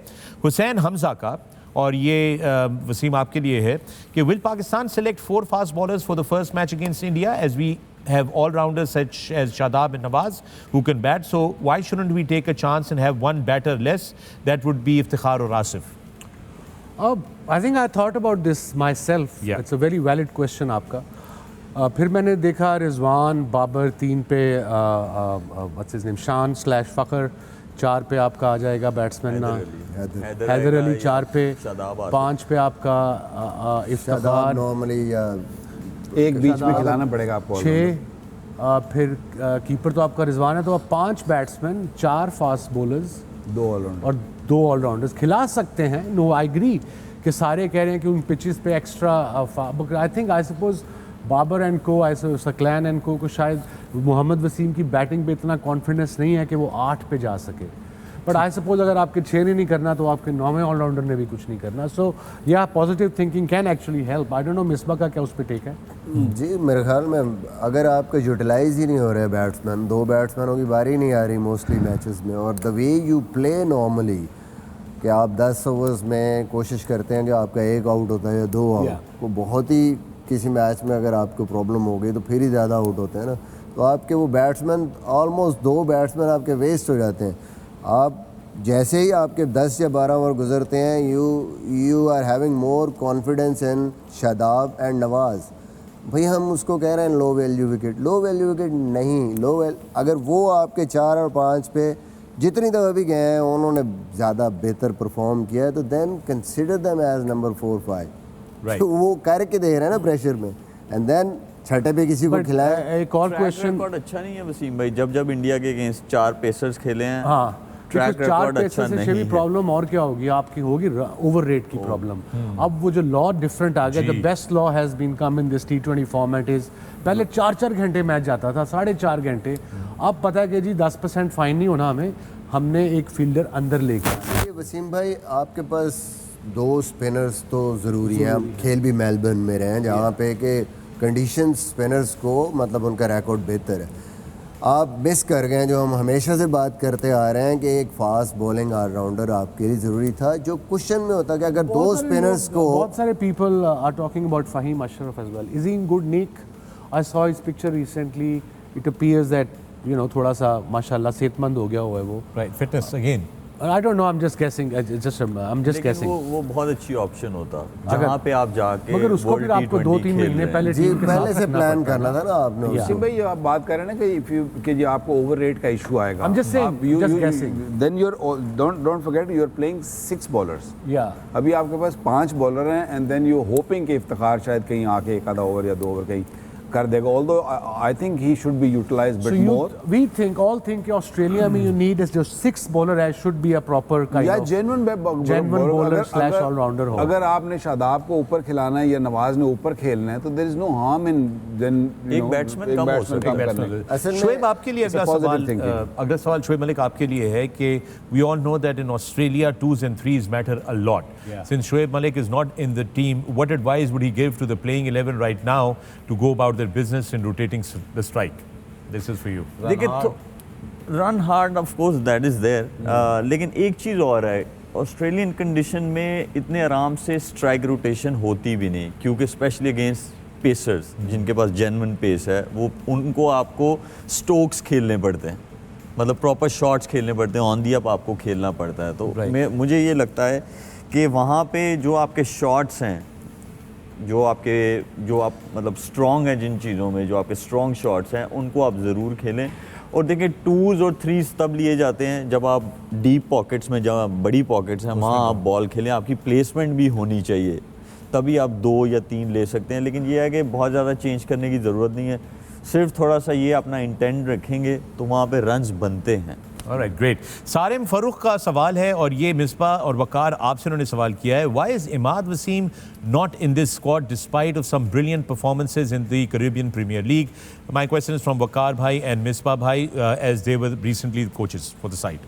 हुसैन हमजा का, और ये वसीम आपके लिए है कि will Pakistan select 4 fast bowlers for the first match against India as we have all-rounders such as Shadab and Nawaz who can bat, so why shouldn't we take a chance and have one batter less? That would be Iftikhar or Asif. I think I thought about this myself. Yeah. It's a very valid question आपका. फिर मैंने देखा रिजवान, बाबर 3 पे, what's his name, शान/फखर 4 पे आपका आ जाएगा batsman ना, हैदर अली 4 पे, 5 पे आपका इफ्तिखार, नॉर्मली या एक बीच में खिलाना पड़ेगा आपको. 6 फिर कीपर तो आपका रिजवान है, तो अब 5 बैट्समैन, 4 फास्ट बॉलर्स, 2 ऑलराउंडर और 2 ऑलराउंडर्स खिला सकते हैं. नो, आई एग्री कि सारे कह रहे हैं कि उन पिचेस पे extra. I think I suppose Babar and को, सकलैन एंड को शायद मोहम्मद वसीम की बैटिंग पे इतना कॉन्फिडेंस नहीं है कि वो 8 पे जा सके. बट आई सपोज अगर आपके 6 ने नहीं करना तो आपके 9वें ऑलराउंडर ने भी कुछ नहीं करना. सो या positive thinking can actually help. I don't know Misbah का क्या उस पर टेक है. जी, मेरे ख्याल में अगर आपका यूटिलाइज ही नहीं हो रहे बैट्समैन, 2 बैट्समैनों की बारी नहीं आ रही मोस्टली मैचेस में, और the way you play normally कि आप 10 ओवर्स में कोशिश करते हैं कि आपका 1 आउट होता है या 2 आउट, वो बहुत ही किसी मैच में अगर आपको प्रॉब्लम हो गई तो फिर ही ज़्यादा आउट होते हैं ना, तो आपके वो बैट्समैन ऑलमोस्ट 2 बैट्समैन आपके वेस्ट हो जाते हैं. आप जैसे ही आपके 10 या 12 ओवर गुजरते हैं, you are having more confidence in Shadab and Nawaz. भाई हम उसको कह रहे हैं लो वैल्यू विकेट नहीं, अगर वो आपके 4 और 5 पे जितनी दफ़ा भी गए हैं उन्होंने ज़्यादा बेहतर परफॉर्म किया है, तो then consider them as number 4-5. तो वो करके दे रहे हैं ना प्रेशर में, एंड देन छठे पे किसी को खिलाया. एक और क्वेश्चन, रिकॉर्ड अच्छा नहीं है वसीम भाई. जब इंडिया के अगेंस्ट 4 पेसर्स खेले हैं, हाँ, ट्रैक रिकॉर्ड अच्छा नहीं है. प्रॉब्लम और क्या होगी आपकी, होगी ओवर रेट की प्रॉब्लम. अब वो जो लॉ डिफरेंट आ गया, the best law has been come in this T20 format is, पहले 4-4 घंटे मैच जाता था, 4.5 घंटे. अब पता है कि जी 10% फाइन नहीं होना हमें, हमने एक फील्डर अंदर लेके. वसीम भाई, आपके पास 2 स्पिनर्स तो ज़रूरी हैं. आप खेल भी मेलबर्न में रहे हैं जहाँ पे कि कंडीशंस स्पिनर्स को मतलब उनका रिकॉर्ड बेहतर है. आप मिस कर गए जो हम हमेशा से बात करते आ रहे हैं कि एक फास्ट बॉलिंग ऑलराउंडर आपके लिए ज़रूरी था, जो क्वेश्चन में होता कि अगर 2 स्पिनर्स को. बहुत सारे people are talking about Faheem Ashraf as well. Is he in good nick? I saw his picture recently. It appears that थोड़ा सा माशाल्लाह सेहतमंद हो गया हुआ है वो. Right, fitness again. I don't know, I'm just guessing. I'm just guessing. वो बहुत अच्छी ऑप्शन होता जहाँ पे आप जाके, मगर उसको फिर आपको 2-3 महीने पहले से प्लान करना था ना आपने. वसीम भाई, आप बात कर रहे हैं ना कि जो आपको ओवर रेट का इशू आएगा. I'm just saying, just guessing. Then don't forget you're playing 6 bowlers. Yeah. अभी आपके पास 5 बॉलर हैं, and then you're hoping कि इफ्तिखार शायद कहीं आके 1 आधा ओवर या 2 ओवर कहीं कर देगा, although I think he should be utilized bit more. we all think Australia में you need is जो 6 bowler है should be a proper kind या of genuine bowler slash all rounder हो. अगर आपने शादाब को ऊपर खिलाना है या नवाज ने ऊपर खेलना है तो there is no harm in then एक बैट्समैन कम हो सकता है। शोएब आपके लिए अगला सवाल शोएब मलिक आपके लिए है कि we all know that in Australia 2s and 3s matter a lot. Since Shoaib Malik is not in the team, what advice would he give to the playing 11 right now to go about their business in rotating the strike? This is for you. देखिए तो run hard of course that is there, लेकिन एक चीज़ और है, Australian condition में इतने आराम से स्ट्राइक रोटेशन होती भी नहीं, क्योंकि स्पेशली अगेंस्ट पेसर्स जिनके पास जेन्युइन पेस है, वो उनको आपको स्ट्रोक्स खेलने पड़ते हैं, मतलब प्रॉपर शॉट्स खेलने पड़ते हैं, ऑन दी अप आपको खेलना पड़ता है। तो मुझे ये लगता है कि वहाँ पे जो आपके शॉट्स हैं, जो आप मतलब स्ट्रॉन्ग हैं जिन चीज़ों में, जो आपके स्ट्रॉन्ग शॉट्स हैं, उनको आप ज़रूर खेलें। और देखिए 2s और 3s तब लिए जाते हैं जब आप डीप पॉकेट्स में, जब बड़ी पॉकेट्स हैं वहाँ आप बॉल खेलें, आपकी प्लेसमेंट भी होनी चाहिए, तभी आप 2 या 3 ले सकते हैं। लेकिन ये है कि बहुत ज़्यादा चेंज करने की ज़रूरत नहीं है, सिर्फ थोड़ा सा ये अपना इंटेंट रखेंगे तो वहाँ पे रन्स बनते हैं। Alright, great. सारिम फरूख का सवाल है और ये मिसबा और वकार आपसे उन्होंने सवाल किया है, Why is Imad Wasim not in this squad despite of some brilliant performances in the Caribbean Premier League? My question is from Wakar Bhai and Misbah Bhai as they were recently the coaches for the side.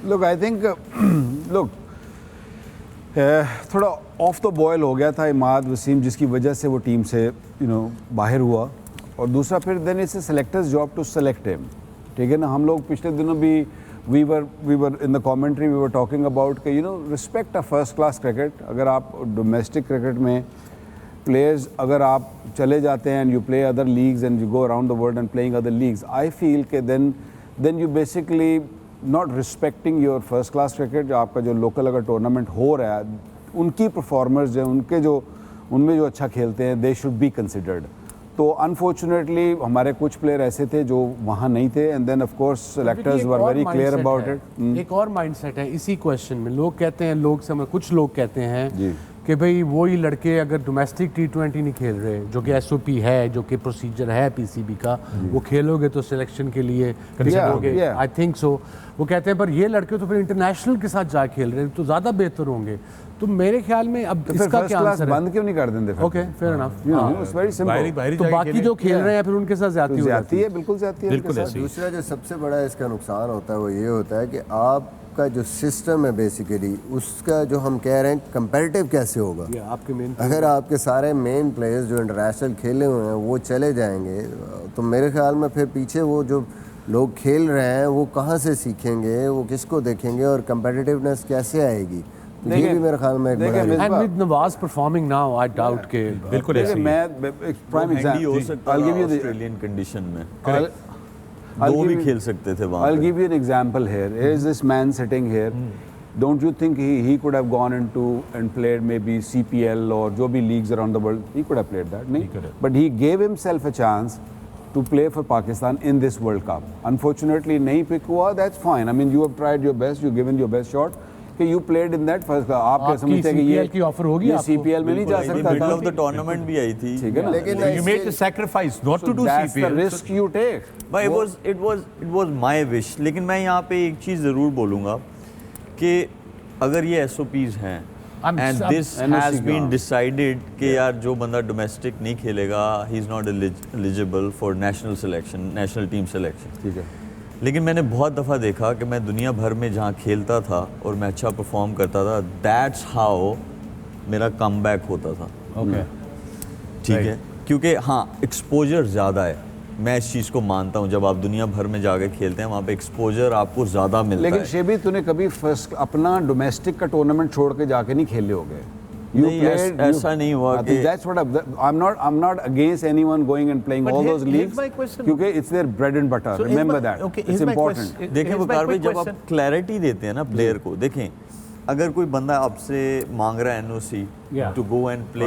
Look, I think थोड़ा of the boil हो गया था इमाद वसीम, जिसकी वजह से वो team से बाहर हुआ, और दूसरा फिर then it's a selectors job to select him, ठीक है ना। हम लोग पिछले दिनों भी we were in the commentary we were talking about कि respect a first class cricket. अगर आप डोमेस्टिक क्रिकेट में प्लेयर्स, अगर आप चले जाते हैं and you play other leagues and you go around the world and playing other leagues, I feel के then you basically not respecting your first class cricket. जो आपका जो लोकल अगर टूर्नामेंट हो रहा है, उनकी परफॉर्मर्स जो उनमें जो अच्छा खेलते हैं, दे शुड बी कंसिडर्ड। तो अनफॉर्चुनेटली हमारे कुछ प्लेयर ऐसे थे जो वहाँ नहीं थे, and then of course selectors were very clear about it. एक और माइंडसेट है इसी क्वेश्चन में, लोग कहते हैं, कुछ लोग कहते हैं कि भाई वही लड़के अगर डोमेस्टिक T20 नहीं खेल रहे, जो कि SOP है, जो कि प्रोसीजर है PCB का, वो खेलोगे तो सिलेक्शन के लिए खेलोगे, आई थिंक सो। वो कहते हैं पर ये लड़के तो फिर इंटरनेशनल के साथ जा खेल रहे हैं तो ज़्यादा बेहतर होंगे। तो मेरे ख्याल में अब तो इसका क्या आंसर है? बंद क्यों नहीं कर देंगे? Okay, fair enough, it's very simple. तो बाकी जो खेल रहे हैं फिर उनके साथ ज्यादती है, बिल्कुल ज्यादती है। दूसरा जो सबसे बड़ा इसका नुकसान होता है वो ये होता है कि आपका जो सिस्टम है बेसिकली, उसका जो हम कह रहे हैं कंपैरेटिव कैसे होगा। आपके मेन, अगर आपके सारे मेन प्लेयर्स जो इंटरनेशनल खेले हुए हैं वो चले जाएंगे, तो मेरे ख्याल में फिर पीछे वो जो लोग खेल रहे हैं वो कहाँ से सीखेंगे, वो किसको देखेंगे, और कंपेटिटिवनेस कैसे आएगी? ये भी मेरे ख्याल में एक बड़ा है। And with Nawaz performing now, I doubt के बिल्कुल ऐसे मैं एक प्राइम एग्जांपल हो सकता है ऑस्ट्रेलियन कंडीशन में, दो भी खेल सकते थे वहाँ। I'll give you an example here. Here is this man sitting here. Don't you think he could have gone into and played maybe CPL or जो भी leagues around the world? He could have played that, नहीं? But he gave himself a chance to play for Pakistan in this World Cup. Unfortunately, नहीं pick हुआ. That's fine. I mean, you have tried your best. You've given your best shot. कि you played in that first. आप क्या समझते हैं कि ये की ऑफर होगी आपको? CPL में नहीं जा सकता था? मिडल ऑफ द टूर्नामेंट भी आई थी, ठीक है ना? लेकिन you made the sacrifice not to do That's the CPL. risk you take. But it was my wish. लेकिन मैं यहाँ पे एक चीज़ ज़रूर बोलूँगा कि अगर ये SOPs हैं and this has been decided कि यार जो बंदा डोमेस्टिक नहीं खेलेगा, he is not eligible for national selection, national team selection. ठीक है। लेकिन मैंने बहुत दफ़ा देखा कि मैं दुनिया भर में जहाँ खेलता था और मैं अच्छा परफॉर्म करता था, दैट्स हाउ मेरा कमबैक होता था। ओके, ठीक है, क्योंकि हाँ एक्सपोजर ज़्यादा है, मैं इस चीज़ को मानता हूँ। जब आप दुनिया भर में जाकर खेलते हैं वहाँ पे एक्सपोजर आपको ज़्यादा मिलता है। लेकिन शेबी तूने कभी फर्स्ट अपना डोमेस्टिक का टूर्नामेंट छोड़ के जाके नहीं खेले होगे? ऐसा नहीं हुआ कि that's what I'm not against anyone going and playing all those leagues, क्योंकि it's their bread and butter. Remember that. It's important. देखें वकार भाई, जब आप क्लैरिटी देते हैं ना प्लेयर को, देखें अगर कोई बंदा आपसे मांग रहा है NOC to go and play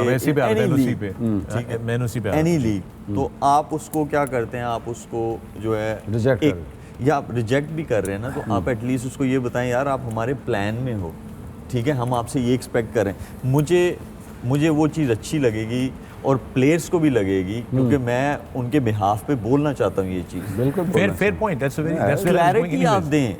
any league, तो आप उसको क्या करते हैं, आप उसको जो है या आप रिजेक्ट भी कर रहे हैं ना, तो आप एटलीस्ट उसको ये बताएं यार आप हमारे प्लान में हो, ठीक है, हम आपसे ये एक्सपेक्ट कर रहे हैं। मुझे वो चीज़ अच्छी लगेगी और प्लेयर्स को भी लगेगी, क्योंकि मैं उनके बिहाफ पे बोलना चाहता हूँ ये चीज़। बिल्कुल fair point, that's a very clarity आप दें।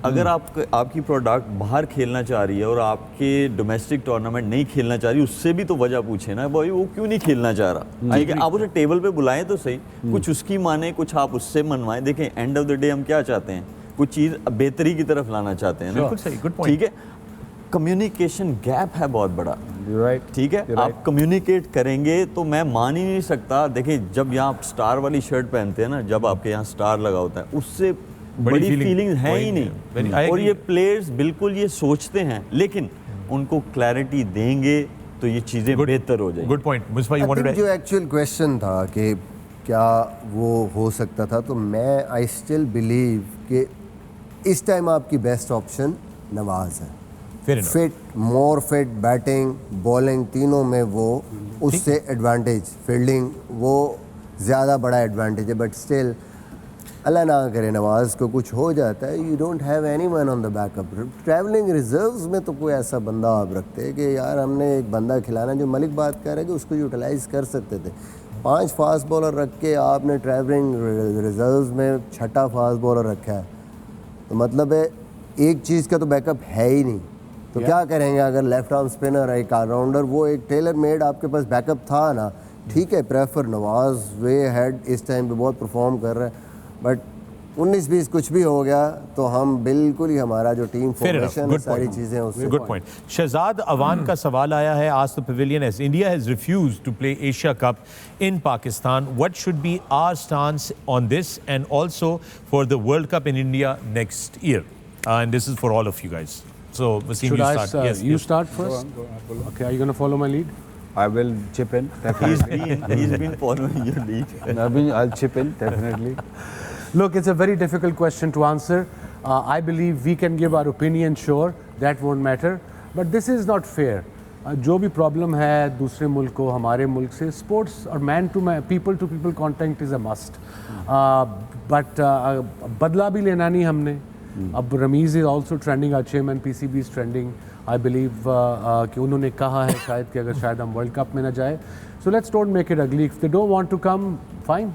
अगर आपकी प्रोडक्ट बाहर खेलना चाह रही है और आपके डोमेस्टिक टूर्नामेंट नहीं खेलना चाह रही, उससे भी तो वजह पूछे ना भाई वो क्यों नहीं खेलना चाह रहा। ठीक है, आप उसे टेबल पे बुलाएं तो सही, कुछ उसकी माने, कुछ आप उससे मनवाएं। देखें, एंड ऑफ द डे हम क्या चाहते हैं, कुछ चीज़ बेहतरी की तरफ लाना चाहते हैं ना। बिल्कुल सही, गुड पॉइंट। ठीक है, कम्युनिकेशन गैप है बहुत बड़ा। राइट, ठीक है, आप कम्युनिकेट करेंगे तो मैं मान ही नहीं सकता। देखिए, जब यहाँ आप स्टार वाली शर्ट पहनते हैं ना, जब आपके यहाँ स्टार लगा होता है, उससे बड़ी फीलिंग है ही नहीं। और ये प्लेयर्स बिल्कुल ये सोचते हैं, लेकिन उनको क्लैरिटी देंगे तो ये चीज़ें बेहतर हो जाएंगी। गुड पॉइंट मुस्फा, यू वांटेड जो एक्चुअल क्वेश्चन था कि क्या वो हो सकता था, तो मैं आई स्टिल बिलीव कि इस टाइम आपकी बेस्ट ऑप्शन नवाज है। फिट, मोर फिट, बैटिंग, बॉलिंग तीनों में वो उससे एडवांटेज, फील्डिंग वो ज़्यादा बड़ा एडवांटेज है। बट स्टिल अल्लाह ना करे नवाज को कुछ हो जाता है, you don't have anyone on the backup. Travelling reserves में तो कोई ऐसा बंदा आप रखते हैं कि यार हमने एक बंदा खिलाना, जो मलिक बात कर रहे हैं कि उसको यूटिलाइज़ कर सकते थे। 5 फास्ट बॉलर रख के आपने ट्रैवलिंग रिजर्व्स में 6ठा फास्ट बॉलर रखा है, तो मतलब है एक चीज़ का तो बैकअप है ही नहीं। तो क्या करेंगे अगर लेफ्ट आर्म स्पिनर, एक ऑलराउंडर, वो एक टेलर मेड आपके पास बैकअप था ना, ठीक है, प्रेफर नवाज वे हेड इस टाइम पे बहुत परफॉर्म कर रहा है। बट 19-20 कुछ भी हो गया तो हम बिल्कुल ही हमारा जो टीम फॉर्मेशन सारी चीजें उससे। Good point. शहजाद अवान का सवाल आया है, आज the pavilion as India has refused to play Asia Cup in Pakistan, what should be our stance on this and also for the world Cup in India next year, and this is for all of you guys. So, Wasim, should you I start. Yes, you yes. start first? Okay, are you going to follow my lead? I will chip in. He's been following your lead. I'll chip in definitely. Look, it's a very difficult question to answer. I believe we can give our opinion, sure, that won't matter. But this is not fair. जो भी problem है दूसरे मुल्क को हमारे मुल्क से, sports और man to man, people to people contact is a must. But बदला भी लेना नहीं हमने। अब Ramiz is also trending, our chairman PCB is trending. I believe कि उन्होंने कहा है शायद कि अगर शायद हम वर्ल्ड कप में ना जाए, so let's don't make it अगली। If they don't want to come, fine,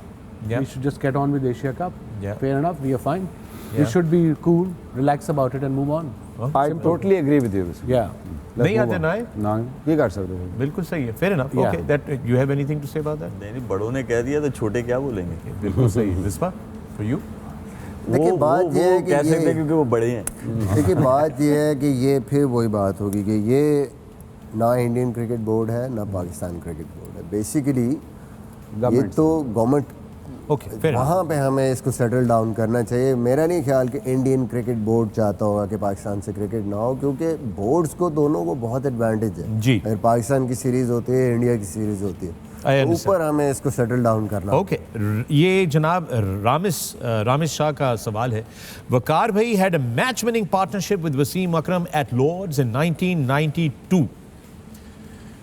we should just get on with Asia cup, fair enough, we are fine. We should be cool, relax about it and move on. I totally agree with you. या नहीं आते ना, नहीं कर सकते हो, बिल्कुल सही है, fair enough. Okay, that you have anything to say about that? नहीं, बड़ों ने कह दिया तो छोटे क्या बोलेंगे। बिल्कुल सही है। विस्पा, फॉर यू? देखिए बात ये है कि कह सकते हैं क्योंकि वो बड़े हैं। देखिए बात ये है कि ये फिर वही बात होगी कि ये ना इंडियन क्रिकेट बोर्ड है ना पाकिस्तान क्रिकेट बोर्ड है, बेसिकली ये तो गवर्नमेंट। ओके, वहाँ पे हमें इसको सेटल डाउन करना चाहिए। मेरा नहीं ख्याल कि इंडियन क्रिकेट बोर्ड चाहता होगा कि पाकिस्तान से क्रिकेट ना हो, क्योंकि बोर्ड्स को दोनों को बहुत एडवांटेज है जी। अगर पाकिस्तान की सीरीज़ होती है, इंडिया की सीरीज़ होती है, ऊपर हमें इसको सेटल डाउन करना। ओके, ये जनाब रामिस शाह का सवाल है। वकार भाई had a match winning partnership with Wasim Akram at Lord's in 1992।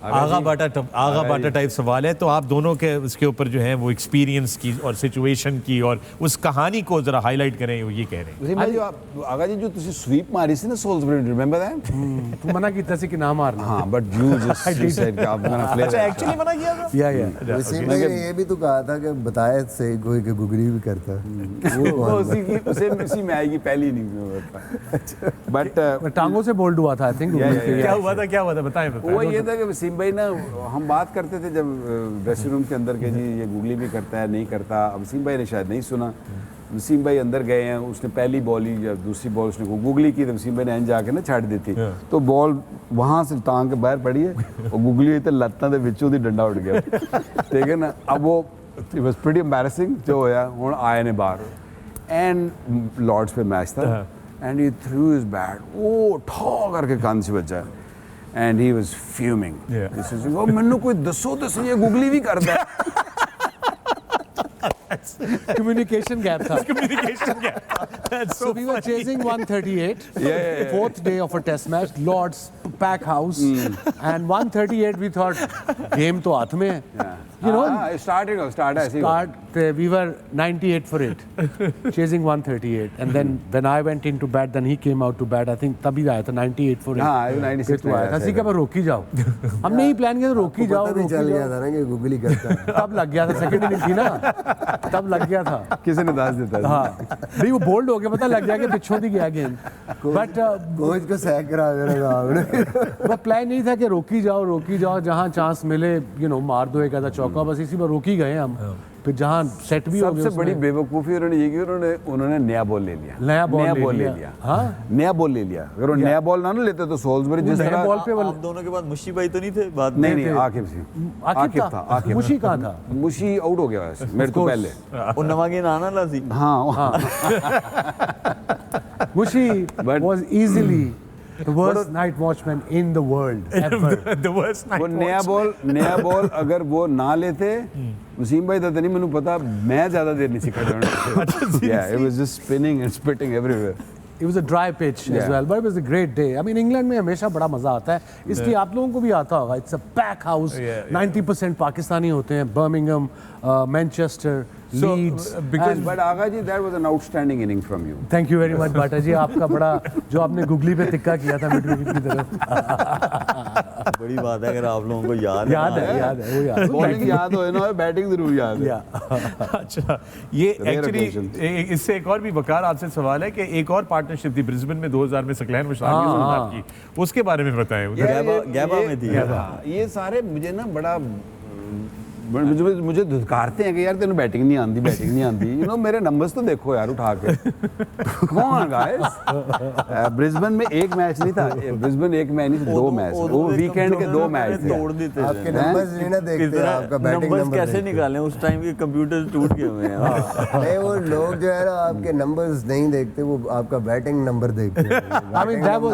आगा बाटा टाइप सवाल है, तो आप दोनों के उसके ऊपर जो है वो एक्सपीरियंस की और सिचुएशन की और उस कहानी को जरा हाईलाइट करें, वो ये कह रहे हैं। भाई जो आगा जी जो तुसी स्वीप मारी सी ना सोल्सबरी, रिमेंबर दैट? तू मना कीता सी कि ना मारना। हाँ, बट यू जस्ट सेड कि आप गोना प्ले। अच्छा, एक्चुअली मना किया था? या वसीम ने ये भी तो कहा था कि बताए से कोई के गुगली भी करता है, वो उसी में आएगी, पहली नहीं होता। बट टांगों से बोल्ड हुआ था, आई थिंक। क्या हुआ था बताएं। वो ये था कि वसीम भाई ना, हम बात करते थे जब ड्रेसिंग रूम के अंदर के जी ये गुगली भी करता है नहीं करता। वसीम भाई ने शायद नहीं सुना। वसीम भाई अंदर गए हैं, उसने पहली बॉल ही या दूसरी बॉल उसने गुगली की, तो वसीम भाई ने एंड जाके ना छाड़ दी थी, तो बॉल वहाँ से टांग के बाहर पड़ी है और गुगली हुई तो लत्तां दे विचों दी डंडा उड़ गया, ठीक है ना। अब वो इट वाज प्रीटी एम्बैरेसिंग जो होया। हुण आए ने बाहर एंड लॉर्ड्स पे मैच था and he through his bat, वो ठो करके कान से बचा and he was fuming. He says, "Oh, मैंने कोई दसो तो सही, ये गुगली भी करता है." Communication gap था। Communication gap. That's So we were chasing 138. Fourth day of a test match, Lord's pack house, and 138 we thought game तो हाथ में है। you know, start ऐसे ही start we were 98 for it, chasing 138, and then when I went into bat, then he came out to bat. I think तभी आया था 98 for it. हाँ 96 तो आया था, इसी का मैं रोकी जाओ, हमने ही प्लान किया था रोकी जाओ, पता नहीं चल गया था ना कि गूगल ही करता है। तब लग गया था, सेकंड इनिंग थी ना, तब लग गया था। किसी ने दास देता था। हाँ नहीं वो बोल्ड हो गया, पता लग गया कि पिछों दी गया गेंद, बट कोच को सैक करा देना था आपने। वो प्लान नहीं था कि रोकी जाओ, जहाँ चांस मिले मार दो एक आधा चौका, बस इसी पर रोकी गए हम। फिर जहाँ सेट भी हो गया, सबसे बड़ी बेवकूफ़ी उन्होंने ये की, उन्होंने नया बॉल ले लिया। नया बॉल ले लिया। हाँ नया बॉल ले लिया। अगर वो नया बॉल ना लेते तो सोल्सबरी जिस तरह बॉल पे आप दोनों के बाद मुशी भाई तो नहीं थे बाद में? नहीं आकिब था। मुशी कहाँ था? मुशी आउट हो गया वैसे मेरे तो पहले। वो नवागे नाना लाजी। हाँ मुशी was easily the worst night watchman in the world ever. The worst night वो नया बॉल अगर वो ना लेते, वसीम भाई था नहीं, मैंने पता मैं ज़्यादा देर नहीं सीखा था। Yeah, it was just spinning and spitting everywhere. It was a dry pitch as well, but it was a great day. I mean, England में हमेशा बड़ा मजा आता है, इसलिए आप लोगों को भी आता होगा. It's a pack house. 90% Pakistani होते हैं. Birmingham, Manchester, Leeds. But Agha ji, that was an outstanding inning from you. Thank you very much, बाटा जी. आपका बड़ा जो आपने गुगली पे तिक्का किया था मिड विकेट की तरफ. बड़ी बात है अगर आप लोगों को याद है वो याद. बॉलिंग याद हो ना, बैटिंग जरूर याद है. अच्छा, ये एक्चुअली इससे एक और भी वकार आपसे सवाल है कि एक और पार्टनरशिप थी ब्रिस्बेन में 2000 में सकलैन मुश्ताक की, उसके बारे में बताएं. गैबा में थी. ये सारे मुझे ना बड़ा मुझे धुतकारते हैं कि यार तेन बैटिंग नहीं आती. मेरे नंबर्स तो देखो यार उठा के. कौन गाइस? ब्रिस्बेन में एक मैच नहीं था, ब्रिस्बेन एक मैच नहीं, 2 मैच, वो वीकेंड के 2 मैच थे. तोड़ देते आपके नंबर्स नहीं ना देखते, आपका बैटिंग नंबर्स नंबर कैसे निकालें? उस टाइम के कंप्यूटर टूट गए हुए हैं. नहीं, वो लोग जो है ना आपके नंबर्स नहीं देखते, वो आपका बैटिंग नंबर देखते हैं. I mean that was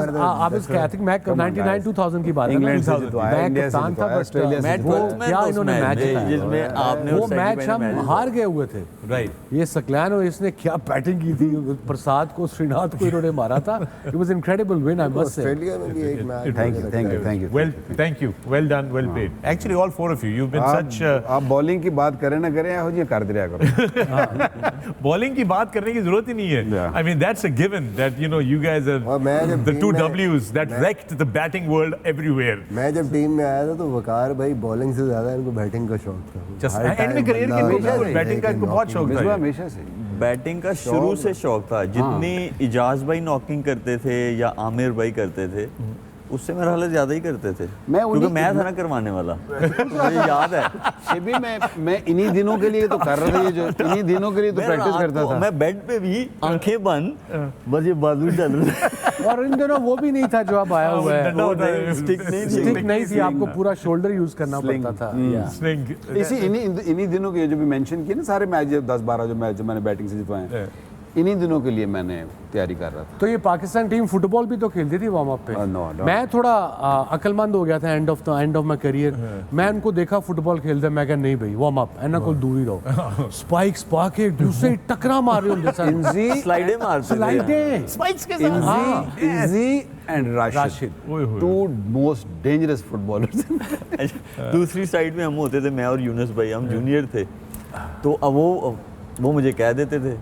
I think मैं 99-2000 की बात है. इंग्लैंड से जितवाया, इंडिया से जितवाया, ऑस्ट्रेलिया से जितवाया. क्या इन्होंने मैच जिसमें आपने वो मैच हम हार गए हुए थे. राइट. ये सकलैन और इसने क्या बैटिंग की थी. प्रसाद को, श्रीनाथ को इन्होंने मारा था. It was incredible win, I must say. Australia में भी एक match. Thank you. Well, thank you. Well done, well played. Actually, all 4 of you, you've been such. आप बॉलिंग की बात करें ना करें, हो जी कर दिया करो. बॉलिंग की बात करने की जरूरत ही नहीं है. I mean, that's a given that you guys are the 2 W's that wrecked the batting world everywhere. मैं जब टीम में आया था तो वकार भाई बॉलिंग से ज्यादा इनको बैटिंग का शौक था. Just एंड में करियर के बिल्कुल बैटिंग का इनको बहुत शौक था. हमेशा से बैटिंग का शुरू से शौक था. जितनी इजाज भाई नॉकिंग करते थे या आमिर भाई करते थे, उससे मेरा हाल ज्यादा ही करते थे. क्योंकि मैं था ना करवाने वाला. मुझे याद है. ये भी मैं इन्हीं दिनों के लिए तो कर रहा था, जो इन्हीं दिनों के लिए तो प्रैक्टिस करता था. मैं बेड पे भी आंखें बंद, बस ये बाजू चल रहे. और इन दिनों वो भी नहीं था जो अब आया हुआ है. स्टिक नहीं थी, आपको पूरा शोल्डर यूज करना पड़ता था. इन्हीं दिनों के जो भी मेंशन किए ना सारे मैच, 10-12 जो मैच जो मैंने बैटिंग से जितवाए, इन्हीं दिनों के लिए मैंने तैयारी कर रहा था. तो ये पाकिस्तान टीम फुटबॉल भी तो खेलती थी वार्म अप पे. मैं थोड़ा अकलमंद हो गया था एंड ऑफ माय करियर. मैं उनको देखा फुटबॉल खेलते, मैं कहा नहीं भाई वार्म अप एना को दूर ही रहो. स्पाइक्स पाके एक दूसरे ही टकरा मार रहे होंगे सर. स्लाइडें मारते थे. स्पाइक्स के साथ. Inzi and Rashid, 2 most dangerous footballers. दूसरी साइड में हम होते थे, मैं और यूनुस भाई, हम जूनियर थे. तो अब वो मुझे कह देते थे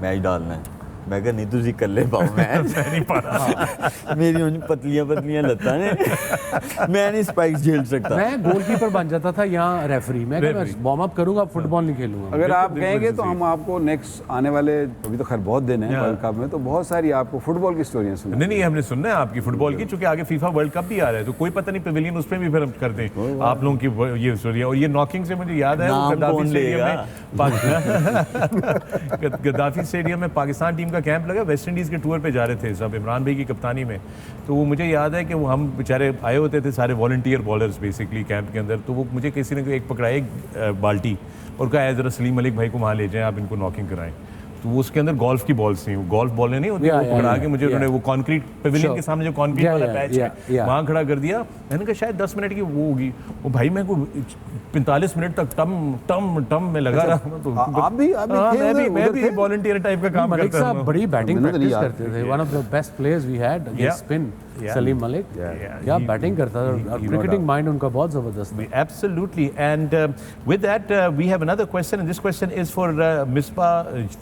मैच डालना है. मैं कहा नहीं तुझी कर ले पाओ मैच. नहीं पता. मेरी उन पतलियां लत्ता ने, मैं नहीं स्पाइक्स झेल सकता. मैं गोलकीपर बन जाता था यहाँ रेफरी. मैं वार्म अप करूंगा, फुटबॉल नहीं खेलूंगा. अगर आप कहेंगे तो हम आपको नेक्स्ट आने वाले, अभी तो खैर बहुत दिन है वर्ल्ड कप में, तो बहुत सारी आपको फुटबॉल की स्टोरियां सुनाएंगे. नहीं हमने सुनना है आपकी फुटबॉल की, चूंकि आगे फीफा वर्ल्ड कप भी आ रहा है, तो कोई पता नहीं पवेलियन उस पर भी फिर हम कर दें आप लोगों की ये स्टोरी. और ये नॉकिंग से मुझे याद है गद्दाफी स्टेडियम में पाकिस्तान टीम का कैंप लगा. वेस्ट इंडीज़ के टूर पे जा रहे थे सब, इमरान भाई की कप्तानी में. तो वो मुझे याद है कि वो हम बेचारे आए होते थे सारे वॉलंटियर बॉलर्स बेसिकली कैंप के अंदर. तो वो मुझे किसी ने एक पकड़ाया एक बाल्टी और कहा ज़रा सलीम मलिक भाई को वहाँ ले जाएं, आप इनको नॉकिंग कराएं. तो वो उसके अंदर गोल्फ की बॉल्स थी, गोल्फ बॉलें नहीं होती, वो पकड़ा के मुझे उन्होंने वो कंक्रीट पवेलियन के सामने जो कंक्रीट वाला पैच है वहाँ खड़ा कर दिया. मैंने कहा शायद 10 मिनट की वो होगी. वो भाई मैं को 45 मिनट तक टम में लगा रहा. तो मैं भी वॉलंटियर टाइप का काम करता हूं. बड़ी बैटिंग प्रैक्टिस करते थे. One of the best players we had against spin. Salim Malik क्या बैटिंग करता था और क्रिकेटिंग माइंड उनका बहुत ज़बरदस्त है। Absolutely. And with that, we have another question, and this question is for Misbah,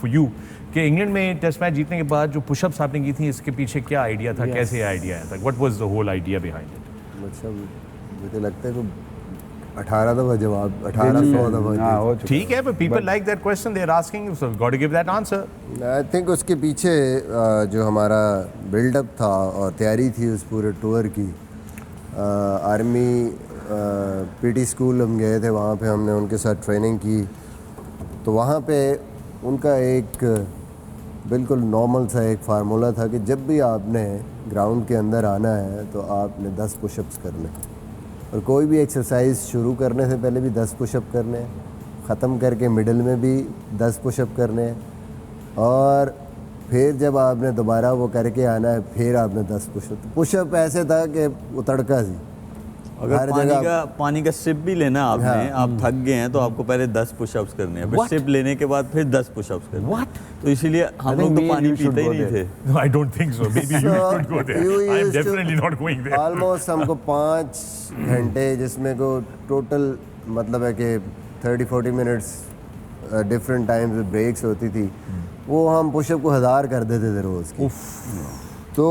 for you. कि इंग्लैंड में टेस्ट मैच जीतने के बाद जो पुशअप्स आपने की थी, इसके पीछे क्या आइडिया था, कैसे आइडिया आया था? What was the whole idea behind it? मतलब मुझे लगता है कि 18 दफ़ा जवाब 1800 दफ़ा ठीक है, but people like that question, they are asking, so we've got to give that answer. I think उसके पीछे जो हमारा बिल्डअप था और तैयारी थी उस पूरे टूर की, आर्मी पीटी स्कूल हम गए थे, वहाँ पे हमने उनके साथ ट्रेनिंग की। तो वहाँ पे उनका एक बिल्कुल नॉर्मल सा एक फार्मूला था कि जब भी आपने ग्राउंड के अंदर आना है तो आपने 10 पुशअप्स करने, और कोई भी एक्सरसाइज शुरू करने से पहले भी 10 पुशअप करने हैं, ख़त्म करके मिडल में भी 10 पुशअप करने हैं, और फिर जब आपने दोबारा वो करके आना है फिर आपने 10 पुशअप। पुशअप ऐसे था कि वो तड़का सी। अगर पानी का सिप भी लेना आपने, आप थक गए हैं तो आपको पहले 10 पुशअप्स करने हैं, फिर सिप लेने के बाद फिर 10 पुशअप्स करने हैं। तो इसीलिए हम लोग तो पानी पीते ही नहीं थे। No, I don't think so. Maybe you should go there. I am definitely not going there. Almost हमको 5 घंटे, जिसमें को टोटल मतलब है कि 30-40 मिनट्स डिफरेंट टाइम्स ब्रेक्स होती थी, वो हम पुशअप को 1000 कर देते थे रोज़ की। तो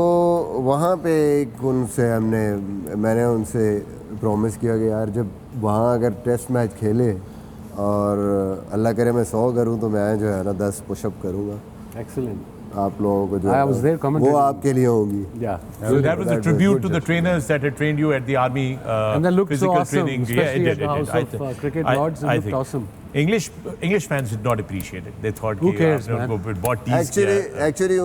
वहाँ पे मैंने उनसे प्रॉमिस किया कि यार जब वहाँ अगर टेस्ट मैच खेले और अल्लाह करे मैं 100 करूँ तो मैं जो है ना 10 पुशअप करूँगा। एक्सीलेंट। आप लोगों को जो I was there commentating. वो आपके लिए होगी। Yeah. So that was a tribute to the trainers that had trained you at the army And that looked so physical awesome, training. especially Yeah, at the House of Cricket Lords. It looked think awesome. English fans did not appreciate it. They thought Who कि cares, आपने man? उनको बहुत tease किया है। Actually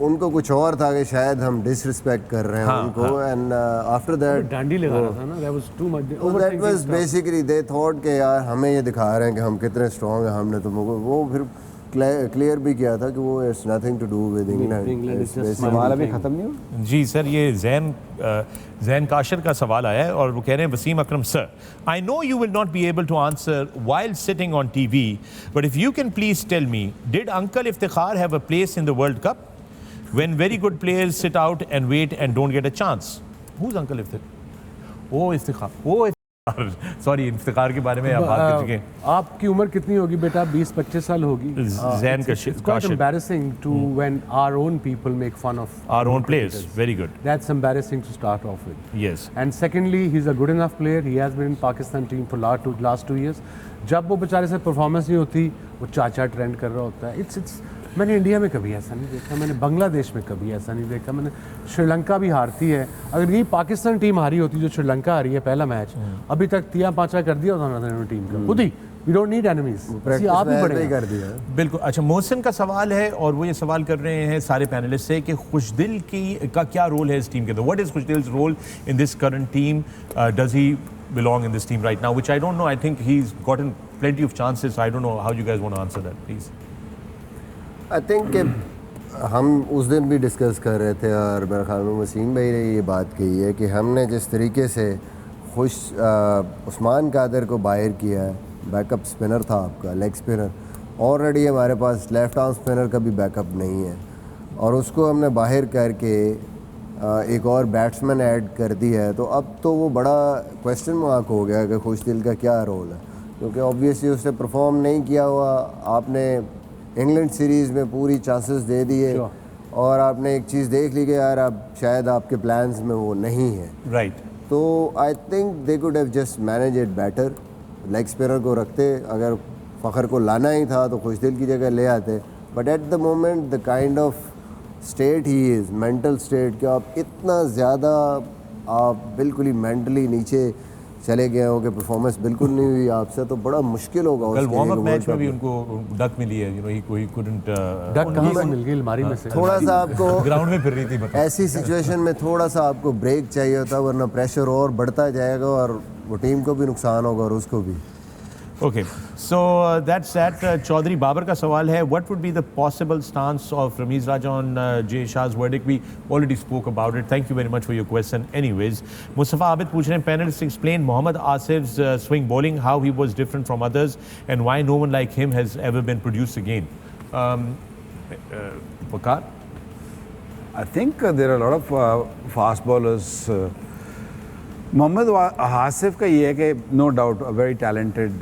उनको कुछ और था कि शायद हम डिसरिस्पेक्ट कर रहे हैं उनको, एंड आफ्टर दैट डांडी लगा रहा था ना, that was too much. That was basically they thought कि यार हमें ये दिखा रहे हैं कि हम कितने स्ट्रॉन्ग हैं, हमने तुमको वो फिर क्लियर भी किया था कि वो it's nothing to do with England. सवाल अभी ख़त्म नहीं हुआ। जी सर, ये जैन काशर का सवाल आया है और वो कह रहे हैं, Wasim Akram sir, I know you will not be able to answer while sitting on TV, but if you can please tell me, did uncle Iftikhar have a place in the world cup when very good players sit out and wait and don't get a chance? Who is uncle Iftikhar? Sorry, Iftikhar के बारे में आप बात कर चुके हैं। आपकी उम्र कितनी होगी बेटा? 20-25 साल होगी। Jain It's quite embarrassing to when our own people make fun of our own players. Very good. That's embarrassing to start off with. Yes. And secondly, he's a good enough player. He has been in Pakistan team for last 2 years. जब वो बेचारे से performance नहीं होती, वो चाचा trend कर रहा होता है। It's मैंने इंडिया में कभी ऐसा नहीं देखा, मैंने बांग्लादेश में कभी ऐसा नहीं देखा, मैंने श्रीलंका भी हारती है। अगर ये पाकिस्तान टीम हारी होती जो श्रीलंका हारी है पहला मैच, अभी तक 3-5 कर दिया होता ना टीम का खुद ही। We don't need enemies. आप ही बड़े कर दिया। बिल्कुल। अच्छा, मोहसिन का सवाल है और वो ये सवाल कर रहे हैं सारे पैनलिस्ट से कि खुशदिल का क्या रोल है इस टीम के अंदर? What is Khushdil's role in this current team? Does he belong in this team right now, which I don't know. I think he's gotten plenty of chances. I don't know how you guys want to answer that, please. I think हम उस दिन भी discuss कर रहे थे और मेरे ख्याल में वसीम भाई ने ये बात कही है कि हमने जिस तरीके से उस्मान कादर को बाहर किया है, बैकअप स्पिनर था आपका, लेग स्पिनर, ऑलरेडी हमारे पास लेफ्ट आर्म स्पिनर का भी बैकअप नहीं है, और उसको हमने बाहर करके एक और बैट्समैन ऐड कर दिया है। तो अब तो वो बड़ा क्वेश्चन मार्क हो गया कि खुशदिल का क्या रोल है, क्योंकि ऑब्वियसली उसने परफॉर्म नहीं किया हुआ। आपने इंग्लैंड सीरीज़ में पूरी चांसेस दे दिए और आपने एक चीज़ देख ली कि यार अब शायद आपके प्लान्स में वो नहीं है। राइट। तो I think they could have just manage it better. Leg spinner को रखते, अगर फ़खर को लाना ही था तो खुशदिल की जगह ले आते। But at the moment the kind of state he is, mental state, कि आप इतना ज़्यादा आप बिल्कुल ही मेंटली नीचे चले गए हो कि परफॉर्मेंस बिल्कुल नहीं हुई आपसे, तो बड़ा मुश्किल होगा। कल वार्म अप मैच में भी उनको डक मिली है, ही couldn't डक कहाँ से मिल गई? अलमारी में से। थोड़ा सा आपको ग्राउंड में फिर रही थी, ऐसी सिचुएशन में थोड़ा सा आपको ब्रेक चाहिए होता, वरना प्रेशर और बढ़ता जाएगा और वो टीम को भी नुकसान होगा और उसको भी। Okay, so that's that. Chaudhry Babar का सवाल है, what would be the possible stance of Ramiz Raja on Jay Shah's verdict? We already spoke about it. Thank you very much for your question. Anyways, Mustafa Abid पूछ रहे हैं, panelists explain Mohammad Asif's swing bowling, how he was different from others, and why no one like him has ever been produced again. Waqar? I think there are a lot of fast bowlers. Mohammad Hasif का ये है कि no doubt a very talented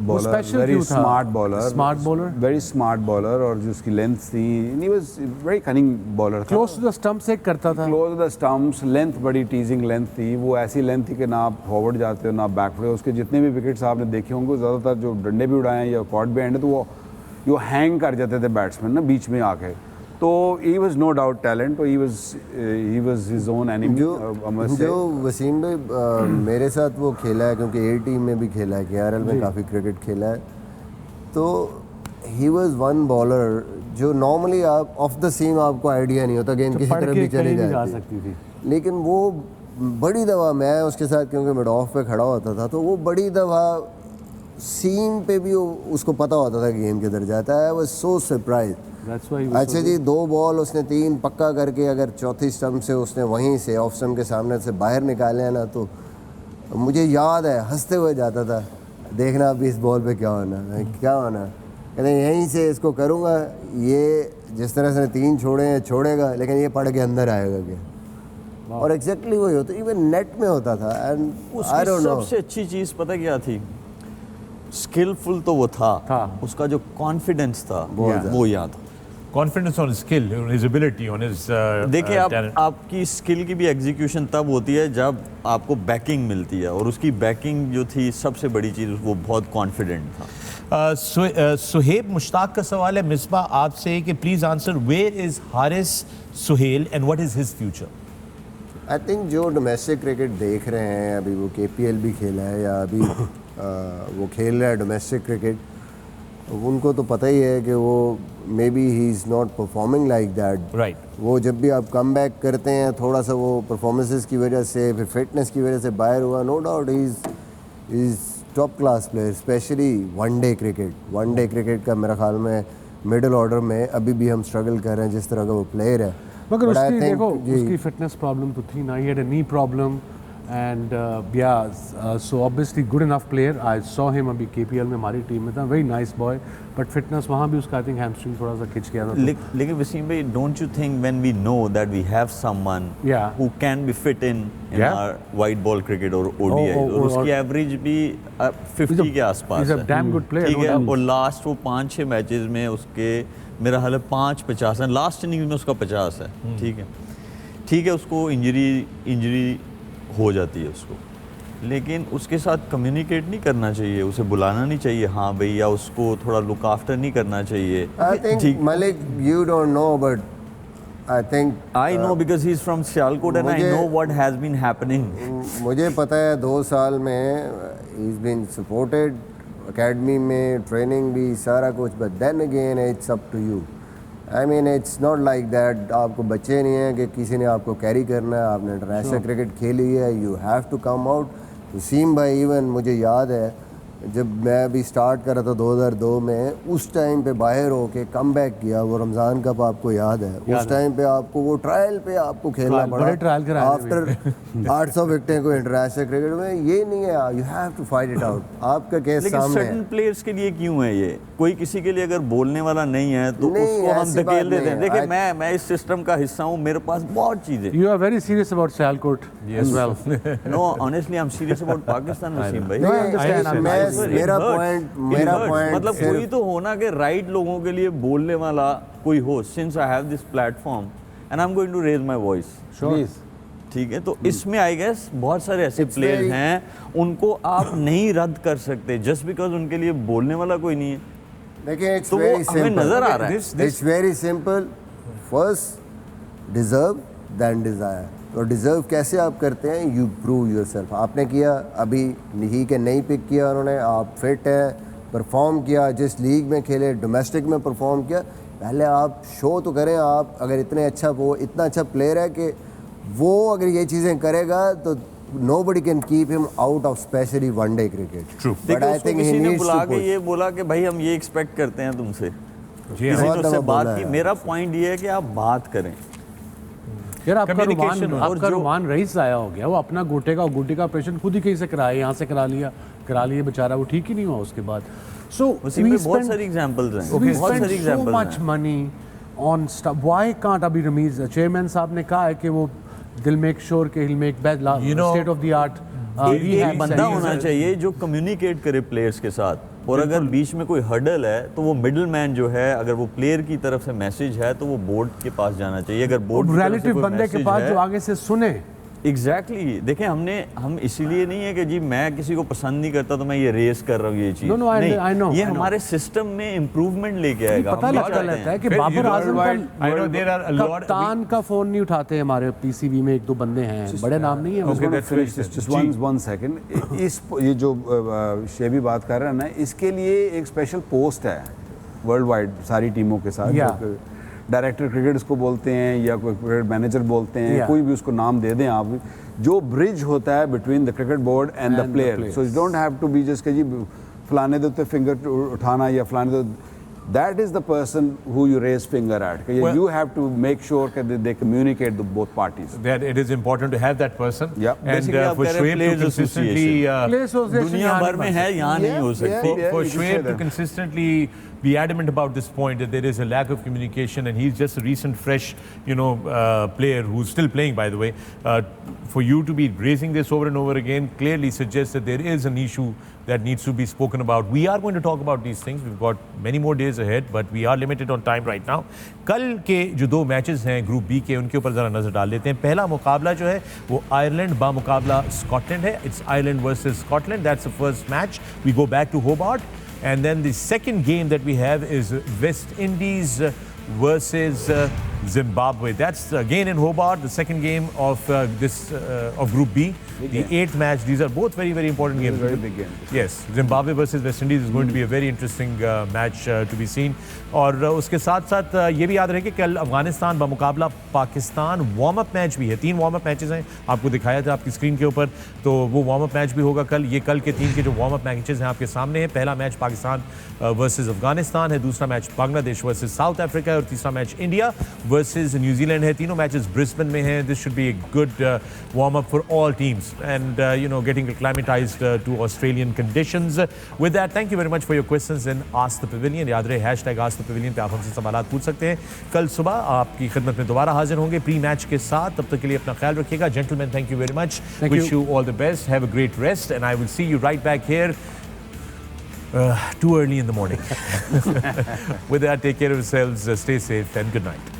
bowler, very smart bowler, very smart bowler, और जो उसकी length थी, he was very cunning bowler. Close to the stumps एक करता था, close to the stumps, length बड़ी टीजिंग लेंथ थी, वो ऐसी लेंथ थी कि ना आप फॉरवर्ड जाते हो ना बैकवर्ड। उसके जितने भी विकेट्स आपने देखे होंगे ज़्यादातर जो डंडे भी उड़ाए हैं या कॉट भी एंड, तो वो हैंग कर जाते थे बैट्समैन ना बीच में आके। तो he was no doubt talent, तो he was his own enemy. जो वसीम भाई मेरे साथ वो खेला है, क्योंकि ए टीम में भी खेला है, KRL में काफ़ी क्रिकेट खेला है, तो ही वाज वन बॉलर जो नॉर्मली आप ऑफ द सीम आपको आइडिया नहीं होता, गेंद किसी तरफ भी चली जाती थी, लेकिन वो बड़ी दफ़ा मैं उसके साथ, क्योंकि मिड ऑफ पे खड़ा होता था, तो वो बड़ी दफ़ा सीम पे भी उसको पता होता था गेम किधर जाता है। वो सो सरप्राइज। अच्छा जी, 2 बॉल उसने 3 पक्का करके अगर चौथी स्टंप से उसने वहीं से ऑफ स्टंप के सामने से बाहर निकाले हैं ना, तो मुझे याद है हंसते हुए जाता था, देखना अभी इस बॉल पे क्या होना है, क्या होना, कहते यहीं से इसको करूँगा, ये जिस तरह से 3 छोड़े हैं छोड़ेगा, लेकिन ये पड़ के अंदर आएगा क्या। और एग्जैक्टली वही होता, इवन नेट में होता था। एंड आई डोंट नो, सबसे अच्छी चीज़ पता क्या थी? स्किलफुल तो वो था, उसका जो कॉन्फिडेंस था वो याद था। Confidence on his skill, on his ability, on his देखिए आपकी स्किल की भी एग्जीक्यूशन तब होती है जब आपको बैकिंग मिलती है, और उसकी बैकिंग जो थी सबसे बड़ी चीज़, वो बहुत कॉन्फिडेंट था। सुहेब मुश्ताक का सवाल है मिसबा आपसे कि please answer, where is Haris Sohail and what is his future? I think जो डोमेस्टिक क्रिकेट देख रहे हैं, अभी वो KPL भी खेला है या अभी वो खेल रहा है डोमेस्टिक क्रिकेट, उनको तो पता ही है कि वो may be he is not performing like that. Right. वो जब भी आप कम बैक करते हैं, थोड़ा सा वो परफॉर्मेंसेस की वजह से, फिर फिटनेस की वजह से बाहर हुआ, no doubt he is top class player, specially one day cricket का मेरा ख्याल में मिडिल ऑर्डर में अभी भी हम स्ट्रगल कर रहे हैं जिस तरह का वो प्लेयर है। मगर उसकी देखो, उसकी फिटनेस प्रॉब्लम तो थी ना, he had a knee problem and so obviously good enough player. I saw him अभी KPL में हमारी टीम में था, very nice boy, but fitness वहाँ भी उसका आई थिंक हैमस्ट्रिंग थोड़ा सा खिंच गया था। लेकिन वसीम भाई, don't you think when we know that we have someone who can be fit in our white ball cricket और ODI, और उसकी एवरेज भी 50 के आसपास है, डैम गुड प्लेयर, ठीक है, और लास्ट वो 5-6 मैचेस में उसके मेरा हाल है 5-50 है, लास्ट इनिंग्स में उसका 50 है, ठीक है, उसको इंजरी हो जाती है उसको, लेकिन उसके साथ कम्युनिकेट नहीं करना चाहिए, उसे बुलाना नहीं चाहिए, हाँ भाई, या उसको थोड़ा लुक आफ्टर नहीं करना चाहिए। I think Malik, you don't know, but I think I know because he is from Sialkot and I know what has been happening. मुझे पता है 2 साल में he is been supported, academy में ट्रेनिंग भी सारा कुछ, but then again it's up to you. I mean it's not like that, आपको बच्चे नहीं हैं कि किसी ने आपको कैरी करना है, आपने इंटरनेशनल क्रिकेट खेली है, you have to come out. Wasim भाई, इवन मुझे याद है जब मैं अभी स्टार्ट कर रहा था 2002 में, उस टाइम पे बाहर होके कम बैक किया, वो रमज़ान कप आपको याद है, उस टाइम पे आपको वो ट्रायल पे आपको खेलना पड़ा, ट्रायल कराया आफ्टर 800 विकेटें को इंटरनेशनल क्रिकेट में। ये नहीं है, you have to fight it out, आपका केस सामने है। सर्टेन प्लेयर्स के लिए क्यों है ये? कोई किसी के लिए अगर बोलने वाला नहीं है तो उसको हम धकेल देते हैं। देखिए, मैं इस सिस्टम का हिस्सा हूँ, मेरे पास बहुत चीजें। You are very serious about Sialkot as well. No, honestly, I'm serious about Pakistan, Wasim भाई। मेरा पॉइंट मतलब कोई तो होना कि राइट लोगों के लिए बोलने वाला कोई हो। Since I have this platform and I'm going to raise my voice. Please. ठीक है, तो इसमें आई गेस बहुत सारे ऐसे प्लेयर हैं, उनको आप नहीं रद्द कर सकते जस्ट बिकॉज उनके लिए बोलने वाला कोई नहीं है। देखिए, तो वो हमें नजर आ रहा है। It's very simple, first deserve then desire. और डिज़र्व कैसे आप करते हैं? You prove yourself. आपने किया, अभी ही के नहीं पिक किया उन्होंने, आप फिट हैं, परफॉर्म किया, जिस लीग में खेले, डोमेस्टिक में परफॉर्म किया, पहले आप शो तो करें। आप अगर इतना अच्छा प्लेयर है कि वो अगर ये चीज़ें करेगा तो nobody can keep him out of especially one day cricket. True. But I think he needs to push. ये बोला कि भाई हम ये एक्सपेक्ट करते हैं तुमसे, जी किसी हाँ। ने उससे बात की। मेरा पॉइंट ये है कि आप बात करें यार। आपका Communication रुमान रईस आया हो गया, वो अपना गोटे का ऑपरेशन खुद ही कहीं से कराया, यहाँ से करा लिए बेचारा, वो ठीक ही नहीं हुआ उसके बाद। So उसी में बहुत सारी एग्जांपल्स हैं, बहुत सारी एग्जांपल्स हैं। much money on stuff. Why can't Abhi Ramiz, chairman साहब ने कहा है कि वो they'll make sure कि he'll make best state of the art एक बंदा होना चाहिए जो कम्युनिकेट करे प्लेयर्स के साथ, और अगर बीच में कोई हर्डल है तो वो मिडिल मैन जो है, अगर वो प्लेयर की तरफ से मैसेज है तो वो बोर्ड के पास जाना चाहिए। अगर बोर्ड रिलेटिव बंदे के पास जो आगे से सुने। एग्जैक्टली देखें, हम इसीलिए नहीं है कि जी मैं किसी को पसंद नहीं करता तो मैं ये रेस कर रहा हूँ ये चीज। ये हमारे सिस्टम में इम्प्रूवमेंट लेके आएगा। पता लगता है कि बाबर आजम कप्तान का फोन नहीं उठाते हमारे पीसीबी में, एक दो बंदे हैं, बड़े नाम नहीं है। Just one second, इस ये जो शेबी बात कर रहे हैं ना, इसके लिए एक स्पेशल पोस्ट है वर्ल्ड वाइड सारी टीमों के साथ। डायरेक्टर क्रिकेट उसको बोलते हैं या कोई क्रिकेट मैनेजर बोलते हैं, कोई भी उसको नाम दे दें आप, जो ब्रिज होता है between the cricket board and the player. So you don't have to be just जी फलाने दे उत्ते फिंगर उठाना या फलाने दे, that is the person who you raise finger at. Well, you have to make sure that they communicate to both parties. That it is important to have that person. Yeah. And for Shoaib to consistently दुनिया भर में है, यहाँ नहीं हो सकती। For Shoaib to consistently be adamant about this point that there is a lack of communication, and he's just a recent, fresh, player who's still playing, by the way. For you to be raising this over and over again clearly suggests that there is an issue that needs to be spoken about. We are going to talk about these things. We've got many more days ahead, but we are limited on time right now. कल के जो दो matches हैं group B के, उनके ऊपर ज़रा नज़र डाल लेते हैं। पहला मुकाबला जो है वो आयरलैंड बा मुकाबला स्कॉटलैंड है। It's Ireland versus Scotland, that's the first match. We go back to Hobart, and then the second game that we have is West Indies versus Zimbabwe. That's again in Hobart, the second game of of Group B, the 8th match. These are both very, very important games. Very big game. Yes, Zimbabwe versus West Indies is going to be a very interesting match to be seen. और उसके साथ साथ ये भी याद रहे कि कल अफगानिस्तान बमुकाबला पाकिस्तान वार्म अप मैच भी है। 3 वार्म अप मैचेस हैं, आपको दिखाया था आपकी स्क्रीन के ऊपर, तो वो वार्म अप मैच भी होगा कल। ये कल के 3 के जो वार्म अप मैचेस हैं आपके सामने हैं। पहला मैच पाकिस्तान वर्सेस अफगानिस्तान है, दूसरा match Bangladesh versus south Africa है, और तीसरा मैच इंडिया वर्सेस न्यूजीलैंड है। तीनों मैचेस ब्रिस्बेन में हैं। This should be a good warm up for all teams and getting acclimatized to Australian conditions. With that, thank you very much for your questions in Ask the Pavilion. याद रहे #AskThePavilion पे आप हमसे सवालात पूछ सकते हैं। कल सुबह आपकी खिदमत में दोबारा हाजिर होंगे प्री मैच के साथ। तब तक के लिए अपना ख्याल रखिएगा। Gentlemen, thank you very much. Wish you all the best. Have a great rest, and I will see you right back here too early in the morning. With that, take care of yourselves, stay safe, and good night.